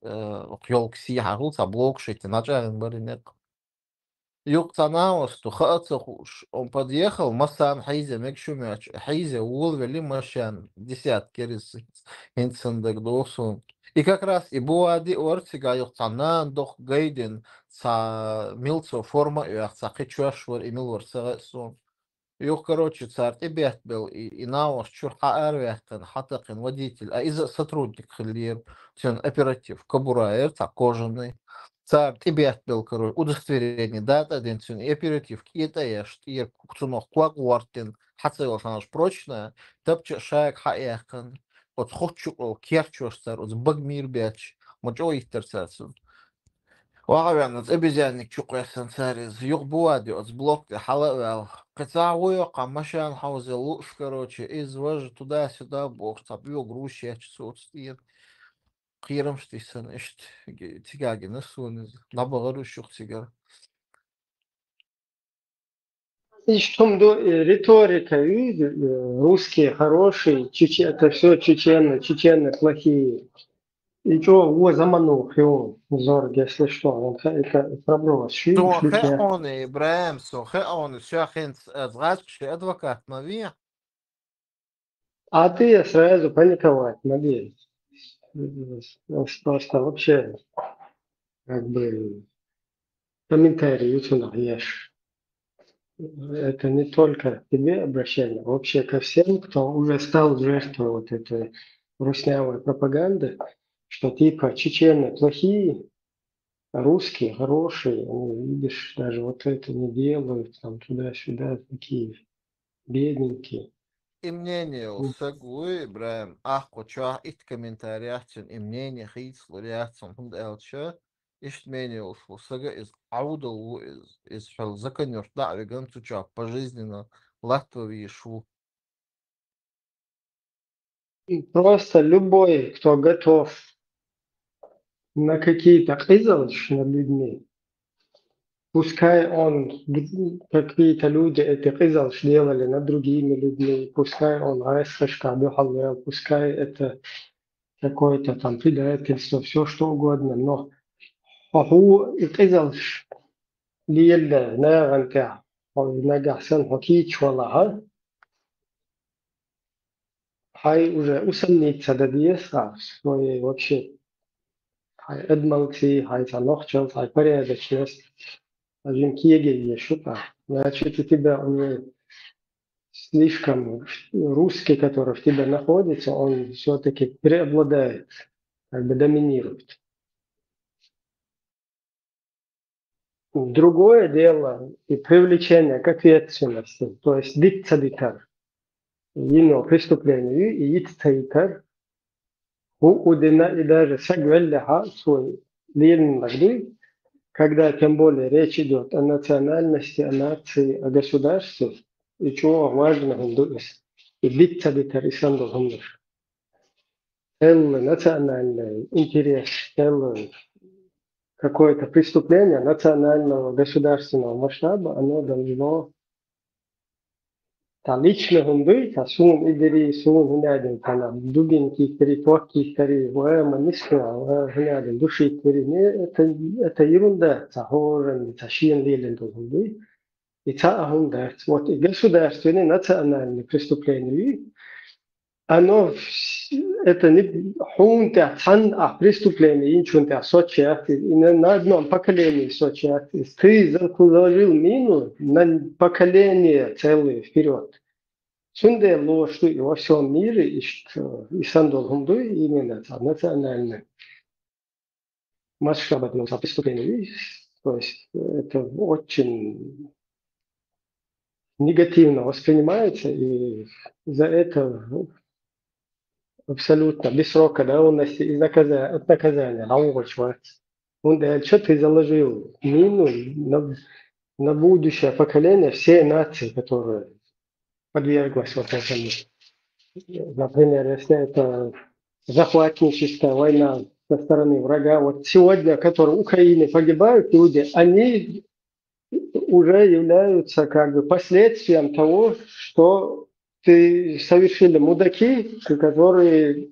ёлк сиягул блок шити наджарен баринек. Юг Танаусту хацахуш. Он подъехал, Масан Хайзе Мекшумяч, Хайзе Улвели Машан, десятки рис Инцендек Досун. И как раз и Буади Ортига Юхтанан, Дох Гейден, Ца Милцо форма и Ахцахичуашвар и Милварсасон. Юх, короче, царь и бех был, и наош чурха арвехтен, хатакен, водитель, а из сотрудник хлир, он оператив, кабураер, так кожаный. Царь и бех был, короче, удостоверение, дата, один цен, и оператив, киета еш, и куцунох куагуартен, хацел санаш прочная, тапча шаек хаехтен, от хочу, керчуш царь, от багмир бяч, мочо их терцацун. واقعا از ابزارنك شو قيسن سارز يغبوادي از بلوك حلقة قطع ويقع مشان حوزي لوش كروتشي из вожи туда-сюда бог табью груши часов قيرم штисан ишт тигаги насун набагару шух тигар И что риторика, русские хорошие, это все чечены плохие. И что, его заманул, его зорг, если что, это проброс. Сохе он, Ибраим, сохе он, шахин згадший адвокат, Мавия. А ты сразу паниковать, надеюсь. Просто вообще, как бы, комментарии YouTube ешь. Это не только к тебе обращение, вообще ко всем, кто уже стал жертвой вот этой руснявой пропаганды, что типа чечены плохие, а русские хорошие, видишь, даже вот это не делают, там туда-сюда, такие бедненькие. И мнение сагуи, Ибраим, ах, коча, ит комментариях, и мнение хит, слуриацом, хунд элча, ишь мнение сага из аудал, из халзаканер, да, веган туча, пожизненно, латвии шу. Просто любой, кто готов на какие-то кызылш над людьми, пускай он, какие-то люди эти кызылш делали над другими людьми, пускай он пускай это какое-то там предательство, все что угодно, но هو القزلش ليلا ناغنتاع نجح سن حكيتش والله هاي уже усомниться дадиеса в своей вообще хай эдмалти, хай санохчел, хай порядочность, один киеге ешута. Значит, у тебя уже слишком русский, который в тебе находится, он все-таки преобладает, как бы доминирует. Другое дело и привлечение к ответственности, то есть дикцадикар, ино преступлению и ицтаикар, и даже сагвелляха свой лин нагды, когда тем более речь идет о национальности, о нации, о государстве, и чего важно гундуис, и дикцадикар и сандал гундуш. Национальный интерес, какое-то преступление национального государственного масштаба, оно должно лично быть, а сум идери, сум гнядин, дубинки, перепорки, гнядин, души, это ерунда, цахорен, цашин, лилен, должен и цахунда. Вот и государственные национальные преступления, оно это не хунта цан преступление, инчунта сочиат, и на одном поколении сочиат. Ты заложил мину на поколение целое вперед. Сунде ложь и во всем мире, и сандол хунду именно национальное масштабное преступление. То есть это очень негативно воспринимается, и за это абсолютно без срока давности и от наказания научивается. Он говорит, что ты заложил мину на будущее поколение всей нации, которая подверглась вот этому. Например, если это захватническая война со стороны врага, вот сегодня, которые в Украине погибают люди, они уже являются как бы последствием того, что ты совершили мудаки, которые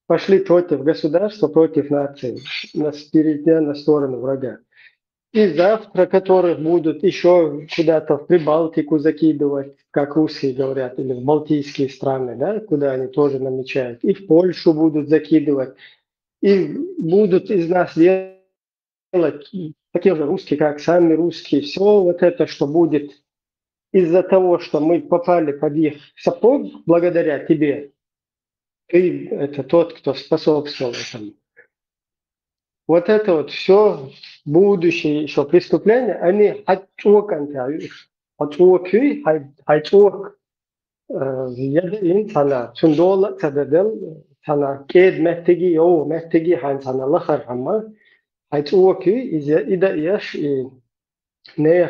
пошли против государства, против нации, перейдя на сторону врага. И завтра, которых будут еще куда-то в Прибалтику закидывать, как русские говорят, или в Балтийские страны, да, куда они тоже намечают, и в Польшу будут закидывать, и будут из нас делать такие же русские, как сами русские. Все вот это, что будет из-за того, что мы попали под их сапог, благодаря тебе, ты это тот, кто способствовал этому. Вот это вот все будущие еще преступления, они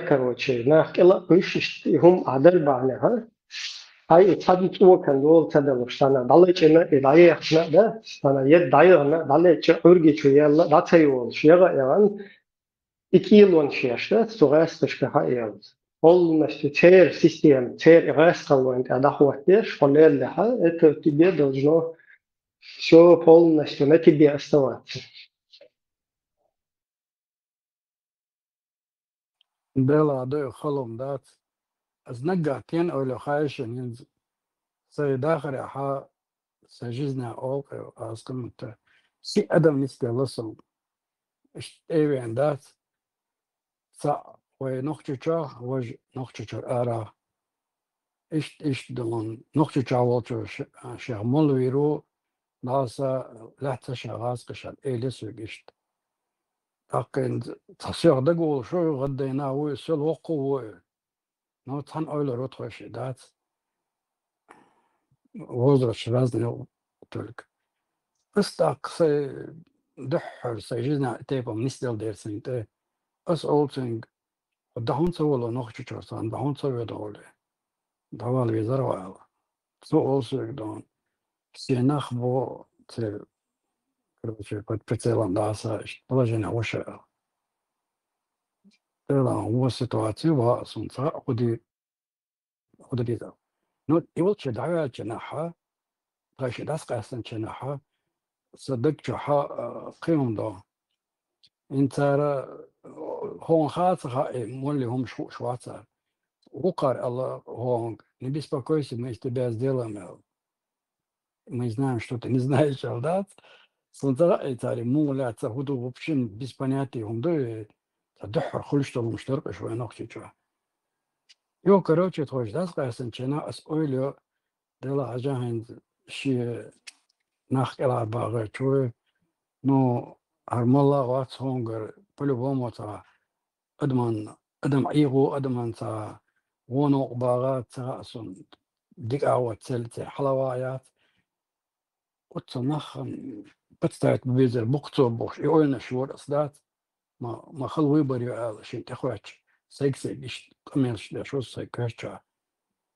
короче, هاي تصدق وكان دول تدل شتانا دالچنا إداية ده شتانا يد دايرنا دالچ أورجي شوية داتيول شيء يعني 2 yıl şişte soğastışka hayal. полностью цель системы, цель расхолонить, а дохватишь, полез лиха, это тебе должно все полностью на тебе оставаться. بلا دو خلوم دات از نگاتين أولو خايشن ينز سيداخر حا سجزنا أوقع أسكمت سي أدم نسبة لصل إش إيوين دات سا ونخشى وج نخشى أرا إش دون نخشى والتو شغمل ويرو ناسا لحتى شغاز قشل إيلس وقشت أقين تصيغ دقول شو غدينا هو سل وقو نو تحن أولو روتخش دات وزرش رازني تلك استقصي دحر سيجينا تيبا منستل ديرسين تي أس أولتنج دهون سوالو نخشى شرسان دهون سوالو دولي دوال ويزر وعلا سو أولسوك دون سيناخ بو تي كربشي قد بتسيلان داسا بلاجينا وشا تيلا هو سيتواتي وا سنسا خدي ديزا نو إيولتش دعوة جناحا غايش داس قاسن جناحا صدق جحا قيم دو انت هون خاطر مولي هم شواتر وقار الله هون не беспокойся, мы из тебя сделаем. Мы знаем, что ты не знаешь, солдат. Солдаты муляться, худу в общем без понятия, он да تدحر خلشته مشترك شوي نقطة شوي. يو كروتشي تخش داس قاسن شنا أسئلة دلا عجاهن شيء نخ إلى باغر شوي نو هرملا واتس هونجر بلو بوموتا أدم إيغو أدمان تا ونو باغات تا أصلا ديك أوت سلتي حلوايات وتصنخ بتستعد بيزر بقطو بوش يقولنا شور أصدات ما خلوي بريو على شيء تخواتش سيكسي إيش كميرش ده شو سيكرشة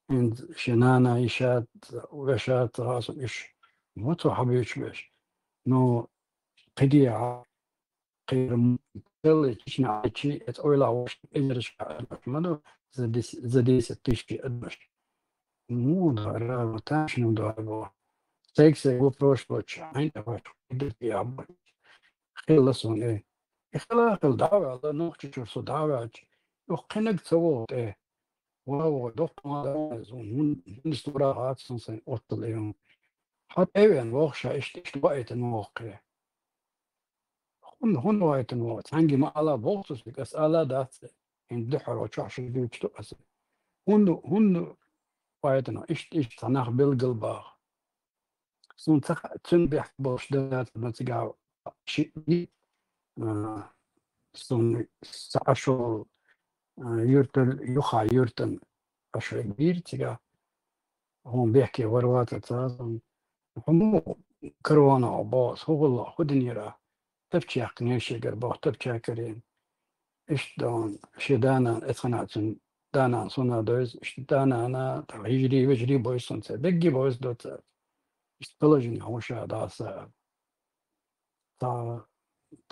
عند شنانا إيشات وغشات راسم إيش موتو حبيش بيش نو قديعة غير مقلة تشنا عيشي اتقويلا وش إجرش مدو زديس تشكي أدمش مو دارا وتاشنو دارا سيكسي وبروش بوش عين أبوش قدرتي عبوش خلصون إيه إخلاق الدعوة على نوختي شرسو دعوة يقنق تصوت إيه واو دوخ ما دعوة نستورات سنسين أطل إيهم حتى إيوان وغشا إشتش وقت الواقع هون وقت الوقت هنجي ما على بوغسوس بكس على دات إن دحر وشعش ديوش تقسي هون وقتنا إش تناخ بالقلباغ سون تنبح بوش دات بنتقاو شيء سون سعشو يرتل يخا يرتن أشعر كبير تيجا هون بيحكي وروات تازم هم كروانا عباس هو الله خدني يرى تبكي قنيشي قرباه تبكي كريم إيش دون شدانا اتخناتن دانا صنا دوز إيش دانا أنا تغيري وجري بويسون بيجي بويس دوت إيش بلجني هوشا داسا تا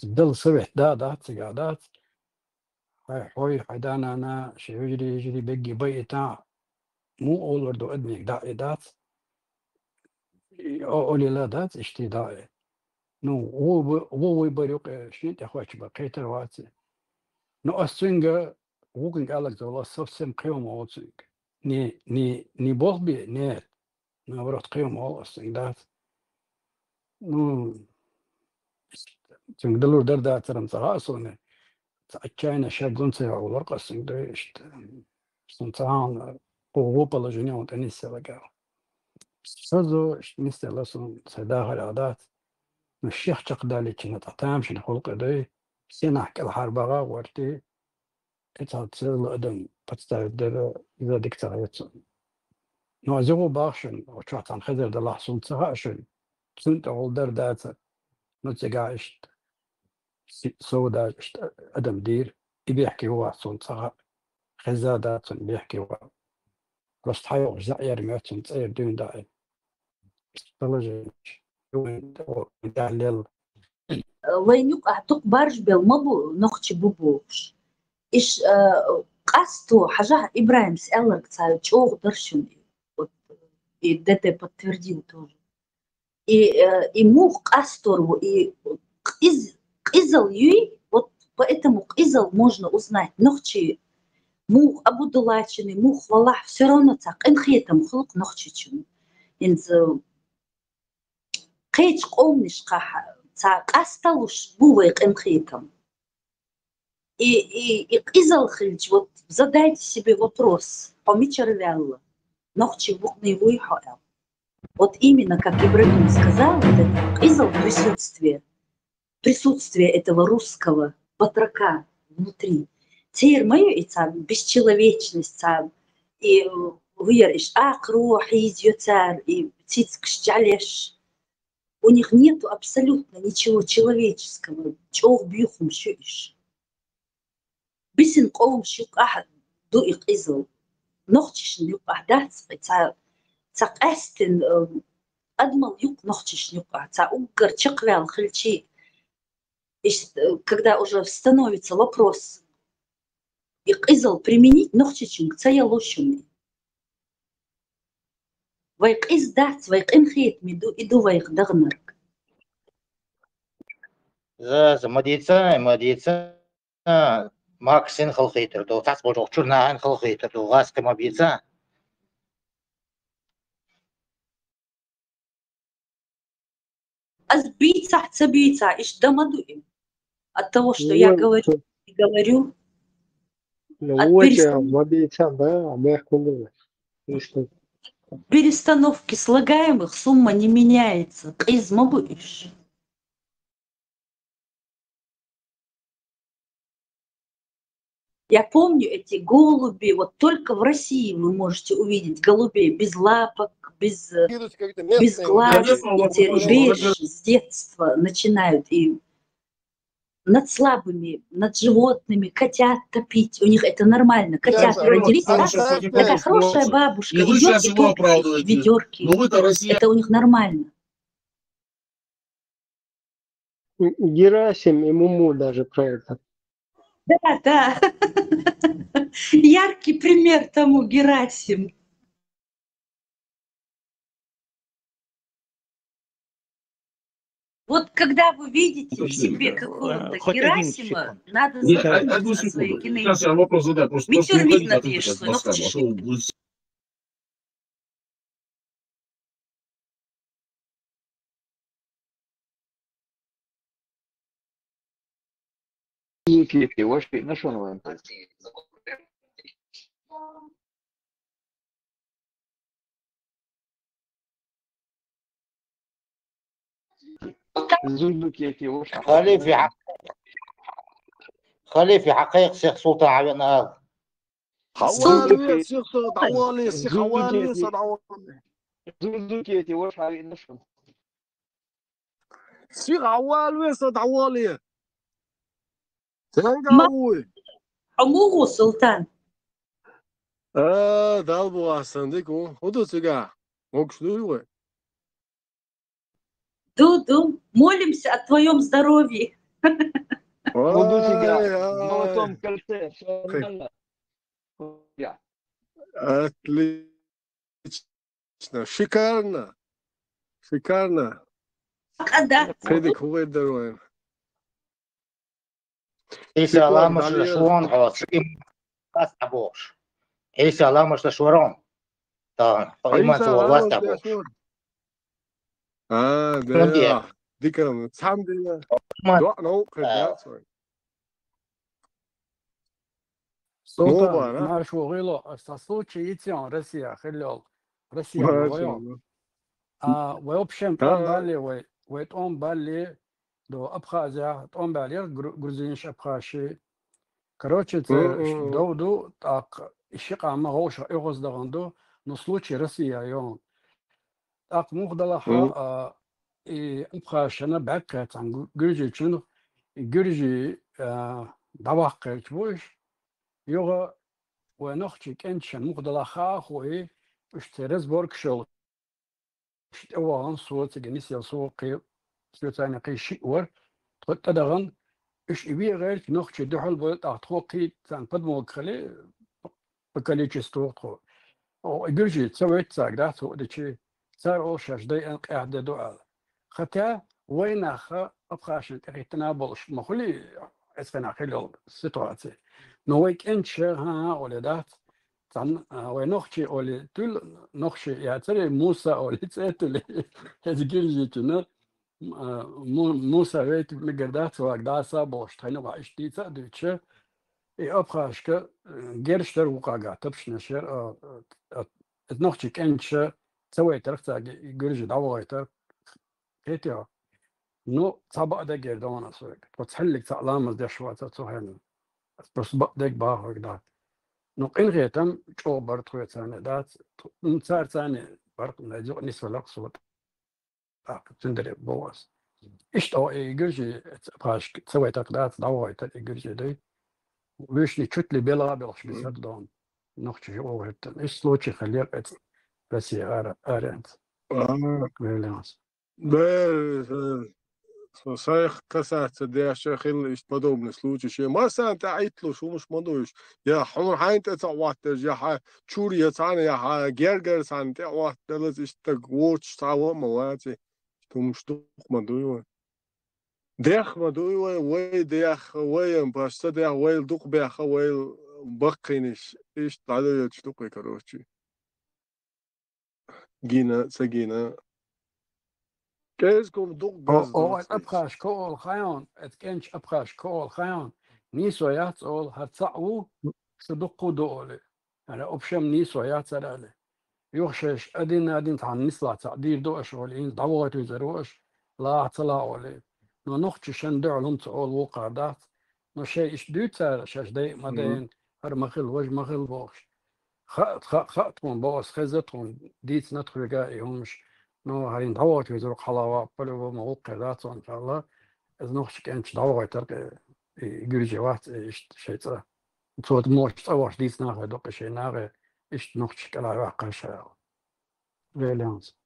دل سبح دات سجادات هاي حوي حدانا أنا شي يجري بيجي بيتا مو أول دو أدمي دات أولي لا دات إشتي داعي نو هو يبريق شنو تخوش بقيتر واتي نو أسنجا وكن قالك زولا سفسم قيوم أوتسنج ني بوغبي نيت نورت قيوم أول أسنجات نو تنقدلو دردا ترم تغاسون تأكينا شاقون سيا ولرق أسنج ديشت سنتان قوة بلجنيا وتنسى لقاو سازو نسى لسون سداها العادات الشيخ تقدالي كنا تطعم شن خلق دي سينحك الحربغة ورتي تصير الأدم بتستعد إذا دكتوريت نوزعو باخشن وشوت عن خذر ده لحظون تهاشن سنت أول دات نتجاعشت سودا أدم دير يبيحكي هو صون تها خزادات بيحكي هو بس حيو زعير ماتن تصير دون داعي استلجي وين داليل وين يقع تقبرج بالمبو نختي بوبوش إيش قصته حاجة إبراهيم سألك царь чего درشون вот и ДТ подтвердил тоже и мух кастору и изал юй вот поэтому изал можно узнать нохчи мух абудулачины мух валах все равно так энхетам хлук нохчичун инз قيج قومنش قاح قاستلوش بويق энхетам и изал хильч вот задайте себе вопрос помичервялла нохчи букны выйхал. Вот именно, как Ибрагим сказал, вот это изал присутствие этого русского батрака внутри. Теперь мою и цам бесчеловечность цам и выриш акрух и царь и птицкш жалеш. У них нету абсолютно ничего человеческого. Чего бьюхум шуиш. Бисин قوم شوك أحد دوق إزل نختش نيوك أحداث أستن أدمل юг нохчиш нюка, угар чаквял хильчи. Когда уже становится вопрос их изал применить нохчичинг цая лошуми. Вайк издать, вайк инхит миду иду вайк дагнарк. За мадица Максин халхитер, то тас божок чурнаан халхитер, то гаска мабица. Азбица, цабица, иш дамадуем. От того, что я говорю и говорю. Перестановки слагаемых сумма не меняется. Измобуешь. Я помню эти голуби, вот только в России вы можете увидеть голубей без лапок, без глаз. Эти ребята с детства начинают и над слабыми, над животными, котят топить. У них это нормально. Котят родились, такая хорошая бабушка идет и топит ведерки. Это у них нормально. Герасим и Муму даже про это. Да. Яркий пример тому Герасим. Вот когда вы видите в себе какого-то Герасима, надо забыть о своей генетике. Митюрмит надеешь свой, но в чешуйке. خليفي حقيق شيخ سلطان عبد حوالي شيخ حوالي شيخ حوالي زوزوكيتي واش هاي نشم شيخ حوالي صد حوالي تنقاوي عموه سلطان دالبو أحسندكم هدو سجا مكشلوي Дуду, молимся о твоем здоровье. Буду тебя в золотом кольце. Отлично, шикарно, шикарно. Да. Педик выдерживаем. إيسا الله مش لشوان عاص بس أبوش إيسا الله مش لشورون طبعا إيمان سوى واس أبوش да. Дикам, сам дело. Султан, наш угило, в случае идем Россия, хилел, Россия воюем. В общем, там бали, в том бали до Абхазия, там бали грузинш Абхазии. Короче, до так, ищика магоша игоздагандо, но в случае Россия йон. Так мухдалаха и Абхазия бакка там Гюржи чуну, Гюржи давахка чвош. يوغا ونخشي كنشن مقدلا خاخوي اشترز بوركشول اوان صوت جنسي سوقي سوتاني قي شيور تقط دغن اش ابي غير نخشي دحل بولت اخوقي تان قدمو خلي по количеству. ويجي تسوي تساقدات ودشي صار أول شيء جدي قاعد دعاء ختا وين أخا أبخاشن تنابلش مخلي اسفنا خلو سيتواتي نويك إنش ها ولدات تن ونخشي أولي تل نخشي يعني ترى موسى أولي تسأتلي هزجيل جتنا موسى ويت مقدات وقدات سابوش تهنا وعيش تيتا دوتشة أبخاشك جيرشتر وقاقع تبش نشر نخشي كأنش سويت رخصة جرج دعوة كيتيا نو صعب ده جردانا سويك وتحلك تعلام ده شوية تصهين بس بدك باهر ده نو إن غيتم شو برد خوي ثاني دات نصار ثاني برد نجوا نسوي لك صوت تندري بواس إيش تو جرج باش سويت أقدات دعوة جرج ده ويش نشوت بلا بلش بيصدقون نخشي هو هتن إيش لوتشي خليك بس يا أرنت ويليامز صحيح كسات دي شيخين يشتمدوا من سلوج شيء ما سانت عيطلو شو مش مدوش يا حمر حين تتعوات يا ح تشوري يتعني يا ح جرجر سانت تعوات دلز اشتقوش تعوات مواتي تو مش دوق مدوي ديخ مدوي وي ديخ وي باش ديخ وي دوق بيخ وي بقينش ايش تعالوا يشتوقي كروتشي جينا سجينا كيسكم دوق بس أو أبخاش كول خيان أتكنش أبخاش كول خيان نيسو ياتول هتصعو صدقوا دولي يعني أبشم نيسو ياتسلالي يوخشش أدين تعن نسلا تعدير دوش ولين دعوات وزروش لا اعتلاولي نو نخش شندع لهم تقول وقعدات نو شيء إش دوتر شش دي مدين هر مخل وج مخل بوش خاتهم بوس خزتهم ديت ندخل جاي همش نو هرين دعوات وزروك حلاوة بلو موقعدات إن شاء الله إذ نخش كأنش دعوات ترك جرجوات إيش شيء صوت موش تصور ديت ناغي دوق شيء ناغي إيش نخش كلا واقع شيء ويليامز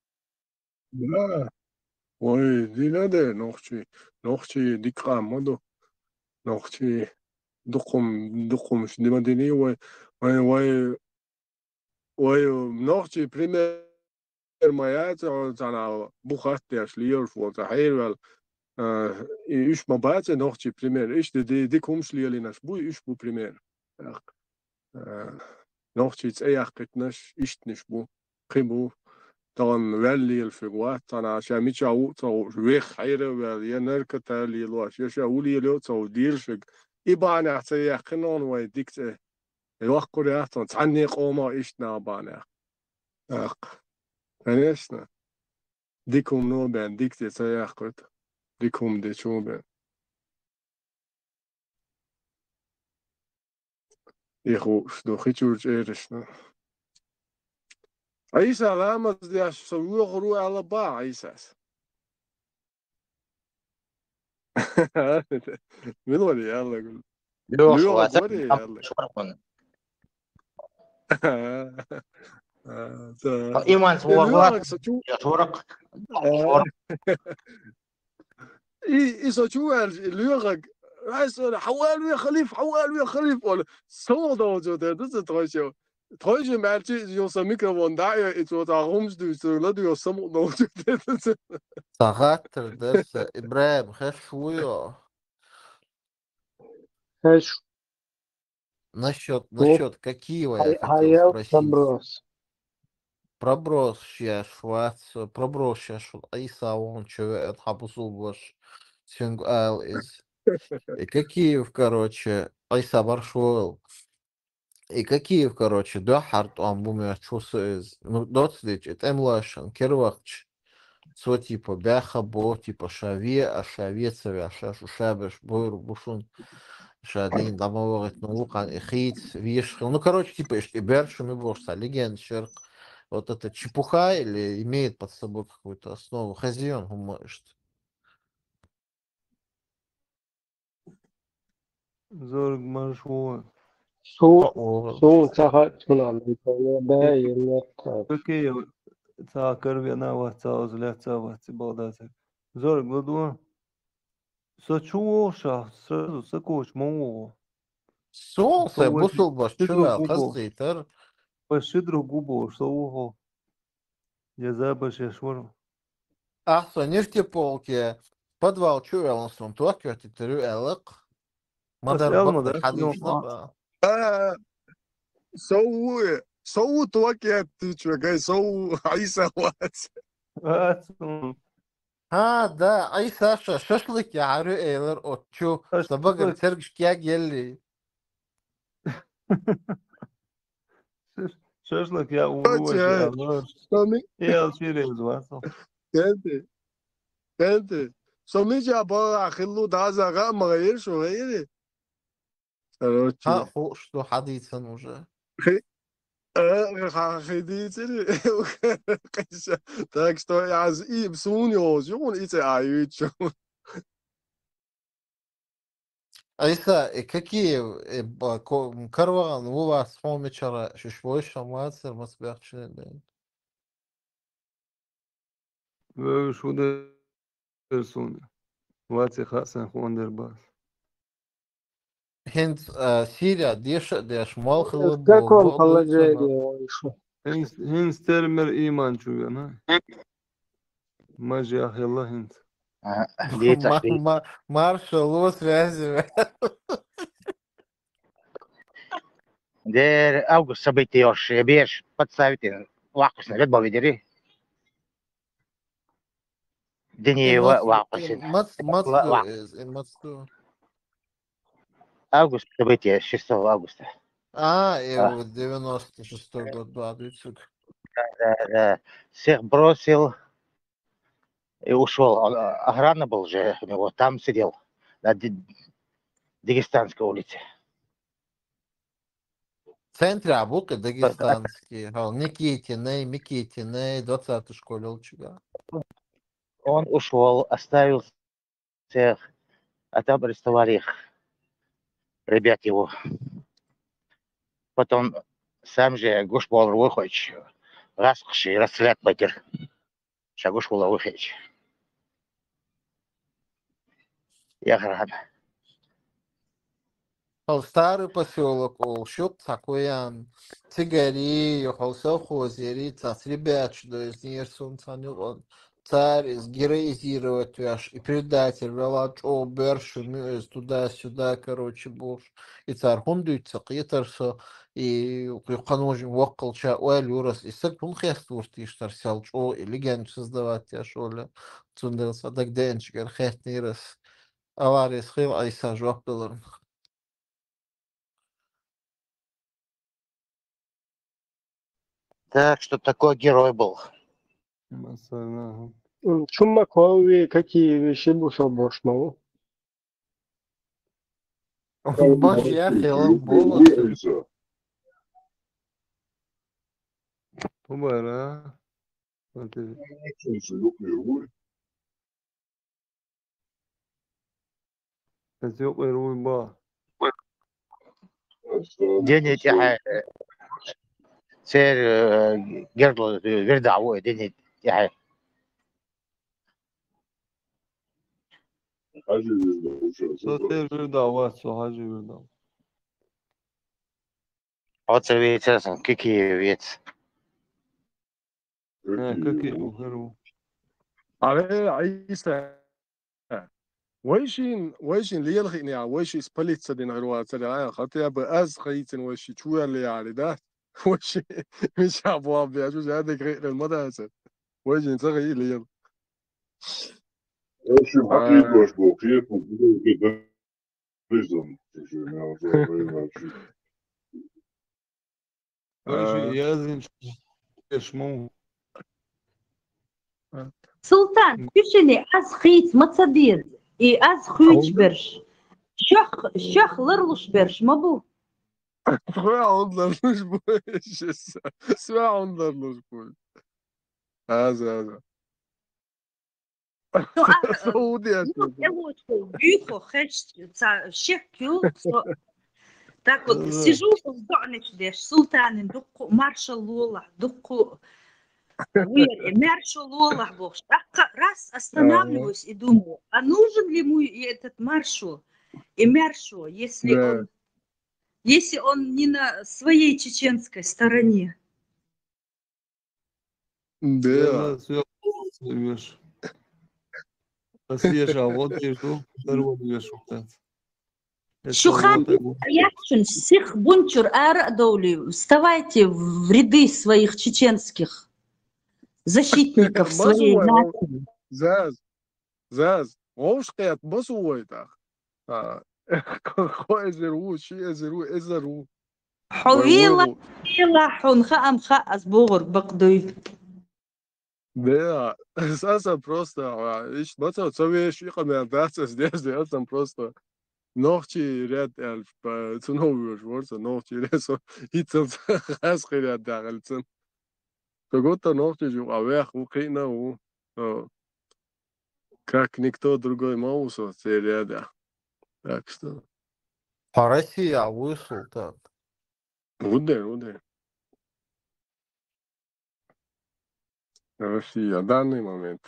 لا وي دي لا ده نوختي ديكرا مودو نوختي دقم مش دي مديني وي نوختي بريمير مايات تاع بوخات يا شلير فو تحيل ولا إيش ما بعد نوختي بريمير إيش دي كومش لي ناش بو إيش بو بريمير نوختي تأيح قتناش إيش نشبو قيمو طبعا والي الفقوات أنا عشان ميتشاو تو ويخ حيرة والي نركة اللي لواش يشاولي لو تو ديرشق إبانا تأيح قنون ويديكت الوقت قرياتون تعني قوما إيش نابانا فنشنا ديكم نوبان ديكت تأيح قد ديكم دي شوبان يخو شدو خيتشورج إيرشنا عيسى لامز دي سوي غرو على با عيسى من ولي يلا قول ليوغا قولي يلا إيمان سوغلات يطورق إي سوتشو ليوغا عايز حوال ويا خليف حوال ويا خليف ولا صودا وجوده ده تروشو تروشو مالتي يوصل ميكروفون داعي إتو تعهمش دوسو لا دو سمو موجود خاطر درس إبراهيم خش شوية ايش насчет какие я хотел هايل спросить. صبروس Проброс я швац, проброс я шут, айса он чё хабусу ваш сингал из. И какие, короче, айса баршуэл. И какие, короче, да харт амбуме чус из. Ну, доцлич, это эмлашан, кервахч. Со типа бяха бо, типа шаве, а шаве цаве, а шашу шабеш, бойру бушун. Шадин дамовых наука, эхит, вишхил. Ну, короче, типа, бершу мы бошса, легенд, шерк. Вот это чепуха или имеет под собой какую-то основу? Хазион может. زورق مرشوون سو تاخت هنا باين Какие цакер вина ватса озлятся ватси балдазер. Зорг будуа. Сачуоша сразу сакоч моо. Солнце Сова бусул баш шидру чувал губо. хаситер. Пошидру губо, совухо. Я забаш я швору. Ахса нефтеполки. Подвал чувал он туакер титерю элек. Бas Мадар elma бакли da. حديث Yok. نقا. سووا توكيت جاي سووا عيسى وات Ha da ay Sasha şaşlık ya arı eğer otçu sabah tergiş kya geldi. Şaşlık ya uğraş ya. Ya çirez var. كانت سميجا بقى خلو دازا غا مغير شو غيري Ha hoş to hadithan уже. Так что я и суню, он и аю чё. Айса, какие карван у вас помечара шишвой шамацер масбахчен. Ve şu da sonra. Vatsi Hasan Honderbas. Хент Сирия деш мал хлы В каком положении он шел? Hins termer iman çuğuna. Majah yallah hins. Маршал связи. Дер август событий ош беш подставите вакус на ледбо видери. Дни вакус. Август события 6 августа. И 96-й год, да, Да. Всех бросил и ушел. Охрана был же у него, там сидел на Дагестанской улице. В центре Абука дагестанский. Никитиной, 20-й школе учега. Он ушел, оставил всех, а там арестовали их, ребят его. Потом сам же гушбол выходит, раскши, расстрелять батер. Шагушбола выходит. Я град. Старый поселок, щуп такой, тигари, совхозери, ребят, что из Нерсун он царь, героизировать и предатель, велач, берши, туда-сюда, короче, буш. И царь хундуется, китерсо, и каножим вокалча, уэлюрас, и сак он хестурт, и штарсялч, и легенду создавать, я шоля, цундерс, а так денчгер, хестнирас, авария схил, а и сажвак доллар. Так что такой герой был. Чума кови какие вещи бушал бошмал? Бог я хилом болос. Побара. Yok eruy ba. День سير قرض وردع ودني يعني Soter bir dava, sohacı bir dava. отцовый цесом какие вец. Какие ухеру. على عيسى ويشين ليلخي يعني ويشي سبليت سدين غيروات سدين خاطر بأز خيتن ويشي شو اللي يعني ده ويشي مش أبواب بيعجو هذا غير المدرسة ويشي تغيي ليل ويشي حقيقة وش بوقيت وكده ريزم Виши язин шму. Султан, пишели аз хит мацадир и аз хуич берш. Шах лырлуш берш, мабу. سواء بوش سواء بوش هذا سعودية Бюхо, шехкю. Так вот, сижу в донечке, султанин, духу, маршал Лола, духу, маршал Лола, бог. Раз останавливаюсь и думаю, а нужен ли ему этот маршал и маршал, если он Если он не на своей чеченской стороне. Да. Веш. Свежа, вот вижу, здорово вешу. Шухан, Яшин, всех бунчур Ара-Доули, вставайте в ряды своих чеченских защитников своей нации. Заз, Ошкет, Басуойта. Хоезеру, Эзеру. حويلة حون خام خاز بور بقدوي. Да, Саса просто, ich нацо цовеш рекомендация здесь, я там просто ночи ряд эльф по ценовую жворца, ночи ресо, и цен хас ряд дагальцен. Как-то ночи жу, а вверх Украина у, как никто другой маусо, це ряда. Так что. А Россия вышел так. Удар. Россия, в данный момент.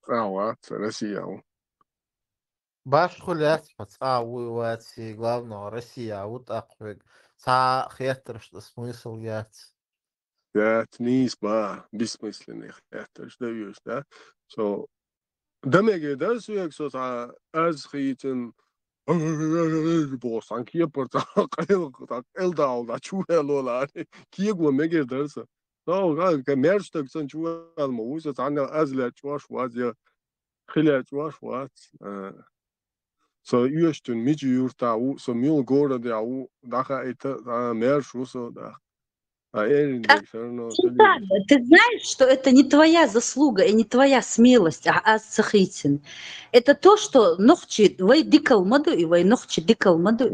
Россия. Баш хулять, пацауивать, главное, Россия, вот так вот. Са хетер, что смысл яц. Ja, niet maar bесмысленных. Это что есть, да? So, дамеге, да, суек, so, аз хитен, босан, кия порта, элдал, да, чуэлола, киегу меге дерса. So, га, мерштек, сан чуэл, муса, цанел, азля, чуаш, я, хиля, чуаш, So, юштун, миджи юрта, so, мил города, даха, это, мершу, so, да. Ты знаешь, что это не твоя заслуга и не твоя смелость, а Сахитин. Это то, что нохчи вай дикал маду и вай нохчи дикал маду.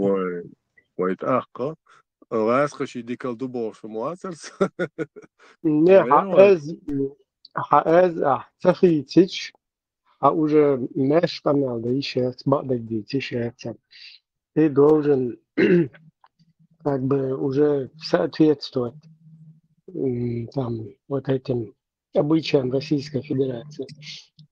Вай тахка. Васхаши дикал дубош муацерс. Не, хаэз Сахитич, а уже меш канал, да еще бадак детишь, ты должен как бы уже соответствовать там вот этим обычаям Российской Федерации.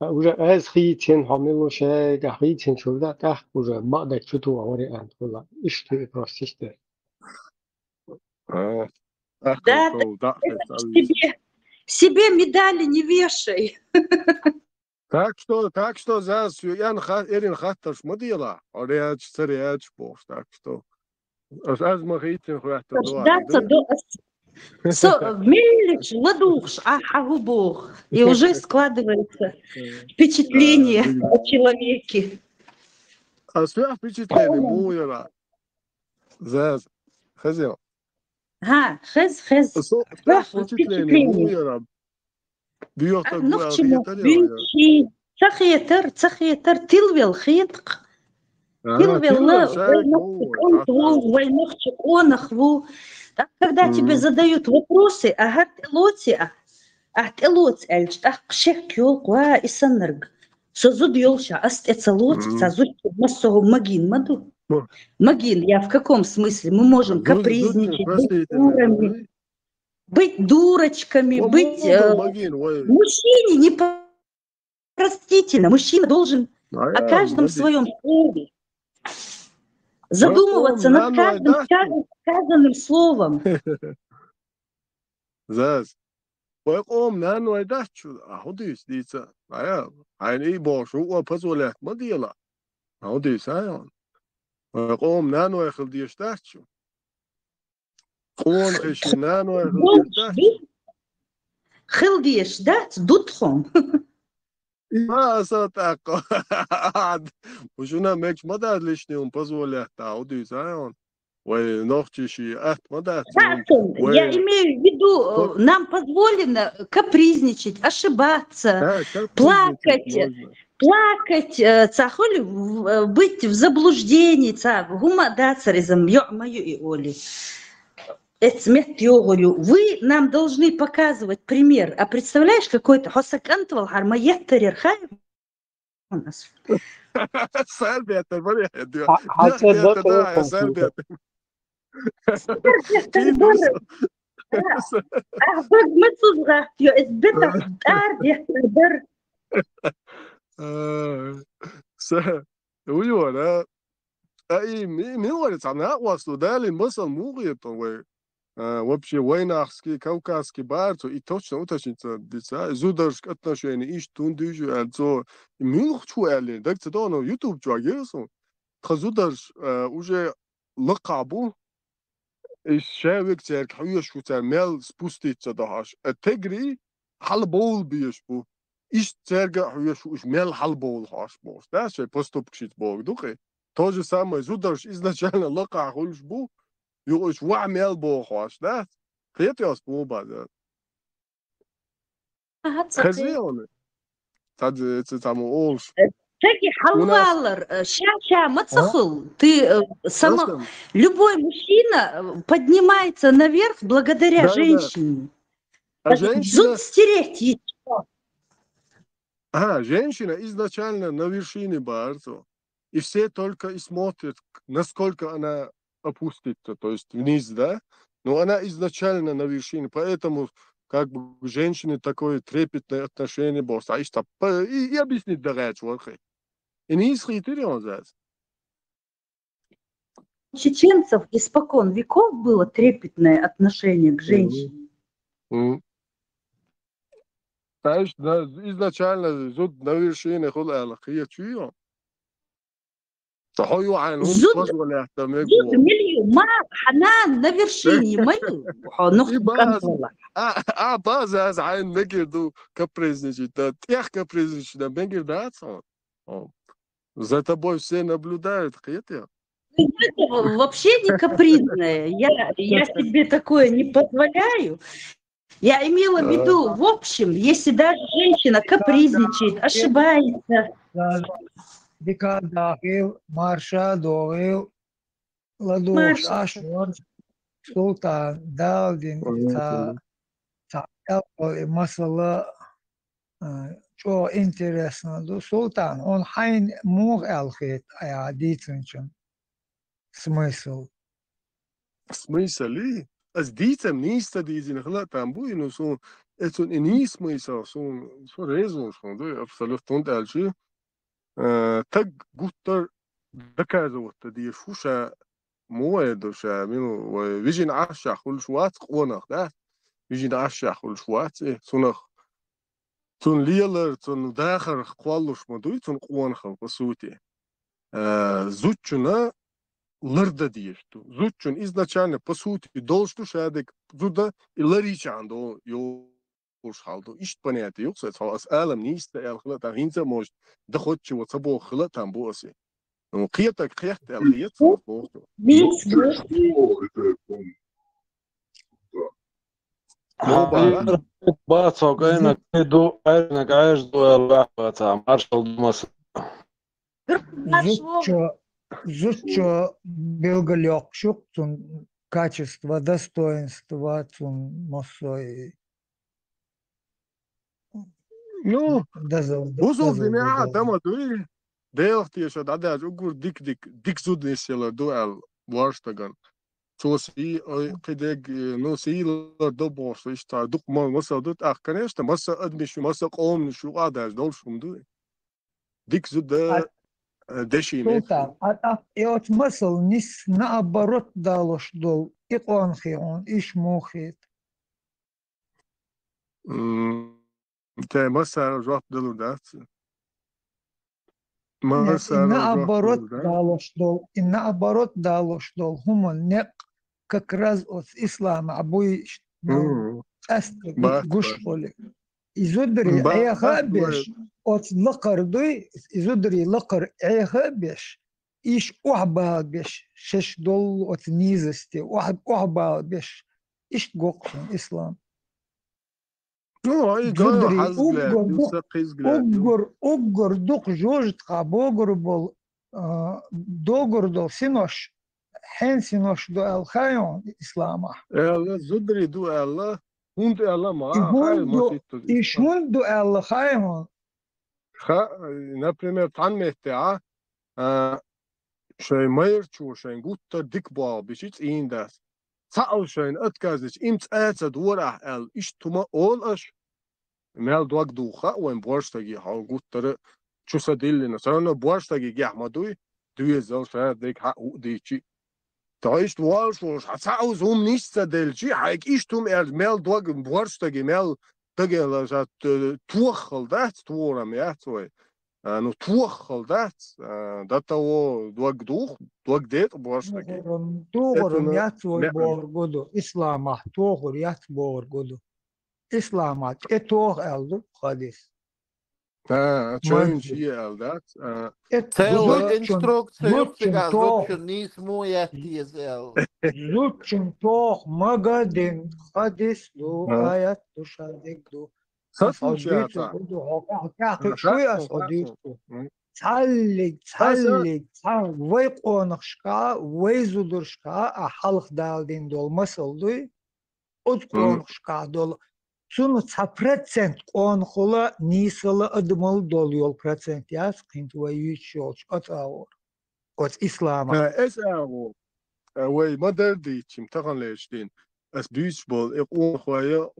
А уже аз хитин хамилу шей да хитин шулда так уже бадак чуту вариант была. И что и просто что. Да, себе медали не вешай. Так что за Ян Эрин Хатташ Мадила, Ореач Цареач Бов, так что аз махитин хватит Мелич, ладуш, ахагу бог. И уже складывается впечатление о человеке. А свое впечатление муяра. Заз, хазел. Хаз. Впечатление муяра. Бьёта гуя хитаря. Цахетер, тилвел хитк. Когда тебе задают вопросы, Магин, я в каком смысле? Мы можем капризничать, быть дурочками, быть мужчине непростительно. Мужчина должен о каждом своем слове задумываться над каждым сказанным словом. Заз, поэтому нану айдачу, а ходишь дица, они бошу, позволят мадила, а ходишь айон. Поэтому нану эхл диштачу. Он хищи нану эхл диштачу. Хил диштач дутхом. ما صدق وشونا مش مدى ليشني позволят تعودي زايون ونختي شيء مدى я имею в виду, нам позволено капризничать, ошибаться, плакать, быть в заблуждении, мою и Оли. Вы нам должны показывать пример. А представляешь, какой-то хосакантвал хармаеттер хайм у нас. Сальбетер, смотри. اي مين ورد عنا وصلوا دالي المصل موغيتون вообще войнахский кавказский барцо и точно уточнится дица зударск отношения иш тундыжу also мюнхчу эле так то но YouTube жагерсон хазударс уже лакабу الشابك تاعك حويش تاع مال سبوستيتsa دهاش تجري حلبول بيشبو إيش ترجع حويش وش مال حلبول هاش بوس ده شيء поступчит бог духе то же самое зударш изначально лака хулшбу يوش وعمل بوخ هاش ده خيط ياس بو بعد خزيون تاد تامو اولش Всякий халвалар, ща, мацахул, ты сама, любой мужчина поднимается наверх благодаря женщине. Зуд стереть еще. Женщина изначально на вершине барцо, и все только и смотрят, насколько она опустится, то есть вниз, да? Но она изначально на вершине, поэтому как бы у женщины такое трепетное отношение босс. А что и объяснить дорогать вообще. И не исхитрили он здесь. Чеченцев испокон веков было трепетное отношение к женщине. Знаешь, изначально зуд на вершине хула хия чуё. صحوي عن زود مليو ما حنان на вершине мою. База عن мегерду капризничать, да, тех капризничать, да, мегердаться. За тобой все наблюдают, хитря. Вообще не капризная. Я себе такое не позволяю. Я имела в виду, в общем, если даже женщина капризничает, ошибается. Dikkat dahil marşa doğru laduş aşor sultan daldin ta masala çok interesandı sultan on hain muğ elhit aya ditinçin смысл смысле as дитям ниста дизин хла там буйно сон это не смысл сон резон сон да абсолютно дальше так гутер доказывать دي شوشة مواد وشا منو ويجي نعشق كل شوات قونخ ده يجي نعشق كل شوات إيه صنخ صن ليلر صن داخل قوالوش مدوي صن قونخ بسوتي زوجنا لرد ديشتو زوجن изначально по сути должен шадек зуда и ларичандо ё haldo iş понятие yoksa az alam niste el khlat hinza moj da khotchi wa sabo khlat am bosi no qiyata qiyat el qiyat باصو كاينه دو انا قاعد دو اللعبه تاع مارشال دوماس Зучо белголек шуктун качество, достоинство тун мосой. Ну, бузул димя дама дуи деохти шо дадаж угур дик зуднесела дуэл варштаган соси кедег ну сила до бос иста дук маса дут ах конечно маса адмиш маса qom шу адаж долшум дуи дик зуд дешиме Sultan, от масл нис наоборот далош дол иконхи он иш мухит. Te masa жвап делу дац. Наоборот далош дол. Хуман не как раз от ислама абуй астри гушполи. Изудри аяха беш от лакардуй изудри лакар аяха беш иш ухба беш шеш дол от низости ухба беш иш гоксон ислам. Угор дук жужт хабогор бол догор дол синош хен синош до ал хайон ислама. Зудри ду алла hund alla ma ish hund alla хайон. Например, танмете шей майрчу шей гутта дикбал бишит индас. Саал шейн отказич имц эца дура эл иш тума ол аш мел дуак духа уен борштаги хал гуттары чуса диллина сарана борштаги гяхмадуй دويزل شادك حق ديتشي تعيش والشوش هتعوز هم نيستا دلشي حيك إيشتم مال دوغ بورستاجي مال تجي لجات توخل دات تورا مياتوي نو توخل دات داتو دوغ ديت بورستاجي توغر ياتوي بورغودو إسلام توغر يات بورغودو إسلامات إتوغ ألدو خالص تشين شيء ألدات Целую инструкцию сега зучнизму я тизел. Зучен тох магадин хадис ду аят душадик ساسوشياتا شوي أصديقه تعلق ويقونخشكا ويزودرشكا أحلق دالدين دول مسلدوي أذكرونخشكا دول سونو 100% قونخولا نيسلا أدمل دول يول процент яс قينت ويشولش أتاور قوت إسلاما أسأل وي مدرديتشم تغن ليشتين as duisbol ik ongeveer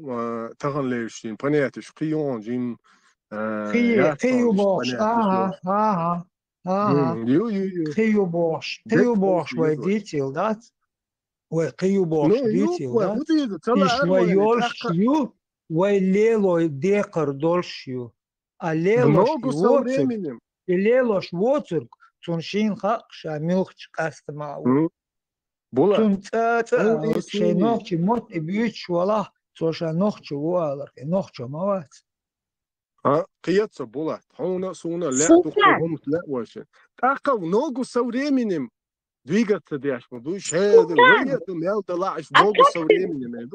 tegen leefstien paneert is gion jim Geobox Geobox wij detail dat wij Geobox detail dat is wij jolsju wij lelo dekar dolsju a lelos wotur zo'n shin ga shamilch kastma شيء نوخشي موت بيوتش ولا سوشا نوخشي والر نوخشي موات قيادة بولات هونا سونا لا تقوم لا واش تاقو نوغو سوريمينم двигаться تدياش مدو شهادة وهي تميل طلعش نوغو سوريمينم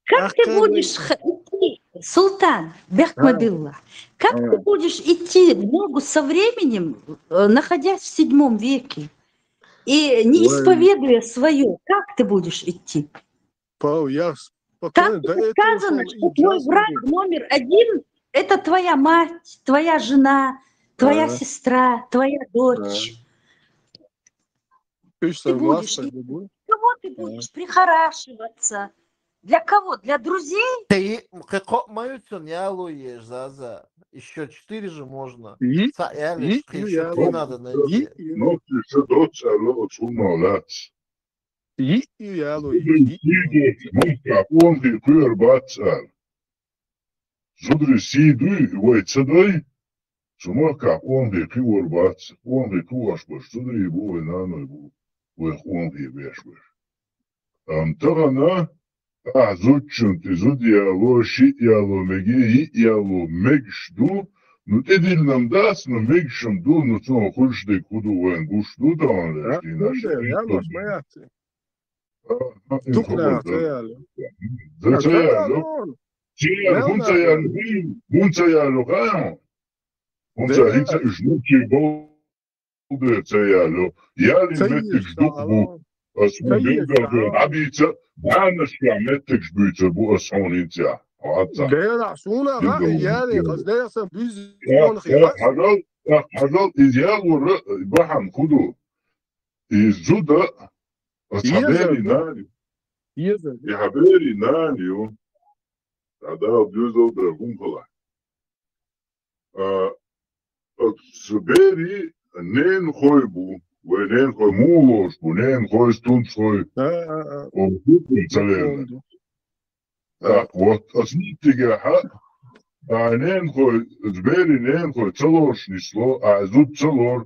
Как ты будешь идти, Султан Бехмадилла, как ты будешь идти ногу со временем, находясь в 7 веке? И не исповедуя свое, как ты будешь идти? Там сказано, что твой враг номер 1 – это твоя мать, твоя жена, твоя сестра, твоя дочь. Кого ты будешь прихорашиваться? Для кого? Для друзей? Ты мою ценялу ешь, Заза. Еще 4 же можно. Еще 3 надо найти. Ну, еще дочь, алло, чумалат. Он ты курбацал. Зудри сиду, ой, цедой. Чумака, он ты курбац, он ты куашбаш, зудри бой наной бу, ой, он ты бешбаш. Тарана. Зучун ты зудиало, шитиало, меги, иало, мегшду, ну ты дил нам даст, но мегшем ду, ну цо хульшды куду вен гушду да он лешти наши. Я наш мояцы. Тухля, цеяло. Цеяло. Цеяло, гунцаяло, гао. Гунца хица жнуки голды цеяло. Я ли метик ждук عبيتة بانش كعمتك جبيتة بو أسعون انتيا دير عسونا غاية يعني قصدي أصلا بيز حجال إزيال ورق بحن خدو إزودة أصحابيري ناني يحبيري نانيو عدال ديوزو درغون خلا أصحابيري نين خويبو ونين خوي مولوش ونين خوي ستونش خوي وبوكو تسلينا وات أسنيتي حق نين خوي زبيري نين خوي تلوش نسلو أعزود تلور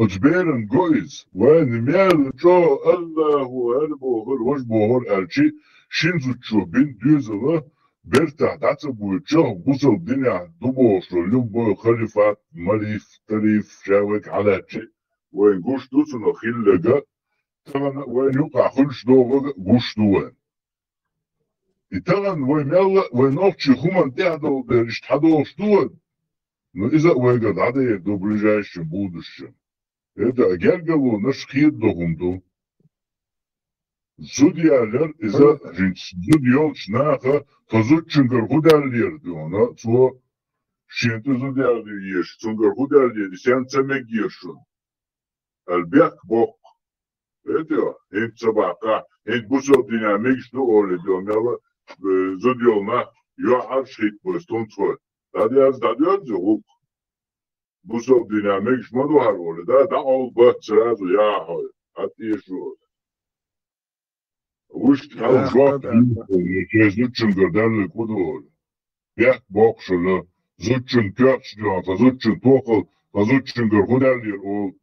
زبيرن جويز وين ميال جو الله هربوهر وشبوهر أرشي شنزو تشو بين ديوزلا برتاح تعتبو تشو بوصل الدنيا دبوش لبو خليفات مليف تريف شاوك على شيء وين قوش دوسنا خلقة طبعا وين يقع خلش دوغة قوش دوان طبعا وين يلا وين أختي خمان تعدل برشت حدوش دوان نو إذا ويقد عدي دو برجاش بودش إذا أجرقلو نش خيط دوهم دو زوديالر إذا جنس زوديال شناخة تزود شنقر خدالير دونا تو شنت زوديالر يش شنقر خدالير سيان تمك يشون البيك بوك إيه هيك سبعة هيك بوصل ديناميكس دو أولي دوم يلا زوديالنا يو عارف شيء بستون صور دادي از زوق بوصل ديناميكش ما ظهر ولا ده دعوا بس رازو يا هاي حتى يشوف وش تحاول وقت زوتشن قدام الكودول يا بوكشلا زوتشن كاتشلا فزوتشن توقل فزوتشن قرقودال يقول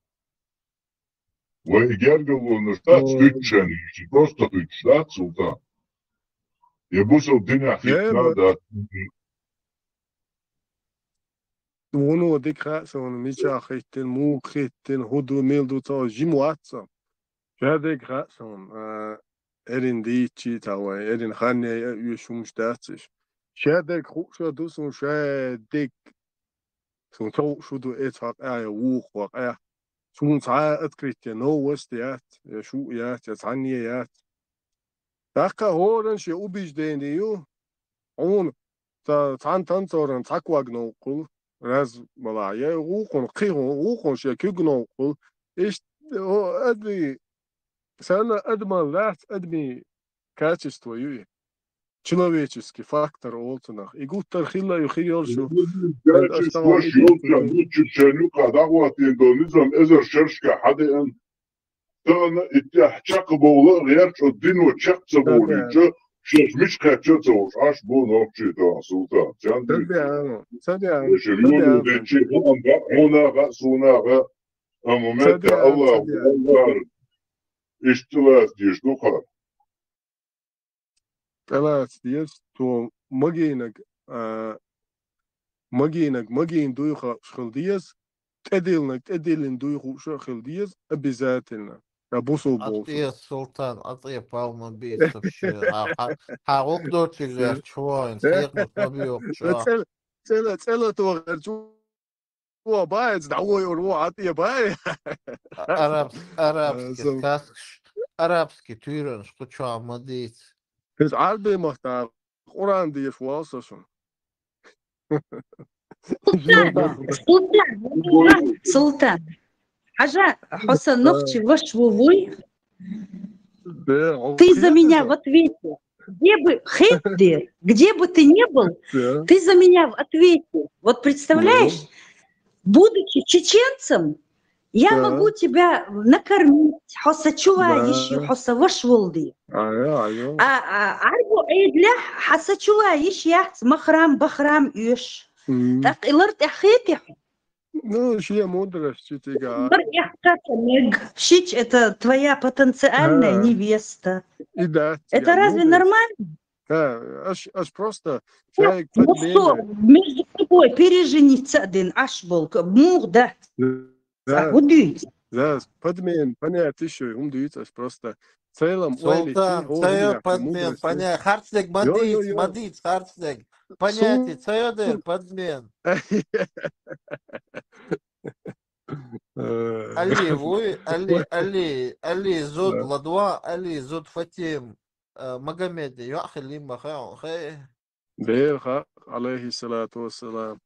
وإيجار قبل نشتات تتشن просто تتشتات سلطان يبوصل الدنيا فتنة ده Uno dik خاصون ميشا خيتن مو خيتن هدو ميلدو تا جيمواتسا شادك خاصون erin diichi tawa erin khane yusum staats shadek khusha dusun shadek sun to shudu etak wuch wa sun sa atkrit no westiat shu yat tsaniat taka horan she ubij deniu on ta tan zoran takwagno kul raz malaya wuchon qihon wuchon she kugno kul ist admi sana adman admi качество юи человеческий фактор олтунах и гуттар хилла юхиол шу качество шьётся лучше ченю когда вот индонезиям эзер шершка хаден тана иттяхчак бола غير الدين وچقص بوليچ شش مش качество уж аж бу ночи да султан садя شلون دچي هنا غا سونا غا момент الله اشتلاس ديش دوخر ثلاث ديس تو مجينك مجين دويخ خلديس تدلن دويخ خلديس обязательно обусол бол Отец Султан, отец Павловна Бейс вообще. Харук дочек чвоин, схекнут набьёк чва. цела то هو بايز دعوه يروح عطيه باي Арабский тюрен, что чва мадить. His albe mahtar Quran die фуасашон. Султан. Хажа Хусан Нохчи вашвувуй. Ты за меня в ответе. Где бы Хейдер, где бы ты ни был, ты за меня в ответе. Вот представляешь, будучи чеченцем, я могу тебя накормить. Хуса чуваешь, хуса вашвулди. عارفوا عيدله حسچوا يش يحت مخرام بخرام يش так иларт яхете ну шия мудрость читига шич это твоя потенциальная невеста и да это разве нормально аж просто между собой пережениться один аж был мух да да подмен понятно еще умдуется просто целом Султан, цайо подмен, понятие. Харцлег мадиц, харцлег. Понятие, цайодер, подмен. Али, вы, Али, Зод Ладва, Али, Зод Фатим, Магомед, Яхали Маха, Берха, алейхи салату вассалам.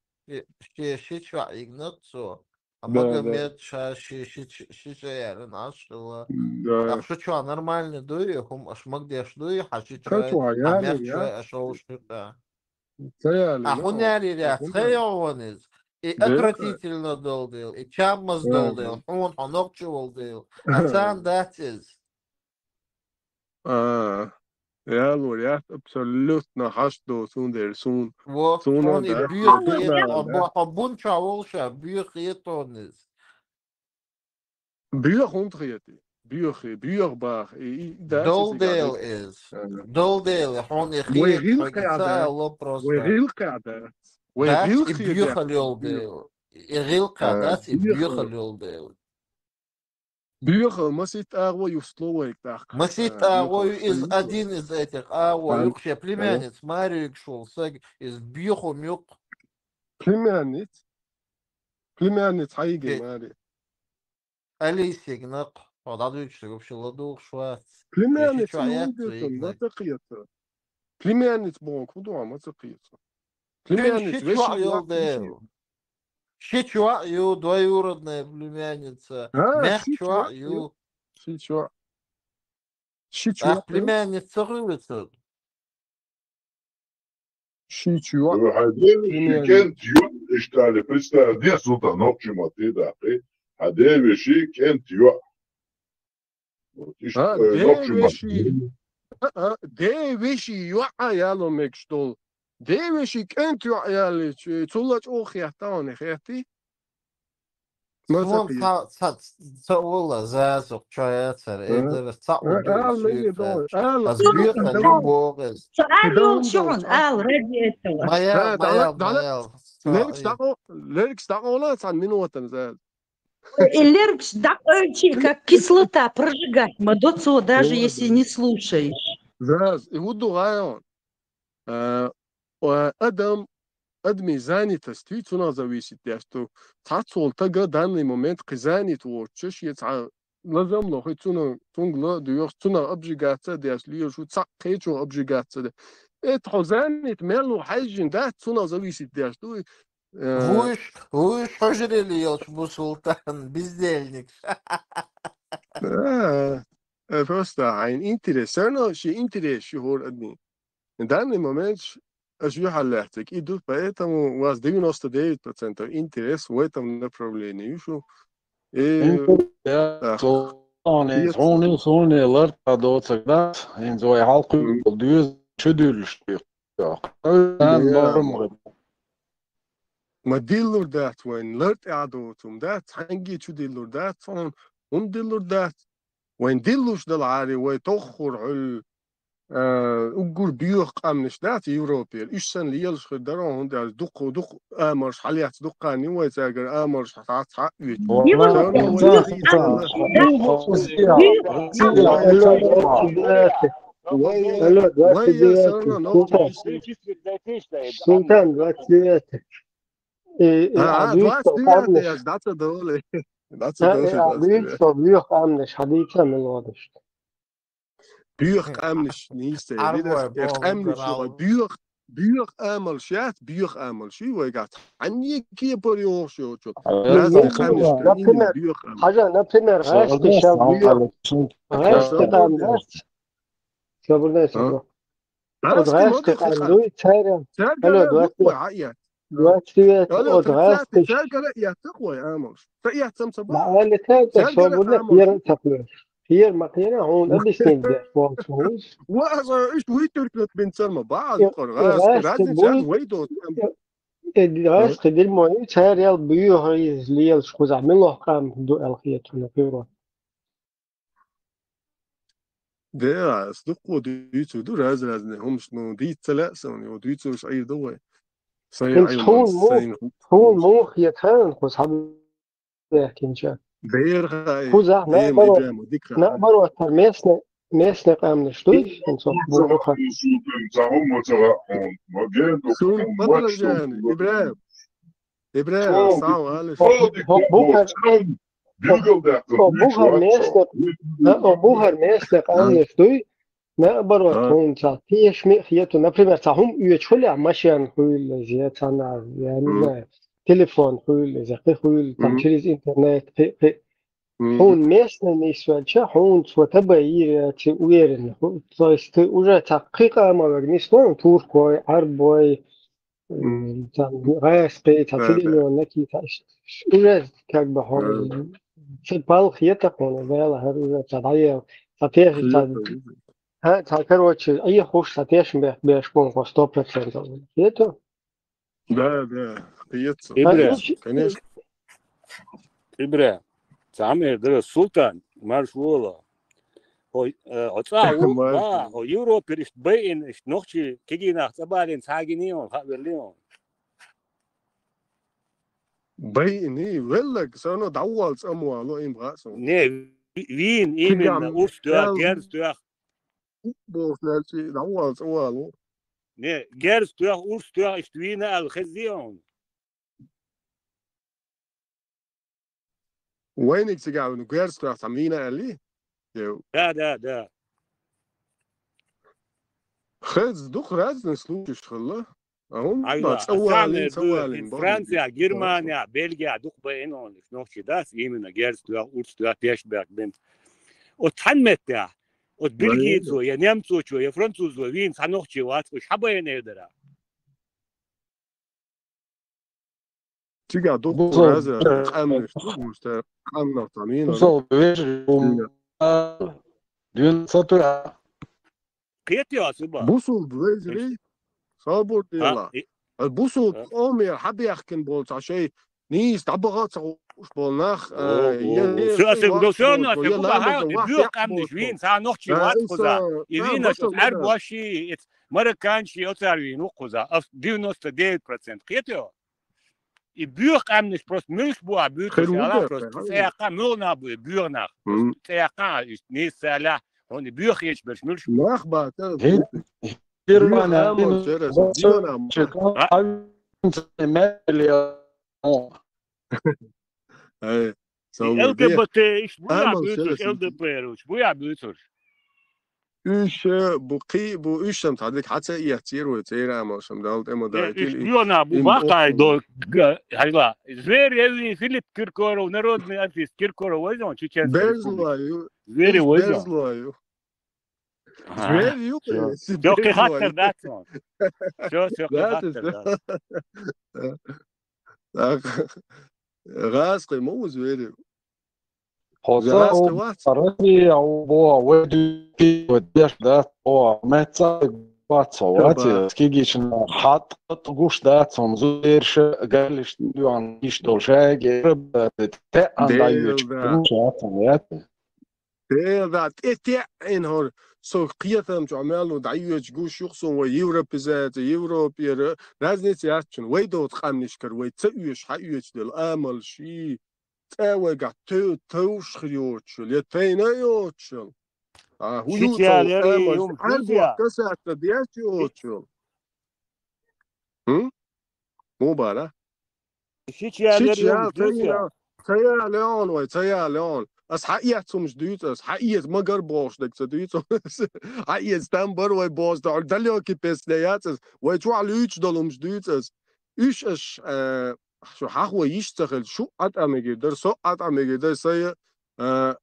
Шичва игнатцо. Магомед шичая нашла. Так что чё, нормально дуй, аш магдеш дуй, хачичай, амячай, ашоушника. Ахуняли ряд, хэйонез. И отвратительно долдил, и чаммаз долдил, он хонокчувал дил. Асан датиз. Ja, Loriat, абсолютно хашто сундер сун. Вот, он и бьёт чаволша, бьёт. Бьёт онтрияти. Бьёт бах. Долдел is. Долдел, он и хиет, ло просто. Вегилка, да. Да, и бьёха лёлдел. И рилка, да, и бьёха лёлдел. Бьёха, масит агво юсловик так. Масит агво из один из этих агво. Юкше племянниц Марию шел, из бьёху мюк. Племянниц хайги Мари. Алисик нак. Одадуйчик вообще ладух швац. Племянниц матакията. Племянниц бон, куда матакията. Племянниц вещи. Шичуа ю, двоюродная племянница. Мягчуа ю. Шичуа. Ах, племянница рылица. Шичуа. اشتغل بس دي سلطة نقش ما تدقي هذا بشيء كنت يو نقش ما دي وشي يوعى يالو مكشتول دي وشي كنت يوعى يالي تولج أوخي احتاني خياتي ما Svom تقيل Saula zēzu čajacer, eidevas قال لي دول قال Azbjörta ljubogas. سؤال شعون رادي اتوا ليرك стакола عن минута زاد Элергч да как кислота прожигать мадоцо, даже если не слушаешь. زاد يودوا غايون وأدم ميزاني تستوي تنا зависит что تحصل تجا данный момент قزاني تورتش يتع لازم لو خي تنا تونغلا ديوخ تنا أبجيجاتة دياس ليو شو تسقيتشو أبجيجاتة ده تحزاني تملو حاجين ده تنا зависит دياس تو Вуш пожрели елч бусултан, бездельник. Просто ein interessant شيء interesse هور أدني in данный момент als je halachtig, ik doe поэтому у вас 99% интерес в этом направлении. Соны ларта доцагдат, инзой халкы дүйөз чөдүлүштү. ما ديلور دات وين لرت اعدوتم دات هنجي شو ديلور دات فون ديلور دات وين ديلوش دلعاري ويتوخر عل أقول بيوخ أمنش دات يوروبيا إيشان ليالش خدرون هندا دق آمرش حاليات دقاني ويتاجر آمرش حتى حقيت سلطان 29 that's a dole بيوخ أمنش حديثة من الواضح بيوخ أمنش نيسته بيوخ أمل شات بيوخ أمل شيء ويقعد عني كي بريوخ شو لازم خمش بيوخ أمل حاجة نبتمر غاش تشاف بيوخ غاش تقام غاش شابرنا شابرنا غاش تقام دوي تارم هلو دواتي غاش يا تقوى يا أمل فيا تمسبا ما اللي تاجر شابرنا خير تقلش هي مقينة هون قد سنين فوقش وأصلا إيش ويتركت بين سلمى بعض غاز ويدو غاز خدير موين تاريال بيو هاي ليال شخوز عمل له قام دو الخيتنا فيرو ده أصدقوا ديتو دو راز هم شنو ديت ثلاثة وديتو مش أي دوي هون مو خيتان خوز حب يحكي نشان خوزا نقبر وقتر ميسنا قام نشتوش نصف بروخة إبراهيم صاو هالش بوهر ميسنا قام نشتوي نقبر وقتون تيش ميخيتو نبريمير تاهم يتشولي عماشيان خويل زيادة يعني تليفون خويل زقي خويل تمشيريز انترنت هون ميسنا نيسوالشا هون سوتباير تيويرن تويست уже تحقيقا ما بغنيسون توركوي عربوي تام غاسبي تفيدينو نكي تاش уже как бы هون سبال خيطة هون ولا هذا تضيع تفيش ها تاكروتش أي خوش تفيش بيشبون 100% خيطة ده خيطة إبراهيم تعمل ده السلطان مارشولا هو أتصور هو يوروب إيش بين إيش نخشي كذي نحسبالين ساقينيون خابرليون بيني ولا كسرنا دعوال سموالو إم غاسو نه وين إيمن أوستر جرستر بوس لالشي دعوال سوالو نه جرستر أوستر إشتوينا الخزيون وينك تقعد نقارس تعملينا عليه؟ ده خذ دق راز نسلوش خلا هم أيوة سوالين فرنسا جرمانيا بلغيا دق بينهم نوشي داس يمنا جارس تو أورس تو بيشبك بين وتحمت ده وتبلغيزو يا نيمتو شو يا فرنسوزو وين سنوشي وات وش حبين يدرا تيجا دكتور هذا قام مستر قام طمين بصل بيجي دين سطر قيت يا سبا بوصل بيجري صابور ديلا البوصل قومي حب يحكن بولت عشان نيس تعبغات وش بولناخ سأسمدوسون سكوبا بيوق أمنش وين سا نوختي وات خذا يدينا شو أربعة شيء مرة كان شيء أكثر وين وخذا 99% قيتوا يبيوق أمنش بروس مش بوا بيوق سلا بروس سياقة ملنا بيوقنا سياقة نيس سلا هون بيوق يشبش مش ناخ بات جيرمانا ايه LGBT iş bu ya büyütür LDP'ler bu ya büyütür. ايش بقي بو ايش سمت عندك حتى يحتير وتيرا ما سم دالت اما دايتين شلون bu باقي دو هلا زير يلي فيليب كيركورو народный артист Киркоров возьмем чеченский. Безлаю. Звери возьмем. Безлаю. Звери юпи. Все кихаттер датсон. Все кихаттер дат. غاسقي مو زويري حوصا صارتي او بو ودي وديش ذات او متى بات صواتي سكيجيش حط قوش ذات صم زويرش قالش دوان ايش دول شاي رب تاع دايوش ذات اتع انهر سو قيثم جمال ودعيوش قوش يخصون ويوروب ذات يوروب ير رازنيت ياتشن ويدو تقامنش كر ويتسويش حيوش دل امل شي تاوغا توش خيوتشل يتينيوتشل هو يوتو امل عربو كسات دياتيوتشل مو بارا شيتشيا تيا ليون وي تيا ليون as حقيقة مش دويت as حقيقة ما قربوش دك تدويت حقيقة ستامبر وي بوز دا دليو كي بيسليات وي تو عليش دلو مش دويت ايش اش شو حقوة يشتغل شو أطعمي جدر سو أطعمي جدر سي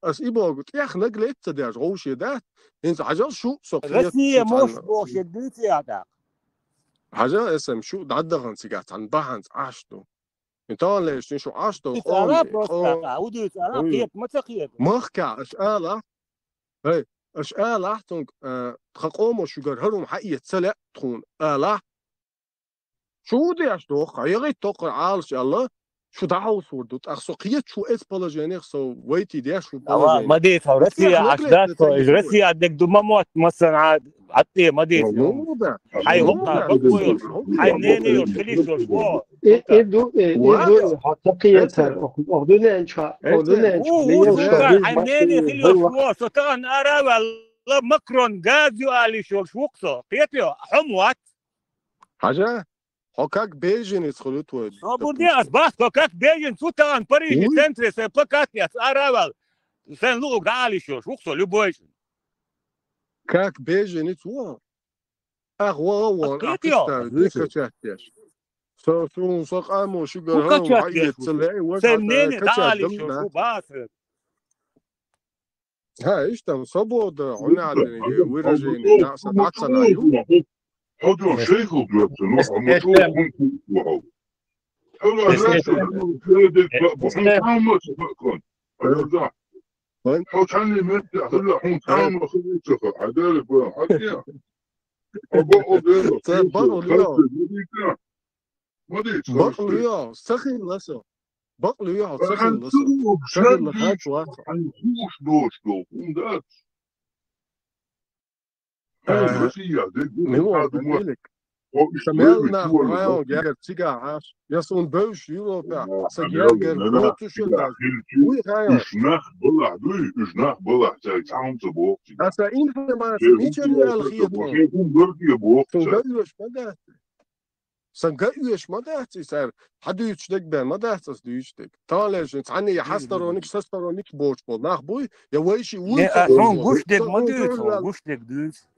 as إبوه قلت يا أخي نقلت تدير غوشي ده إنت عجل شو سقيت رسمية موش بوش دويت يا دا حاجة اسم شو دعدغن سيجات عن بحنس عشتو انت ليش شو عشتو انا بروستا وديت انا قيت ما تقيت مخكع اشقاله هي اشقاله تونك تقوموا شو قرهرهم حقيقة سلع تكون آله شو دي اشتوق يغي توقع عالش الله شو دعوة صوردوت اخسو قيت شو اس بلاجينيخ سو ويتي دي شو بلاجينيخ ما ديت رسي عشدات رسي عندك دمامات مثلا عاد عطيه ما ديت حي هقا بقوير حي نيني وخليش وشبو إدو حقيقة أخذون إنشاء حي نيني خليش وشبو ستان أراوي الله مكرون غازيو آلي شو قصو قيتيو حموات حاجة حكاك بيجين يدخلوا تويد بودياس باس حكاك بيجين سوتان باريس سنتري سي بكاتياس أراوي سن لوق آلي شو قصو لبويش كاك بيجين يتوا أغوار أكتر ديكاتياش سو ساق أمو شو قالوا حقيقة تلاقي سنين تعالي شو باسر ها إيش تم صبود عنا على ويرجيني ناس تعطنا يوم هذا شيخ بلاتن وحمتوه وحو هلا ليش بحون عامة سبقكم هذا حوت عني متى هلا حون عامة خليتك عدالة بقى حكيا بقوا اليوم بقوا اليوم سخين لسه بقوا اليوم سخين لسه سخين لخاتش واحد حنخوش دوش دو ومدات هو بقولك شمالنا معاهم جاكر تيجا عاش يصون بوش يوروبا سجاجر كوتو شلداز وي غايو اشناخ بلع دوي اشناخ بلع تعاون تبوك اسا این ما سميتش الخيط يكون بركي بوك سنجايوش ما دات سنجايوش ما دات سر حد يشتك بين ما دات اس ديشتك طالش عني يا حسترونيك سسترونيك بوش بول ناخ بوي يا ويشي وي اصلا غوشتك ما ديت غوشتك دوس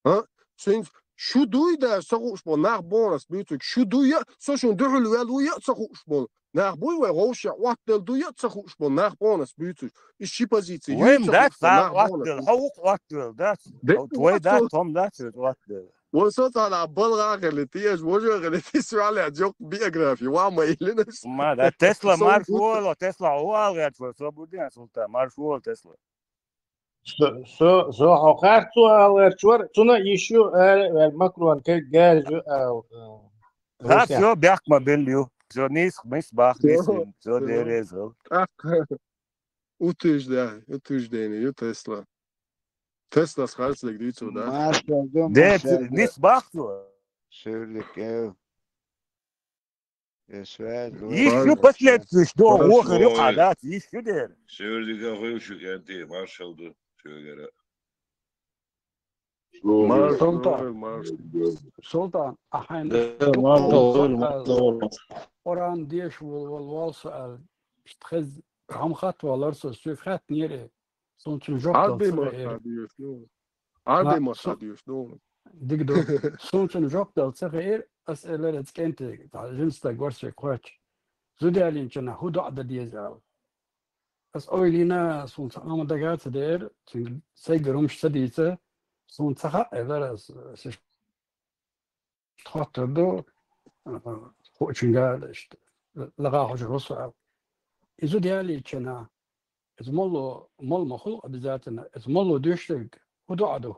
ها سينز شو دوي دا سقوش بول ناخ بونس بيتك شو دوي سوشون دحل والويا سقوش بول Nach boi roosje wat del doe je zo goed spon nach bonus buurtjes is die positie وين ذات واتل حوق واتل ذات توي ذات هم ذات واتل وصلت على بلغة غلطية وجه غلطي سو على جوك بيوغرافي وما يلنس ما ده تسلا مارشول تسلا هو الغاد فسو بودين سلطة مارشول تسلا سو حقار تو الشور تونا يشو المكرون كجاج او ذات سو بيحك ما بينليو سو نيس باخ نيسين سو ديريزو утверждение يو تسلا خالص لك دي تو ده ده نيس باخ تو Söylük يشو بسلت شدو هو غير قعدات يشو دير Söylük أخوي شو كنتي ما شلدو شو كده سلطان أحيان أوران ديش والوالسأل اشتخذ هم خطوة لرسو سوف خط نيري سونتون جوب عربي ما صديوش نو ديك دو سونتون جوب دل صغير أسئلة لتكنتي جنستا قرسي كواتش زودي علين جنا هدو عدد يزال بس أولينا سونت عام دقات دير سيقرمش سديته سونت سخا إذا تخاطر دو خوشنجال لغا حجر رسول إذا ديالي جنا إذا مولو مول مخلوق بذاتنا إذا مولو ديشتك هدو عدو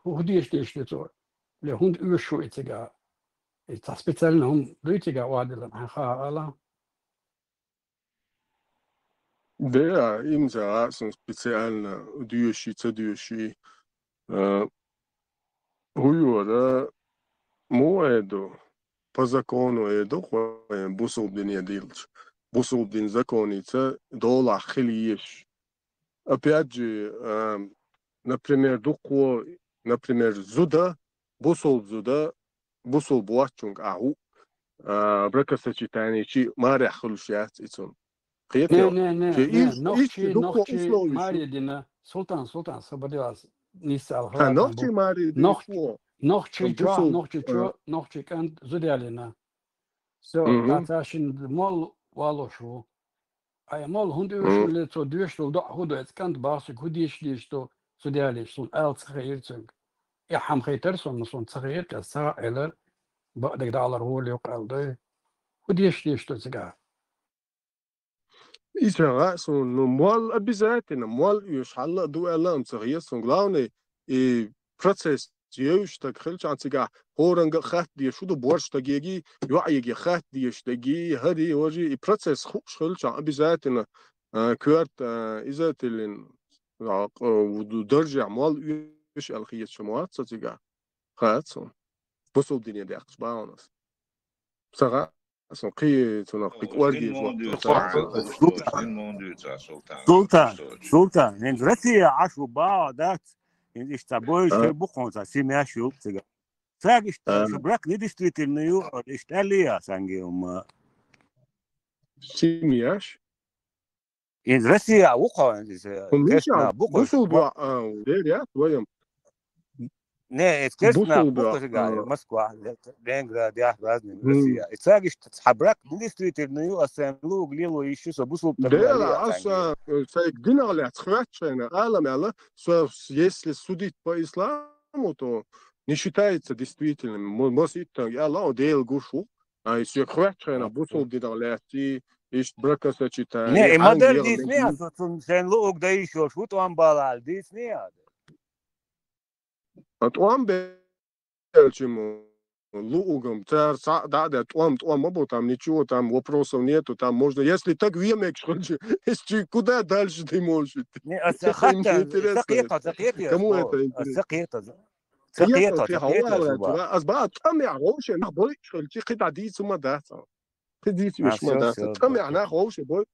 هديش ديشتو لهند أشوا إتجاه تسبتلنا هم دويتجاه وادلنا هخا ده имza są specjalne dyushi co dyushi huyo موعده по закону это бусулбдин делать бусулбдин законица дола хилиеш опять же например дуко например зуда бусул буачунг аху бракасочетание чи маря хулшят ицун نوخشي ماري دينا سلطان صبديواز نيسال نوخشي ماري نوخشي كانت زوديالينا سو تاتاشين مول والو شو اي مول هندوش اللي تو دوشتو دو هدو ات كانت باسك هديش ديشتو زودياليش سون ال صغيرتك يا حم خيترسون سون صغير كسا الر بعدك دولار هو اللي يقال ده هديش ديشتو زغا إذا سون مول أبيزاتنا مول يشحلا دو ألام صغير سون غلاوني процесс يوش تخلش عن سجع هورنج خات دي شو دو بورش تجيجي يوعيجي خات دي تجي هذه وجي процесс خوش خلش عن أبيزاتنا كورت إذا تلين ودرجة مول يش الخيط شموات سجع خات سون بوصل الدنيا دي أخش باونس صغا سون قي تناقيك وردي سلطان نزرتي عشو بعضات إيش تبوي شربو خمسة سيميا شوب تجا ساق شبرك ندشتريت النيو إيش تاليا سانجيهم سيمياش نزرتي وقع كيسنا بوصل بوا وديريا ويم نه كيسنا بوقع تجا مسكوا دينغرا دي أحرازني نزرتي ساق شبرك ندشتريت النيو أسملو قليلو يشوس بوصل Да, дина лет хвачена, аламела, что если судить по исламу, то не считается действительным. Может, Аллах дел гушу, а если хвачена, бусул дина лет, и брака сочетание. Не, и модель Диснея, что сен-лук да еще, что там балал, Диснея. А там бельчему. Лугом, да, там мобу, там ничего, там вопросов нету, там можно, если так время, куда дальше ты можешь идти? Кому это интересно? أصبحت تمع غوش نقبل شلتي قطع دي ثم داتا قديت مش ما داتا تمع أنا غوش بقول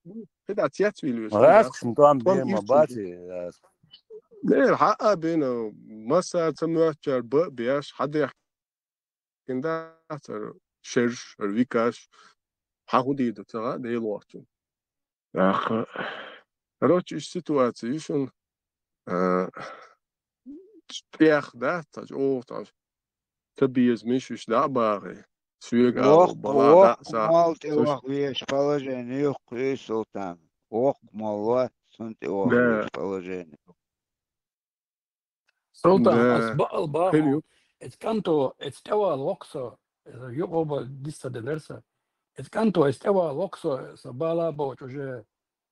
قطع تياتي ليش راسك مطعم بين مباتي لا الحق بينه مسا تمع شرب بياش حد كندا شرش الويكاش حاودي ده ده الوقت أخ روتش سيتواتيشن تياخ ده تاج أو تاج تبيز مش دا باغي سويق بلا دعسة مالت ويش положение يخي سلطان مالوات سنت ويش положение سلطان أسبق حلو الباهو اتكنتو استوى الوكسو يقوب ديستا دلرسا اتكنتو استوى الوكسو سبالا بوش وجه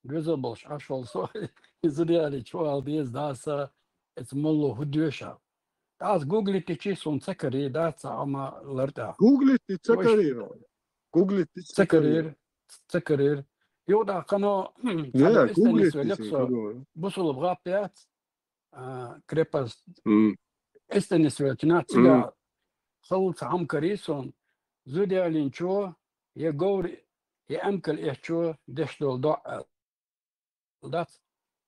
جزبلش عشول سو يزريالي شوال ديز داسا اتملو هدوشا داس جوجل تشي سون سكري داسا اما لرتا جوجل وش تسكرير جوجل تسكرير تسكرير يودا قنو يا تعدو استني جوجل سويلكسو بوصل بغابيات كريباس امم استني سويلكنا تسيقا خلط عم كريسون زودي الينشو يا جوري يا امكل احشو دشتو ضع دات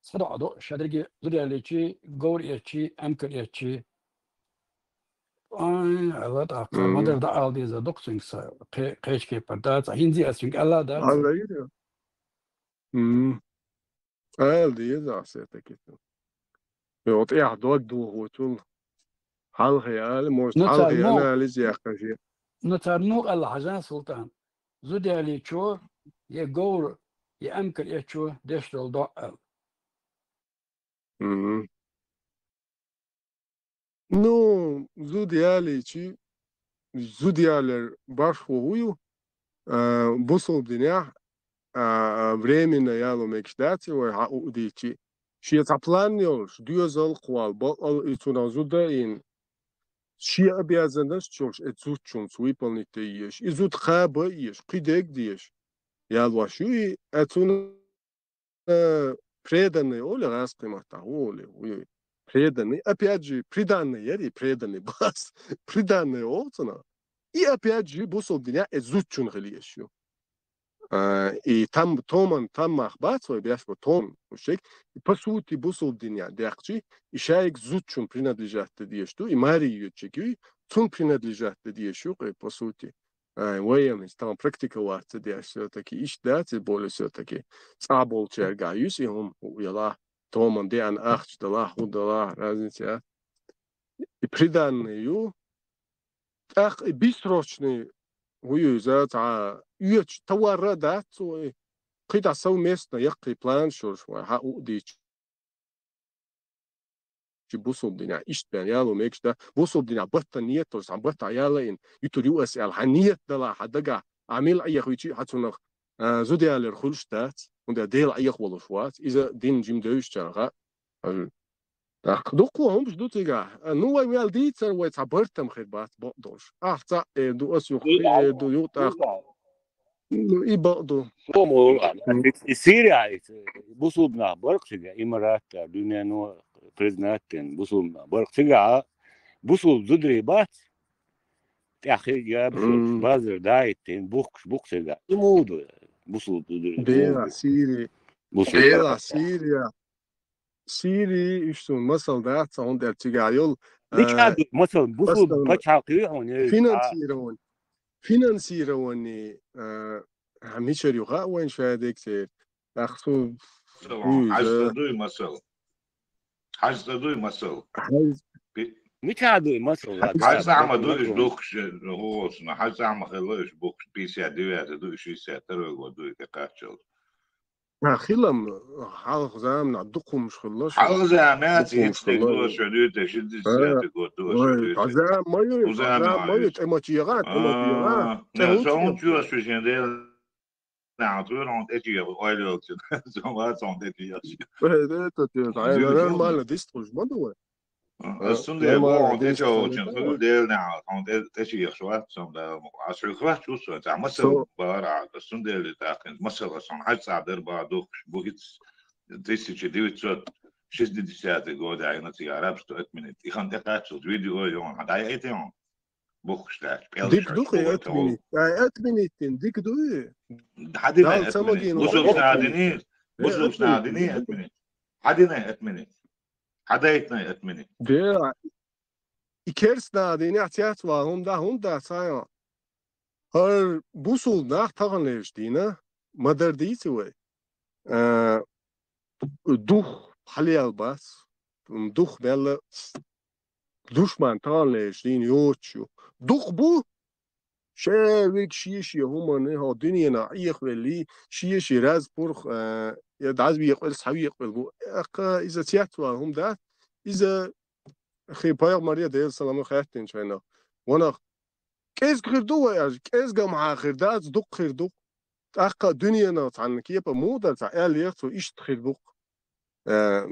صدع دو شادرجي زودي اليشي جوري احشي امكل احشي الله تعالى ما در دعال دي ذا دوكسينغ سا قيش كي بدات هندي اسفنج الله دات على ايه قال دي زعسيتك كده يوطي عدوك دو هو تول حال خيال موست حال نتال خيال نو انا لزي اخشي نتال نو الله حجان سلطان زودي اليشو يا جور يا امكل احشو دشتو ضع نو زوديالي شي زوديالر باش هو بوصل دنيا временно яло мечтати ой удичи ши цапланёш дюзал квал бол ицуна зуда ин ши обязанность чош эцучун выполнить еш изут хаба еш қидек деш ялвашуи эцуна преданный оля раскимата оля ой преданный опять же преданный яри преданный бас преданный олцана и опять же бусол дня эцучун гылешю и там томан там махбат свой бяшко том ушек и по сути бусол дня дякчи и шайк зучун принадлежат диешту и марию чеки цун принадлежат диешу по сути воем там практиковать диеш все-таки иш дать более все-таки цабол чергаюсь и он яла томан диан ахч дала худала разница и приданную так и бессрочный ويوزا تاع يوتش توردات قيد سو ميسنا يقي بلان شورش ها ودي بوصل دينا ايش بان يالو ميكش ده بوصل دينا بطانيه توس عم بطا يالا ان يتوريو اسال حنيه دلا حدغا عامل اي خويتي حتنخ زوديالر خلشتات und der Deal eigentlich wohl schwarz ist den Jim Deutsch ja دوكو هم مش دوتيجا نو ويال دي تر ويتعبرتم خدمات بقدوش احتا دو اسيو دو يوتا اي بقدو هو السيريا بوصلنا برقشجا امارات دنيا بريزناتن بوصلنا برقشجا بوصل زدري بات يا اخي جاب بازر دايتين بوكشجا يمودو بوصل ديرا سيري ديرا سيريا سيري إشتون مثل ده عند ارتجاعيول ليش مثل بوصل بتشاقي هون فينانسيروني هميشر يوغا وين شاهد كتير أخصو حاج تدوي مثل مش هادوي مثل حاج عم دويش دوخش هو سنا حاج عم خلوش بوكش بيسي دويات دويش يساتر ودوي كقاتشل خيلم حلق زام نعدقهم مش خلاص حلق زامات يتقدوا شدود تشد الزيادة قدوا زام ما اماتيغات زون tu as suggéré نعطور عند اتي اويلو زوات عند اتي ده مال ديستروج ما دو السند هو ديجو تشنفل ديل نعم عند اتي يخشوا سم ده عشر خلاص شو سو تاع مسل بارع السند اللي تاخذ مسل عشان حد صادر بعدو بوغيت ديسي ديوت صوت شيز دي ساعه جو ده انا تي عرب sto 8 minuten ich han der so video jong hat er eten بوخشتاش ديك دوخي 8 minuten ديك دوي حدنا بوصل ساعدني بوصل ساعدني 8 حدنا 8 حدايتنا 8 ده إكيرسنا ديني احتياط وهم ده سايا هر بوصل ناخ تغنيش دينا ما درديتي وي دوخ حليال بس دوخ بيلا دشمن تغنيش دين يوتشو دوخ بو شاوك شيش يهمني ها دنيا نعيق ولي شيش راز برخ يدعز بيقبل صحابي يقبل بو إذا تياتوا هم ده إذا خي بايغ ماريا دير سلام خيرتين شوينا وانا كيس خير دو يعني كيس جمع خير ده دق خير دق أقا دنيا نات عن كيبا مودا تاع يرتو إيش خير دق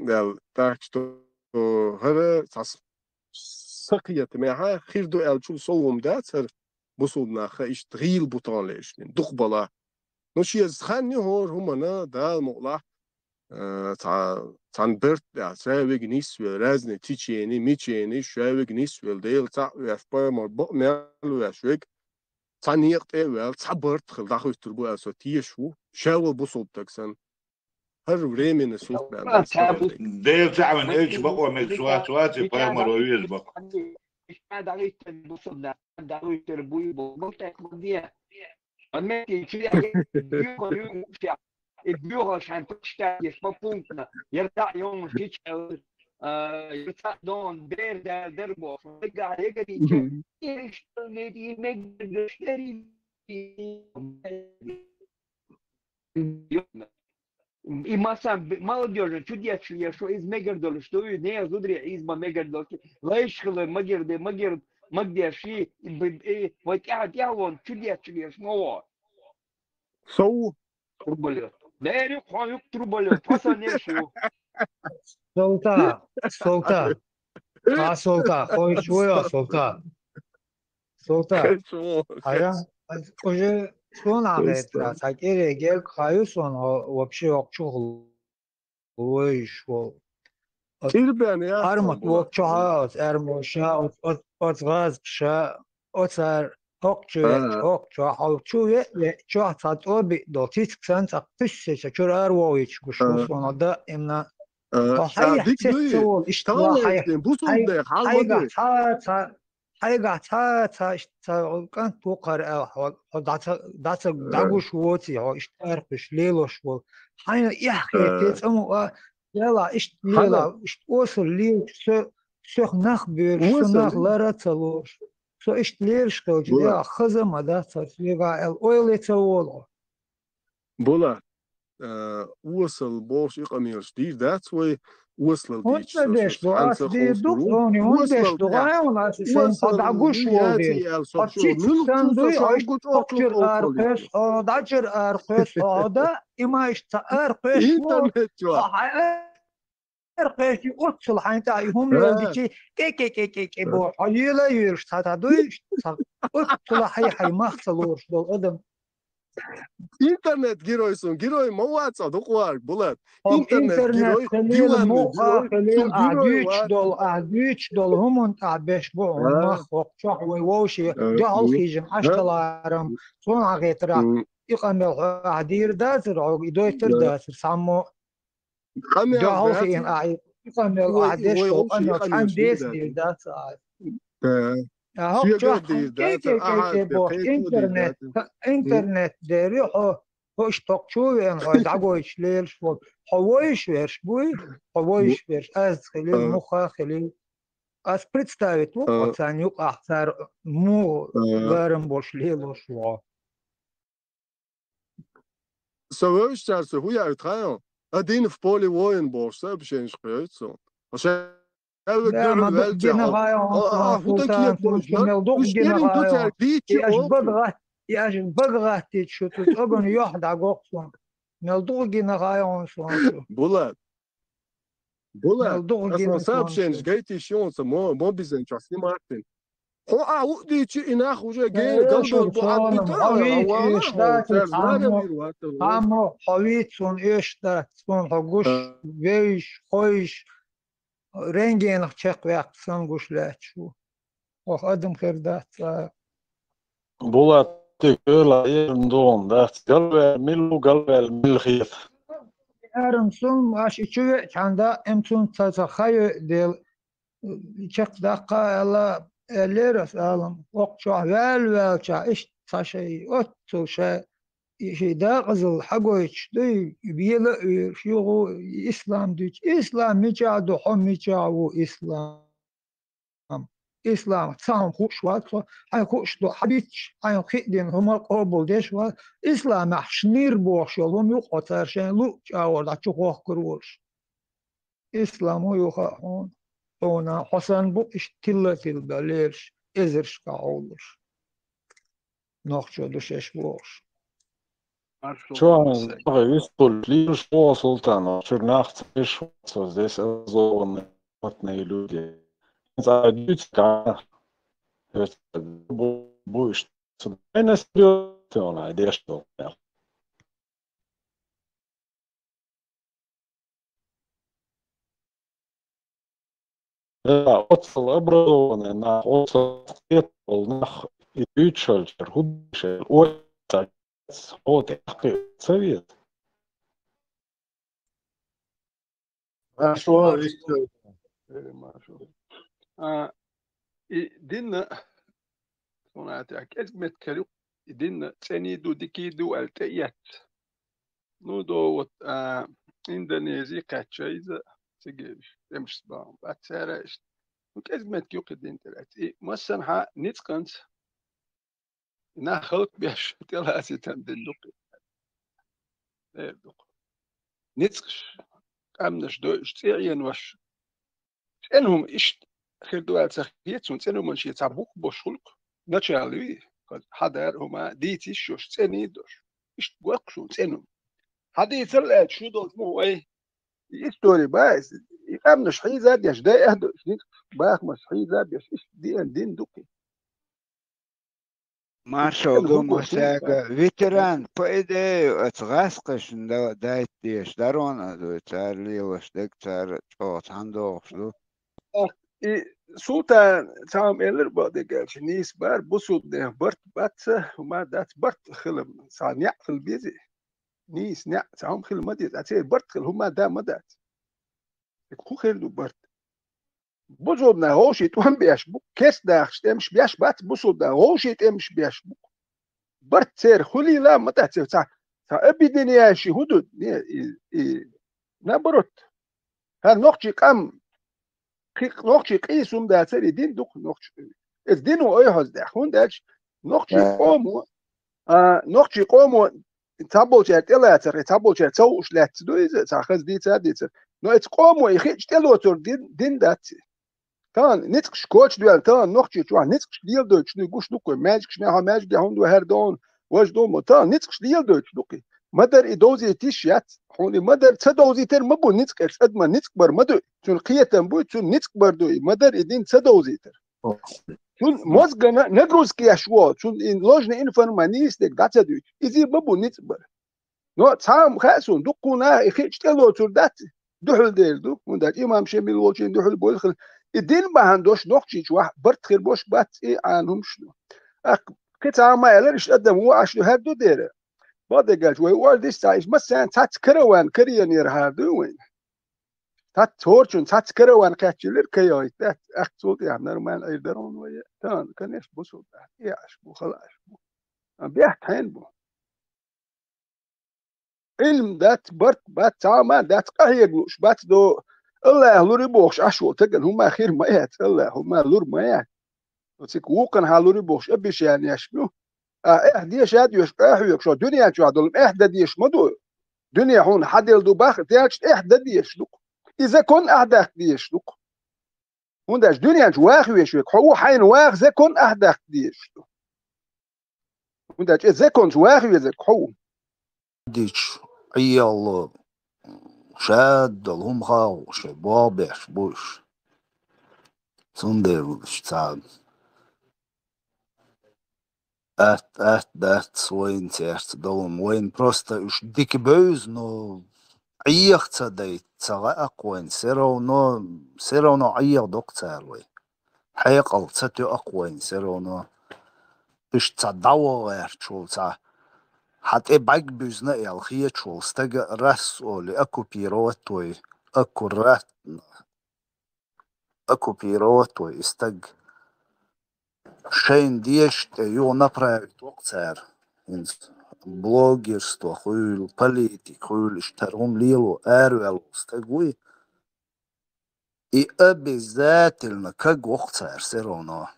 دل تاكتو هذا تص سقية معها خير دو شو صوم ده سر بصودنا خيش تغيل بطان ليش دق بلا نشي خاني هور هم أنا ده المقلع تان برت يا سوي نيس ورازني تيجيني ميجيني شوي نيس والديل تاع يسبا مربوط مالو يشوك تان يقطع وال صبرت خل داخل تربو أسوتي شو شاول بصوب تكسن هر وريمين السوق بعد ديل تاع من إيش بقى مكسوات سوات باي مرويز بقى مش قاعد عليه بصدق قاعد عليه تربوي بقولك مديا أما تيجي البيوغ عشان تشتغل يشوفوننا يرتاح يوم تشتغل يرتاح دون دير دربو رجع يجري يشتغل يمجد I masam malo diyorlar çudiya çudiya şu iz megar dolu şu ne yazudri izma megar dolu layşkılı magir magdiya şey vakit yavon çudiya şno so turbolyo değeri koyup turbolyo pasa ne şu Solta hoy şuya solta aya уже что надо это такие гел каюсон вообще окчу ой что армат вокчахас армоша от газ ша отар окчу чо цатоби до тисксан цактыш чур арвович гушу сонада имна هاي تسول اشتغل هاي كان توقر دعوش ووتي هو اشتارقش ليلوش وول هاي يحكي تسمو يلا يلا وصل لي سوخ نخبر سوخ لارتلوش سو اشتليرش كوج يا خزم هذا صار الاويل تسول بولا وصل بوش يقميرش دي that's way وصل ديش بس دي دكتورني وصل دغايون اساسا قد عقوش ودي قتيت سندوي اكتر ارقص داجر ارقص هذا اما اشتارقص ارقص وصل حتى هم يودي كي بو حيلا يرش تاع دوي وصل حي مخصلوش دول ادم İnternet giroysun, giroy muvazza dokuar bulat. İnternet giroy moha خليل أعديش دول هم تعبش بوع وقشح ويوشي جهل خيجن أشتلارم صون عقيترا يقامل عدير دازر أو يدويتر دازر سامو جهل خيجن أعيد يقامل عديش دول أنه كان ديس دير دازر إنترنت داري هوش تقشو يعني دعوش ليش فوق هوايش ويرش بوي هوايش ويرش از خليل مخا خليل از представить вот цанюк ахтар му гарм бош лелош ва Савош тарсе хуя uitgaan adin в поле воин бош са бшен шпейтсо لا ما بدنا غاية فوتان بدنا غاية ياش بغى تشوت أبن يحد عقوقهم نلدوجنا غاية بولاد أصلا سابشنش جايتي شون سمو مو بيزن شاسي مارتن هو أودي شيء إناخ وجا جاي قلبه بعد عمو حويت سون إيش ده سون حقوش ويش خويش رنجين چق وقتسان گوشلاتشو och adam خردات بولات تقول يرندون دات قلب ملو قلب الملخيط ارمسون ماش يشوي كاندا امتون تتخيل ديل چق دقه الا ليرس عالم وقت وال چا ايش تاشي اوتو شا شي دا قزل حقوش دي بيلا شيغو اسلام ديش اسلام ميجادو حم ميجاو اسلام إسلام تساهم خوش واتخو هاي خوش دو حبيتش هاي خيدين هما قبول ديش وات إسلام حشنير بوش يلوم يوقع ترشين لو جاور دا تشوخ كروش إسلام هو يوخون تونا حسن بو اشتلة البليرش إزرش كعولش نخشو دوشش بوش Čuvam, visu šo sultānu, šur nachts višos, здесь озлованные плотные люди. Зайдите, будешь сюда стрёт, он одежду. Да, оцел образованный, на оцел цветол, на и ючельчер, худший, ой, вот совет. Хорошо, دين صناعتك أزمت كلو دين سني دو ديكي دو التيات نو دو إندونيسي كاتشايز تجيش تمشي بام باتسارش أزمت كيو قدين تلات مثلا ها نتقنت نا خلق بيش تلاسي تندن دوق نتقش أمنش دوش تيعين وش إنهم إشت خير دوال سخيت سون سنو منشي تعبوك بوشولك ناتشالوي حدار هما ديتي شوش سني دوش إشت بوكشون سنو حدي يطلع شو دوت مو إيه يستوري بايس أمنش حي زاد يش دا أهدو شنيك باك مش حي زاد يش إشت دين دوكي Maršal domā, ka veterāni pa ideju atsgaskas un dait tieši darona, caur lielas deg, caur čots handokšu. سلطان تعم إلر بعد قالش نيس بار بصوت ده برت بات وما دات برت خلم صانع في البيزي نيس نع تعم خل مديت أتي برت خل هما دا مدات خو خل برت بصوت ده هوشي توهم بيش بو كيس ده مش بيش بات بصوت ده هوشي مش بيش بو برت سير خلي لا مدات سا أبي دنيا شي هدود نبرت هل نقطي كم نقطي قيسهم ده سري دين دوك نقطي الدين وأيهز ده هون داش نقطي قومو نقطي قومو تابوجات إلا ترى تابوجات سووش لا تدوي تأخذ دي تاديت نو تقومو يخيج تلوتر دين دات كان نتقش كوتش دوال كان نقطي شو نتقش ديال دوتش نقوش دوكو ماجكش نها ماجك ده هون دو هردون واش دوم تان نتقش ديال دوتش دوكي مدر إدوزي تيشيات حوني مدر تدوزي تر مبو نتقش أدما نتقبر مدو شون قيتن بو شون نتقبر دوي مدر إدين تدوزي تر شون مزغنا ندروس كياشوا شون إن لوجنا إنفورمانيس دك داتا دوي إذا مبو نتقبر نو تام خاسون دقونا إخيش تلو تر دات دحل دير دو وندات إمام شميل وجين دحل بولخل الدين ما هندوش نقشي شوا برت خير بوش بات إيه عنهم شنو قطعة ما يلرش قدم هو عشلو هادو ديره بعد قال ويقول ديش تعيش مثلا تات كروان كريان يرهادوين تات تورشون تات كروان كاتشلر كياي تات أخصوت يعني نرمال أيدرون ويا تان كان إيش بسوط يعش بو خلاص بو بيحتين بو علم دات برت بات تعمى دات قهيجوش بات دو الله لوري بوش عشو تقل هما خير مايات الله هما لور مايات وتك وقن هالوري بوش أبيش يعني يشبه ديش هاد يش يك شو دنيا شو هذول ديش مدو دنيا هون حد يلدو باخ تياش ديش لك إذا كن ديش لك هون داش دنيا شو يش يك هو حين واخ إذا كن ديش لك هون داش إذا كن يزك هو ديش الله شاد هم خاوش بابش بوش صندوق تعال dat وين تيرت دوم وين просто уж ديك بوز но عيخت ديت تغا أقوين سيرونو عيخ دكتور وي حيقل تتو أقوين سيرونو إش تدعو غير شول تا حتى باك بوزنا يالخيه شول استجا رس أولي أكو بيروت وي أكو رات أكو بيروت وي استج شين ديش يو направить وقتار блогерство хуйл политик хуйл اشترون ليلو ارول استقوي И обязательно, как Охцер, все равно.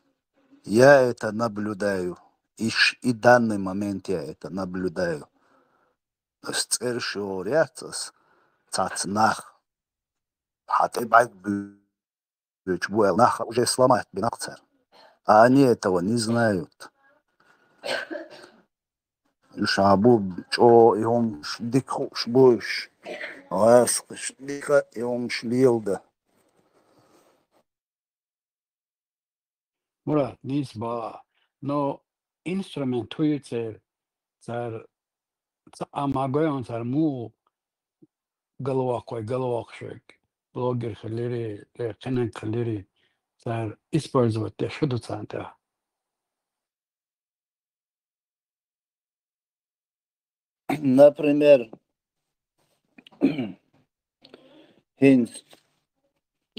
Я это наблюдаю. И в данный момент я это наблюдаю. Сцершо ряцас, цацнах. Хаты байк бюч буэл нах уже сломать бинакцер. А они этого не знают. Шабу чо иом шдикху шбуш. Ас шдика иом шлилда. Мурат, низба. Но инструмент хуйцер цар амагоен цар му головак шек. Блогер халири, канал халири. Цар использовать те шуду цанта. Например, هين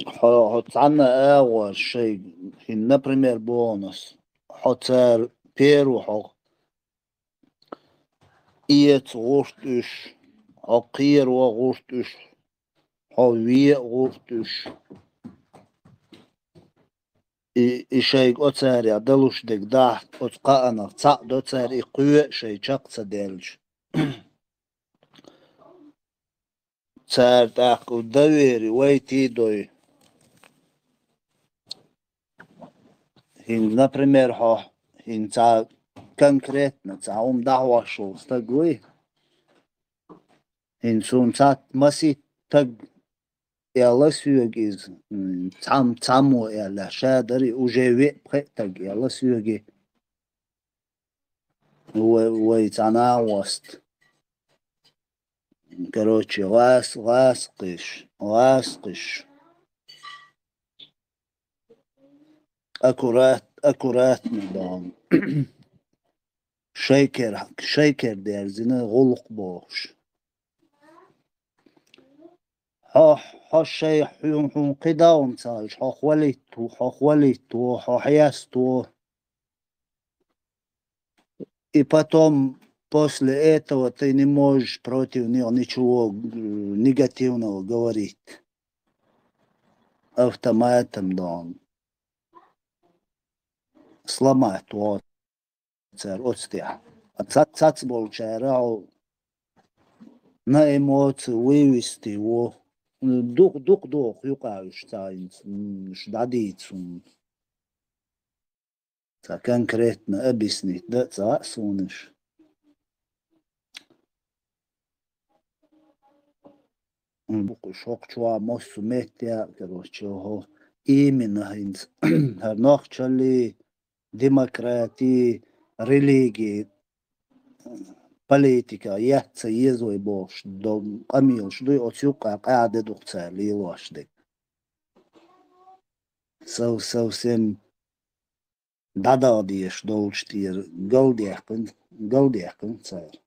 حط عنا أول شيء هين например بونص حط صار بيرو حق إيت غوشتش حقير وغوشتش حوية غوشتش إشيء أتصار يعدلوش دك داحت أتقانا تصعد أتصار إقوى شيء شق صديلج صار تاقو دويري ويتي دوي هين например ها هين تا конкретно تا دعوة شو استقوي هين سون تا مسي تق يلا سيوغيز تامو يلا شادري وجيوي بخيتك يلا سيوغي ويتناوست короче ласقش аккуратно дом شيكر درزينه غلق باش ها شيء حون قدام تاج ها خوليتو ها حياستو и потом после этого ты не можешь против него ничего негативного говорить автоматом, да он сломает вот отстя. А цац болчарал на эмоции вывести его дух юкаешь ждадицу. Конкретно объяснить, да, цасунешь. Шок чуа мосу метя, короче, именно нахчали демократии, религии, политика, яца езой бош, до камил, что отсюка каде духца лилошдик. Совсем дададиеш долчтир голдяхкин царь.